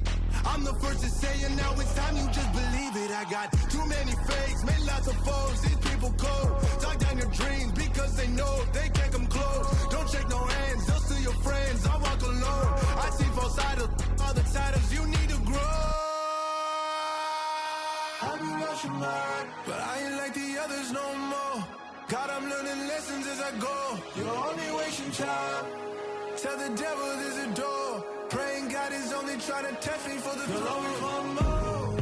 I'm the first to say it, now it's time you just believe it. I got too many fakes, made lots of foes. These people cold. Talk down your dreams because they know they can't come close. Don't shake no hands, they'll steal your friends. I walk alone. I see false idols, other titles, you need to grow. I've been rushing mine, but I ain't like the others no more. God, I'm learning lessons as I go. You're only wasting time. Tell the devil there's a door. Praying God is only trying to test me for the glory for more.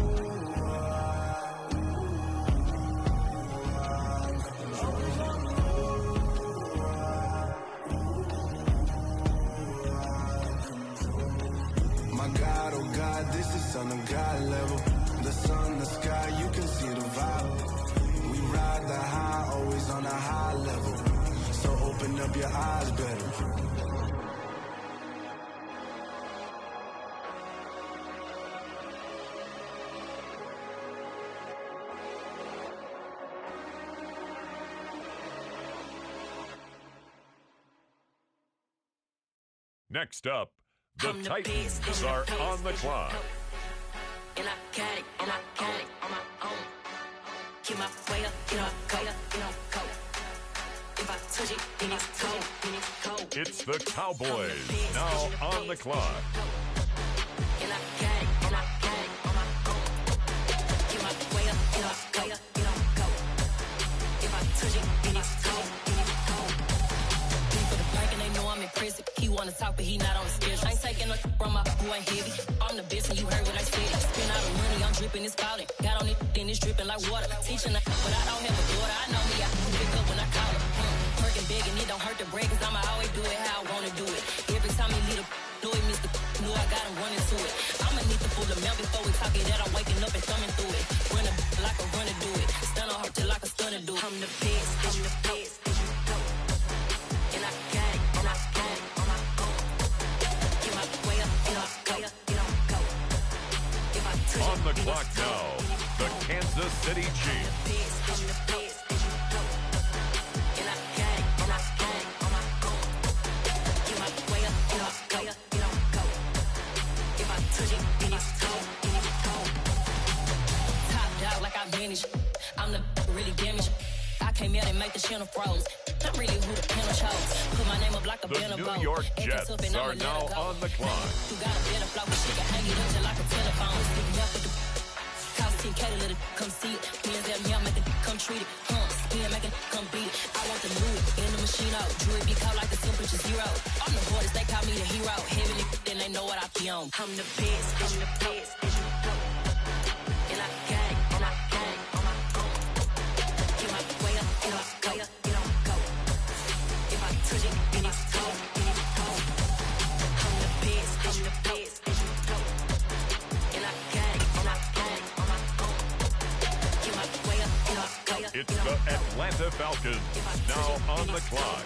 My God, oh God, this is son of God level. The sun, the sky, you can see the vibe. We ride the high, always on a high level. So open up your eyes better. Next up, the Titans are on the clock. And I got it, and I got it on my own. Keep my way up, you know, cold. If I touch it, then it's cold, cold. It's the Cowboys, now on the clock. And I got it, and I got it on my own. Keep my way up, you know, cold. If I touch it, then it's cold, cold. For the park and they know I'm in prison. He wanna talk, but he not on the schedule. I ain't taking no from my boy heavy. I'm the best, and you heard what I said. Spend all the money, I'm dripping, it's falling. Got on it, then it's dripping like water. Teaching her, but I don't have a daughter. I know me, I can pick up when I call her. Working big, and it don't hurt to break, cause I'ma always do it how I wanna do it. Every time he lead a know it, Mr. Know I got him running to it. I'ma need to pull the milk before we talk it that I'm waking up and thumbing through it. Run a like a runner do it. Stun on her till like a stunner do it. I'm the best, I'm the best. And I got it, and I got it on my own. Get my way up, you know, go. If I touch On the clock now, the Kansas City Chiefs. I'm the best. And I got it, and I got it on my own. Get my way up, you know, go. If I touch it, then it's cold, Top dog like I manage. I'm the really damaged. I came out and make the channel froze. I'm really who the panel chose. Put my name up like a banner boat. The New York Jets are now on the clock. You got a better flow, but she can hang it up just like a telephone. Sticking up with the House team Katy, let it come see it. Hands at me, I make it come treat it. Spin, make it come beat it. I want the new in the machine out. Jewelry be cold like the temperature zero. On the borders, they call me the hero. Heavy then they know what I be on. I'm the best, I'm the best. And I got it, and I got it on my own. Get my way up, you know, go. If I touch it, then it's cold, I'm the best, I'm the best. And I got it, and I got it on my own. Get my way up, you know, go. It's the Atlanta Falcons, now on the clock.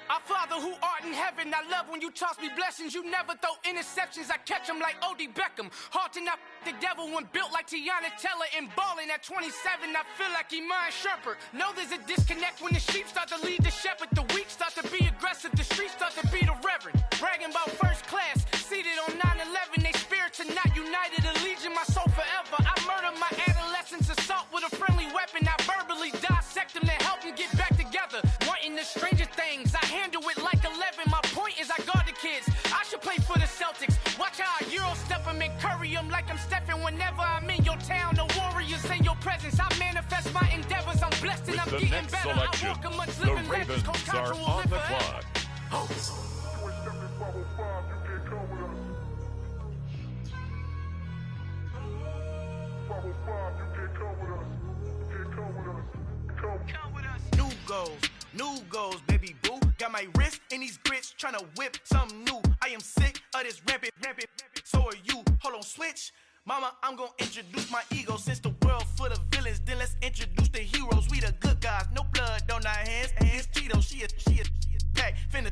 Our Father who art in heaven, I love when you toss me blessings. You never throw interceptions, I catch them like O.D. Beckham. Hard to not the devil when built like Tiana Teller and balling at 27. I feel like Iman Shumpert. Know there's a disconnect when the sheep start to lead the shepherd. The weak start to be aggressive, the streets start to be the reverend. Bragging about first class, seated on 9/11. They spirits are not united, a legion, my soul forever. I murder my adolescence, assault with a friendly weapon. I verbally dissect them to help them get back together. Wanting the stranger things, I handle it like 11. My point is I guard the kids. I should play for the Celtics. Watch how I Euro step them and curry them like I'm Stephen. Whenever I'm in your town, the Warriors in your presence. I manifest my endeavors. I'm blessed and I'm With the getting next better. selection, I walk amongst the living Ravens legends. Coach are Contra will on live the forever. clock. New goals, baby boo. Got my wrist in these grits, tryna whip something new. I am sick of this rampant. So are you. Hold on, switch. Mama, I'm gonna introduce my ego. Since the world full of villains, then let's introduce the heroes. We the good guys, no blood on our hands. Hands Tito, she a pack. Finna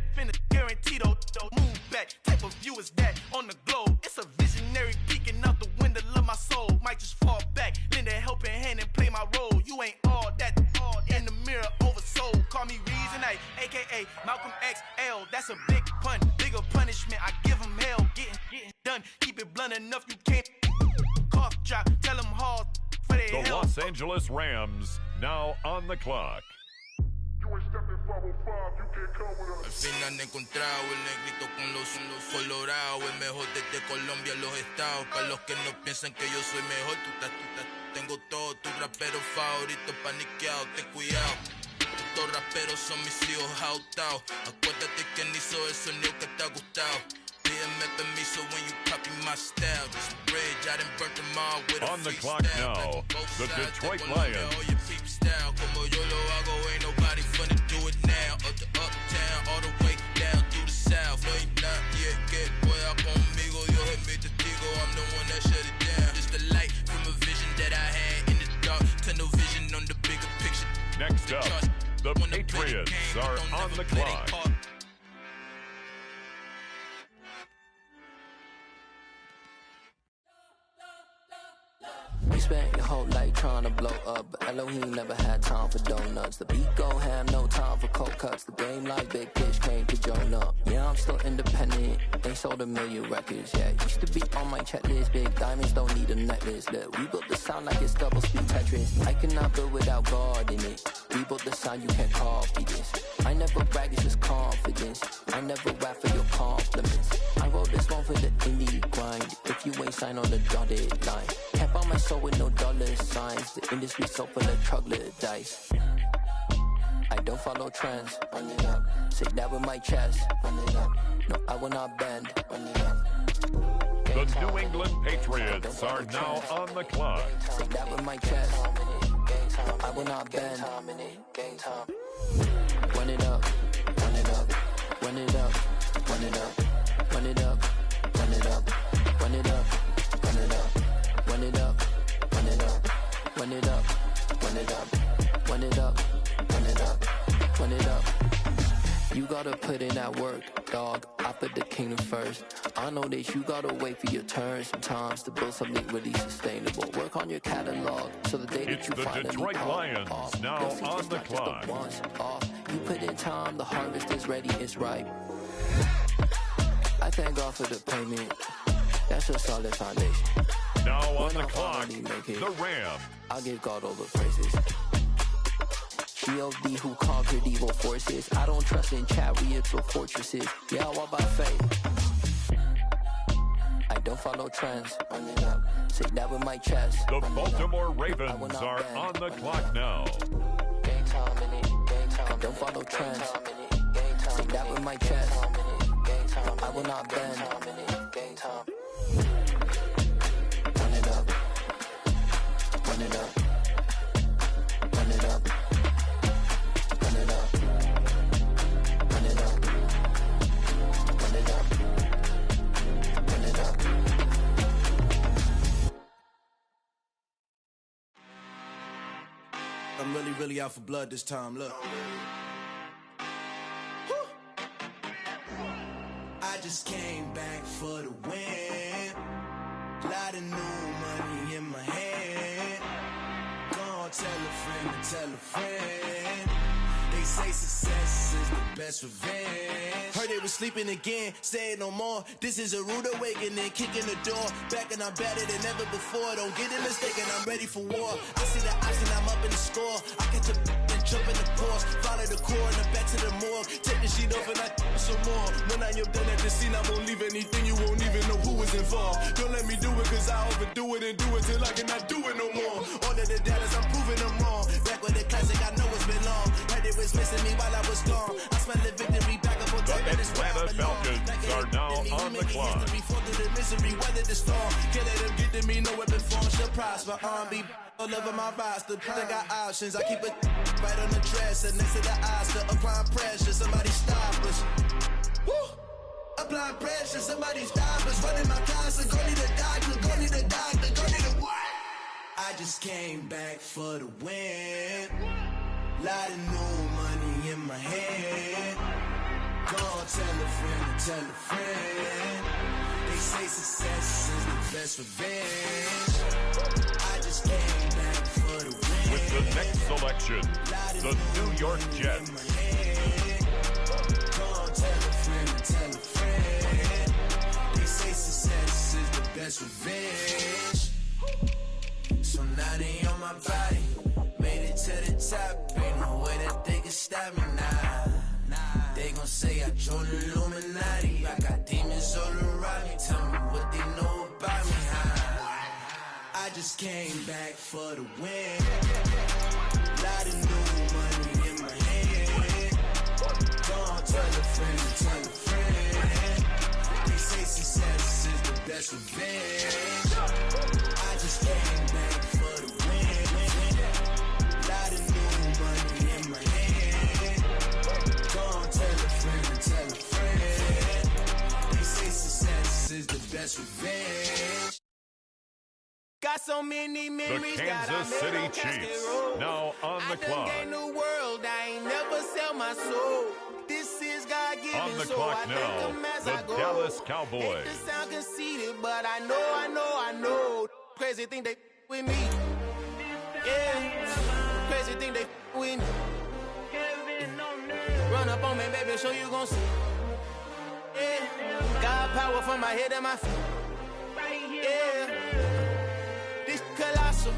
guaranteed move back. Type of view is that on the globe? It's a visionary peeking out the window of my soul. Might just fall back, lend a helping hand and play my role. You ain't all that in the mirror oversold. Call me Reason A, aka Malcolm XL. That's a big pun, bigger punishment. I give him hell, getting done. Keep it blunt enough, you can't cough drop. Tell them hard for their The help. Los Angeles Rams now on the clock. Al fin han encontrado el negrito con los colorados, el mejor desde Colombia, los estados. Para los que no piensan que yo soy mejor, tengo todo, tu rapero favorito paniqueado, ten cuidado. Estos raperos son mis hijos jautados. Acuérdate quién hizo el sonido que te ha gustado. Pídeme permiso when you copy my style. This bridge, I done burnt them all with On the clock now, the Detroit Lions. Como yo lo hago, ain't nobody finna do it now. Up to uptown, all the way down through the south. No, you not yet, que pueda conmigo. Dios es mi testigo, I'm the one that shut it down. Just the light from a vision that I had in the dark. Tunnel vision on the bigger picture. Next up, the Patriots are on the clock. You spent your whole life trying to blow up, but Elohim never had time for donuts. The beat gon' have no time for cold cuts. The game like Big Fish came to Jonah. Yeah, I'm still independent. They sold 1 million records. Yeah, used to be on my checklist. Big diamonds don't need a necklace. Look, we built the sound like it's double speed Tetris. I cannot build without God in it. We built the sound, you can't copy this. I never brag, it's just confidence. I never rap for your compliments. I wrote this one for the indie grind. If you ain't signed on the dotted line, can't buy my soul with no dollar signs. The industry so full of troglodytes. I don't follow trends. Run it up. Say that with my chest. Run it up. No, I will not bend. Run it up. The New England Patriots are now on the clock. Say that with my chest. No, I will not bend. Run it up. Run it up. Run it up. Run it up. Run it up. Run it up. Run it up. Run it up. Run it up. Run it up. Run it up. Run it up. Run it up. Run it up. Run it up. You gotta put in that work, dog. I put the kingdom first. I know that you gotta wait for your turn sometimes to build something really sustainable. Work on your catalog so the day that you finally Detroit Lions now on the clock. You put in time, the harvest is ready, it's ripe. I thank God for the payment. That's a solid foundation. Now on the clock, the Rams. I'll give God all the praises. G.O.D. who conquered evil forces. I don't trust in chariots or fortresses. Yeah, I walk by faith. I don't follow trends. Run it up. Say that with my chest. The Baltimore Ravens are on the clock now. I don't follow trends. Say that with my chest. I will not bend. Run it up. Run it up. Run it up. Run it up. Run it up. Run it up. Run it up. I'm really out for blood this time, look. I just came back for the win. Lot of new money in my hand. Gonna tell a friend to tell a friend. They say success is the best revenge. Heard they was sleeping again, say it no more. This is a rude awakening, kicking the door. Back and I'm better than ever before. Don't get it mistaken, I'm ready for war. I see the option, I'm up in the score. I catch a and jump in the course. Follow the core and then back to the morgue. Take the sheet off and I some more. When I am done at the scene, I won't leave anything. You won't even know who was involved. Don't let me do it, cause I overdo it and do it till I cannot do it no more. All of the doubters, I'm proving them wrong. Back with the classic, I know it's been long. Heard it was missing me while I was gone. I smell the victory back up on top of this Atlanta Falcons are now on the the clock. Through the misery, weather the storm. Can't let them get to me, no weapon form shall prosper. R&B all over my roster. I got options. I keep it right on the dresser next to the Oscar. Applying pressure, somebody stop us. Woo! Applying pressure, somebody stop us. Running my casa, go need a doctor, go need a doctor, go need a what? I just came back for the win. Lot of new money in my hand. Go on, tell a friend, tell a friend. They say success is the best revenge. I just came back for the win. With the next selection, the New York Jets. Go on, tell a friend, tell a friend. They say success is the best revenge. So now they on my body. Made it to the top. Ain't no way that they can stop me now. They gon' say I joined the Illuminati. I got demons all around me. Tell me what they know about me, I just came back for the win. Lot of new money in my hand. Go on, tell a friend, tell a friend. They say success is the best revenge. I just came back for the win. Lot of new money in my hand. Go on, tell a friend, tell a friend. They say success is the best revenge. Got so many memories The that I Kansas made City on Cascade Chiefs, Road. now on the I clock. done gained the world, I ain't never sell my soul. This is God-given, On the so clock I now, thank him as the I go. Dallas Cowboys. Hate to sound conceited, but I know. Crazy thing they with me. Yeah, crazy thing they with me. Run up on me, baby, show you gon' see. Yeah, God power from my head and my feet. Yeah. This colossal,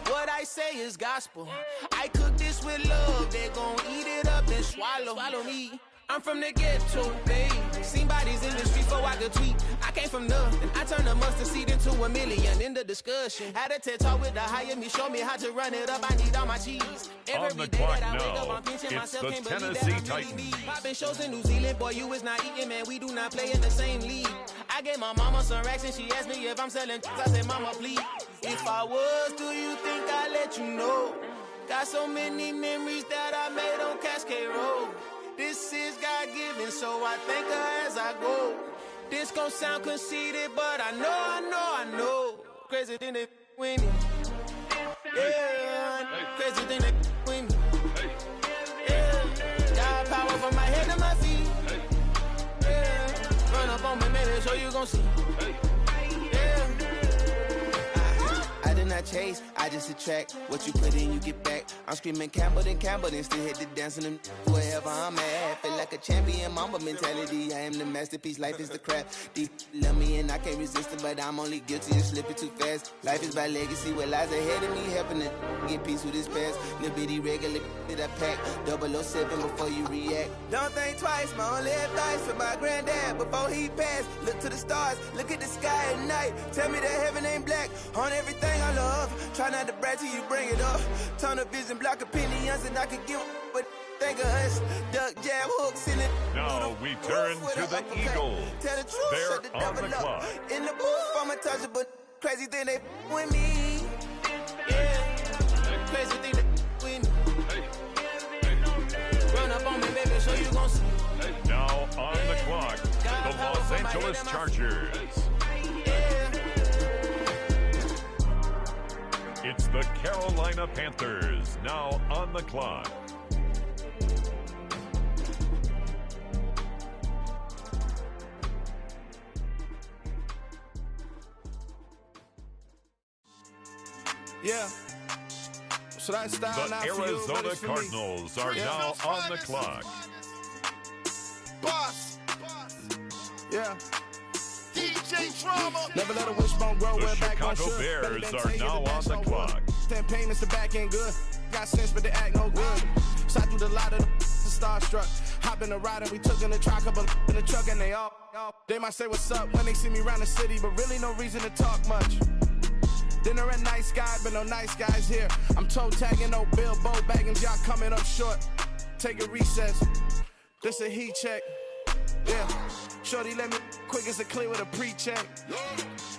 what I say is gospel. I cook this with love, they gon' eat it up and swallow me. I'm from the ghetto, babe. Seen bodies in the streets before I could tweet. I came from nothing, I turned a mustard seed into $1 million in the discussion. Had a TED talk with the higher me, show me how to run it up, I need all my cheese. On the clock now, it's the Tennessee Titans. Popping shows in New Zealand, boy, you is not eating, man, we do not play in the same league. I gave my mama some racks and she asked me if I'm selling. I said, mama, please. If I was, do you think I'd let you know? Got so many memories that I made on Cascade Road. This is God-given, so I thank her as I go. This gon' sound conceited, but I know. Crazy thing they with me. Yeah, crazy thing they with me. Yeah, got power from my head to my feet. Yeah, run up on me, maybe, so you gon' see. Yeah. I did not chase, I just attract. What you put in, you get back. I'm screaming Campbell, then still hit the dancing and wherever I'm at. Feel like a champion, mamba mentality. I am the masterpiece, life is the craft. Deep love me and I can't resist it, but I'm only guilty of slipping too fast. Life is by legacy, what lies ahead of me, helping to get peace with this past. Little bitty regular that I pack, 007 before you react. Don't think twice, my only advice for my granddad before he passed. Look to the stars, look at the sky at night. Tell me that heaven ain't black on everything I love. Try not to brag till you bring it up. Tunnel vision, block opinions, and I could give but think of us. Duck, jab, hooks in it. Now we turn to the Eagles. Tell the truth, They're shut the on the devil clock. up. In the booth, I'm untouchable, but crazy thing they with me. Yeah, crazy thing they with me. Run up on me, baby, so you gon' see. Now on the clock, the Los Angeles Chargers. It's the Carolina Panthers, now on the clock. Yeah. So that style The not for you, but Arizona it's for me. Cardinals are now on the clock. Boss. Yeah. DJ Drama. Never let a wishbone grow. The We're back on Chicago shook. Bears Better than are tell you now the on the back's clock. Ten payments, the back ain't good. Got sense, but they act no good. Shot through the lot of the starstruck. Hop in the ride and we took in the truck, couple in the truck, and they all. They might say what's up when they see me around the city, but really no reason to talk much. Dinner at Nice Guy, but no nice guys here. I'm toe tagging, no Bilbo baggins, y'all coming up short. Take a recess. This a heat check. Yeah. Shorty, let me quick as a clear with a pre-check.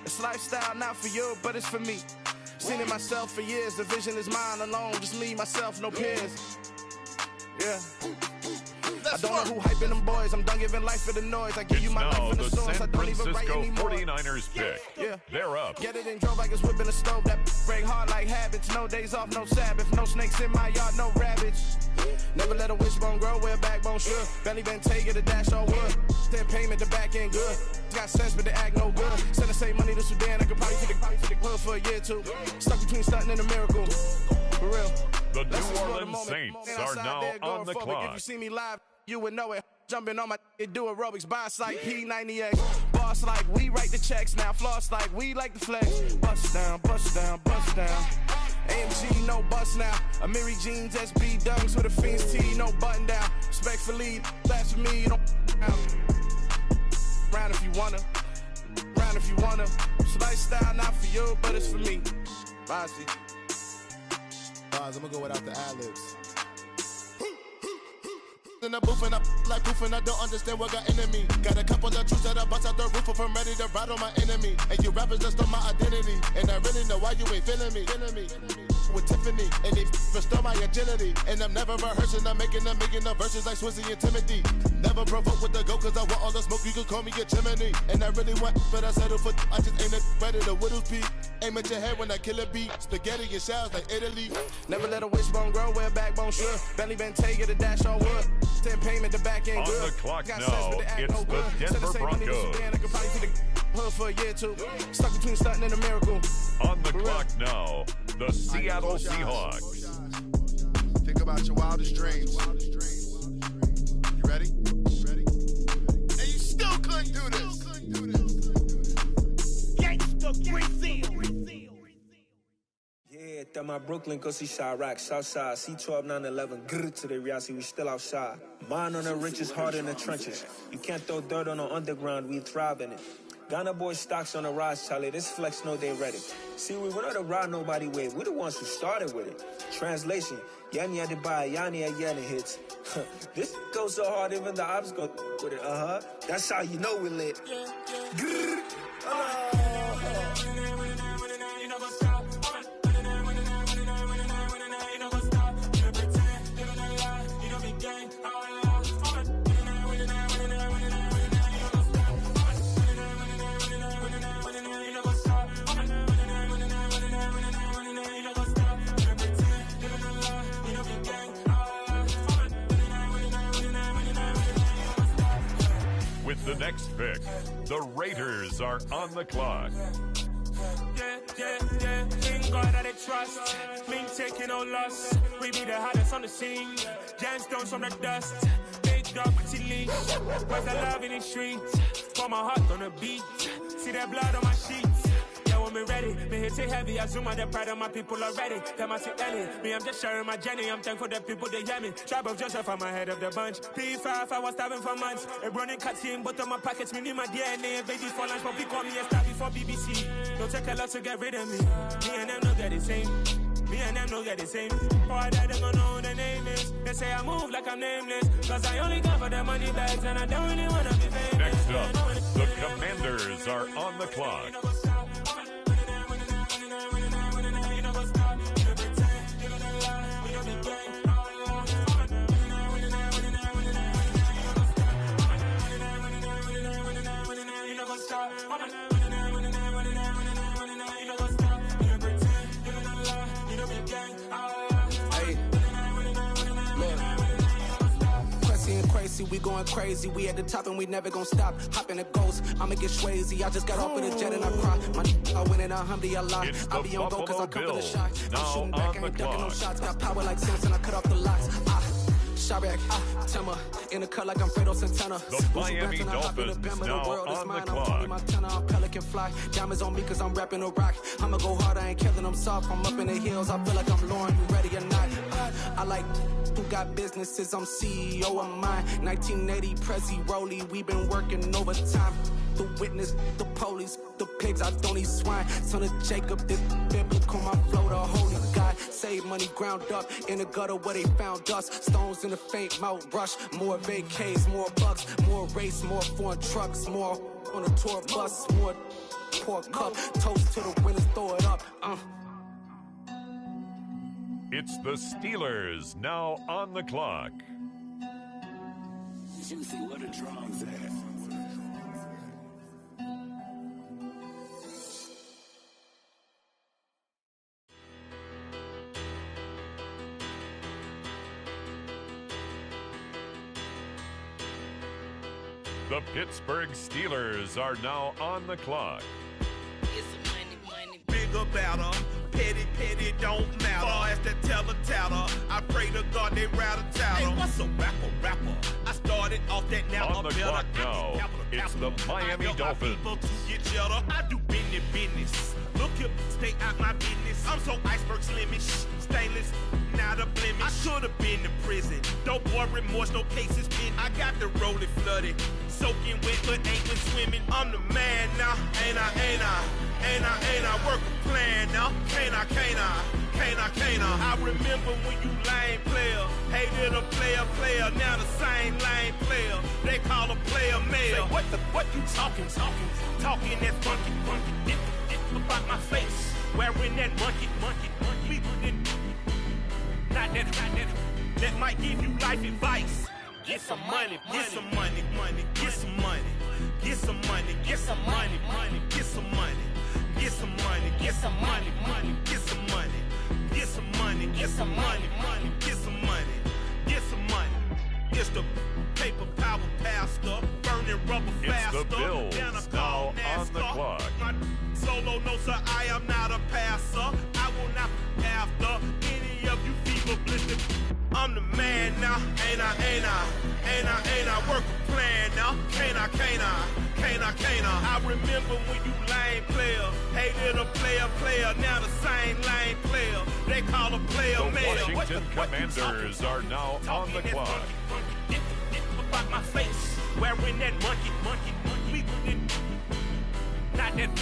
It's lifestyle, not for you, but it's for me. Seen it myself for years, the vision is mine alone. Just me, myself, no peers. Yeah. I don't know who hyping them boys. I'm done giving life for the noise. I give you my life for the source. I don't even write anymore. 49ers pick. Yeah. They're up. Get it and drove like it's whipping a stove. That break hard like habits. No days off, no Sabbath. No snakes in my yard, no rabbits. Never let a wishbone grow where a backbone should. Belly been taking a dash all wood. Then payment, the back end good. Got sense, but they act no good. Send the same money to Sudan. I could probably take the hood for a year or two. Stuck between stunting and a miracle. For real. The New Orleans Saints are now on the clock. If you see me live, you would know it. Jumping on my do aerobics, boss like P90X. Boss like we write the checks now. Floss like we like the flex. Bust down, bust down, bust down. AMG, no bust now. Amiri jeans, SB dunks with a Fiends T, no button down. Respectfully, that's for me, you don't round if you wanna. Round if you wanna. It's lifestyle, not for you, but it's for me. Bossy. I'm gonna go without the ad-libs. In the booth and I like proof and I don't understand what got into me. Got a couple of truths that I bust out the roof if I'm ready to ride on my enemy. And you rappers just stole my identity. And I really know why you ain't feeling me. With Tiffany, and they restore my agility. And I'm never rehearsing, I'm making a million of verses like Swizzy and Timothy. Never provoke with the go, cause I want all the smoke, you can call me a chimney. And I really want, but I settle for, I just ain't ready to whittle pea. Aim at your head when I kill a beat. Spaghetti and shells like Italy. Never let a wishbone grow where a backbone should. Belly been taking a dash all wood. Then payment, the back end good. On the clock got now, sense, but they act it's no the good. Denver Broncos. I could probably see the hood for a year or two. Stuck between stunting and a miracle. On the clock now, the Seattle Seahawks. Think about your wildest dreams. You ready? And you still couldn't do this. Gangsta Brazil. Yeah, that my Brooklyn, go see Chirac, Southside, C12, 911, grrr to the reality, we still outside. Mine on the riches, hard in the trenches. You can't throw dirt on the underground, we thrive in it. Ghana boys stocks on the rise, Charlie, this flex know they ready. See, we were not to ride nobody with, we the ones who started with it. Translation, Yanni had to buy, Yanni had Yanni hits. This goes so hard, even the ops go with it, That's how you know we lit. Grrr. With the next pick, the Raiders are on the clock. In God that I trust, me taking no loss. We be the hottest on the scene. Gemstones from the dust. Big dog, pretty leash. Where's the love in the streets? Pour my heart on the beat. See that blood on my sheets. Yeah, when me ready, me hit it heavy. I zoom out the pride of my people already. Them I see Ellie. Me, I'm just sharing my journey. I'm thankful that people they hear me. Tribe of Joseph, I'm ahead of the bunch. P5, I was starving for months. A running cut team, but on my pockets, me need my DNA. Baby for lunch, but we call me a star before BBC. Don't take a lot to get rid of me. Me and them no get the same. Me and them no get the same. Boy, that they don't know who the name is. They say I move like I'm nameless. Cause I only come for the money bags and I don't really wanna be famous. Next up, the Commanders are on the clock. We going crazy, we at the top and we never gonna stop. Hop in the ghost, I'ma get swayzy. I just got off with a jet and I cry. My I win in a Humvee a lot. I be on go cause I come for the shot. I'm shooting back, I ain't ducking no shots. Got power like Samson, I cut off the locks. Chirac, Timmer, in the cut like I'm Fredo Santana. The Miami Dolphins now on the clock. I'm Pelican fly. Diamonds on me cause I'm rapping a rock. I'ma go hard, I ain't killing them soft. I'm up in the hills, I feel like I'm Lauren, you ready or not? I like who got businesses, I'm CEO of mine. 1980 Prezi Rolly, we been working overtime. The witness, the police, the pigs, I don't eat swine. Son of Jacob, this biblical, my flow, the holy God. Save money ground up in the gutter where they found us. Stones in the faint Mount Rush. More vacays, more bucks, more race, more foreign trucks, more on a tour bus, more pour cup. Toast to the winners, throw it up. It's the Steelers now on the clock. Juicy, what a drum's at. The Pittsburgh Steelers are now on the clock. Bigger, better, petty, don't matter. Far as the teller, I pray to God they rattle tattle. Hey, what's a rapper? I started off that now on the clock now, it's the Miami Dolphins. I do business. Look here, stay out my business. I'm so iceberg slimish, stainless, not a blemish. I should have been to prison. Don't boy remorse, no cases pinned. I got the rolling flooded, soaking wet, but ain't been swimming. I'm the man now, ain't I work a plan now. Can't I? I remember when you lame player, hated a player, now the same lame player. They call a player mayor. Say, what you talking that funky, about my face, wearing that monkey. We didn't, not that, that might give you life advice. Get some money, get some money, get some money, get some money, get some money, get some money. Get some money, get some money, get some money, get some money, get some money, get some money, get some money. It's the paper power pastor, burning rubber faster. It's the Bills now on the clock. My solo, no sir, I am not a passer. I will not after any of you fever blistered. I'm the man now, ain't I work a plan now, can't I? I remember when you lame player, hated a player, now the same lame player. They call a player mayor. The Washington Commanders are now on the clock. About my face, wearing that monkey. We didn't, not that,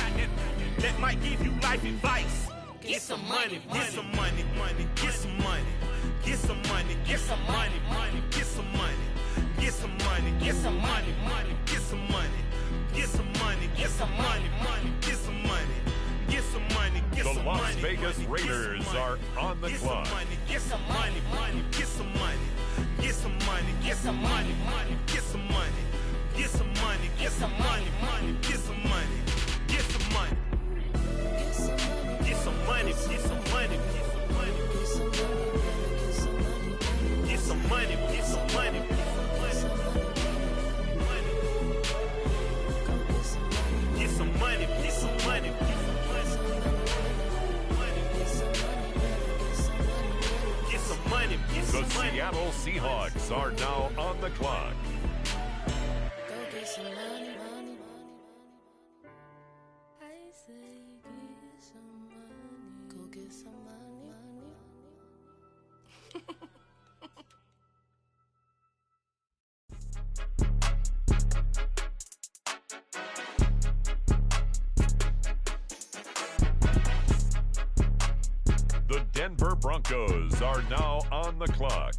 that might give you life advice. Get some money, get some money, get some money. Get some money, get some money, get some money, get some money, get some money, get some money, get some money, get some money, get some money, get some money, get some money. The Las Vegas Raiders are on the clock. Get some money, get some money, get some money, get some money, get some money, get some money, get some money, get some money, get some money, get some money, get some money. Get some money, get some money. Get some money, get some money. Get some money, get some money. The Seattle Seahawks are now on the clock. Go get some money. I say get some money. Go get some money. The Denver Broncos are now on the clock.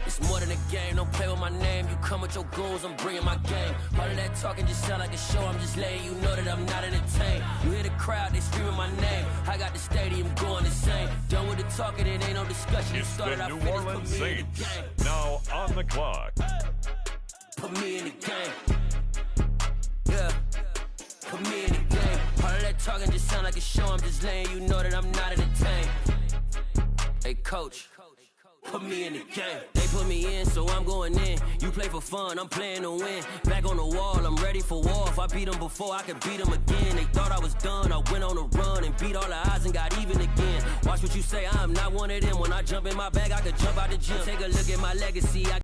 It's more than a game, don't play with my name. You come with your goons, I'm bringing my game. All of that talking just sound like a show, I'm just letting you know that I'm not entertained. You hear the crowd, they screaming my name. I got the stadium going insane. Done with the talking, it ain't no discussion. It's the New Orleans Saints now on the clock. Put me in the game. Yeah. Put me in the game. All of that talking just sound like a show, I'm just letting you know that I'm not entertained. Hey, coach. Put me in the game. They put me in, so I'm going in. You play for fun, I'm playing to win. Back on the wall, I'm ready for war. If I beat them before, I can beat them again. They thought I was done, I went on a run and beat all the odds and got even again. Watch what you say, I'm not one of them. When I jump in my bag, I could jump out the gym. Take a look at my legacy.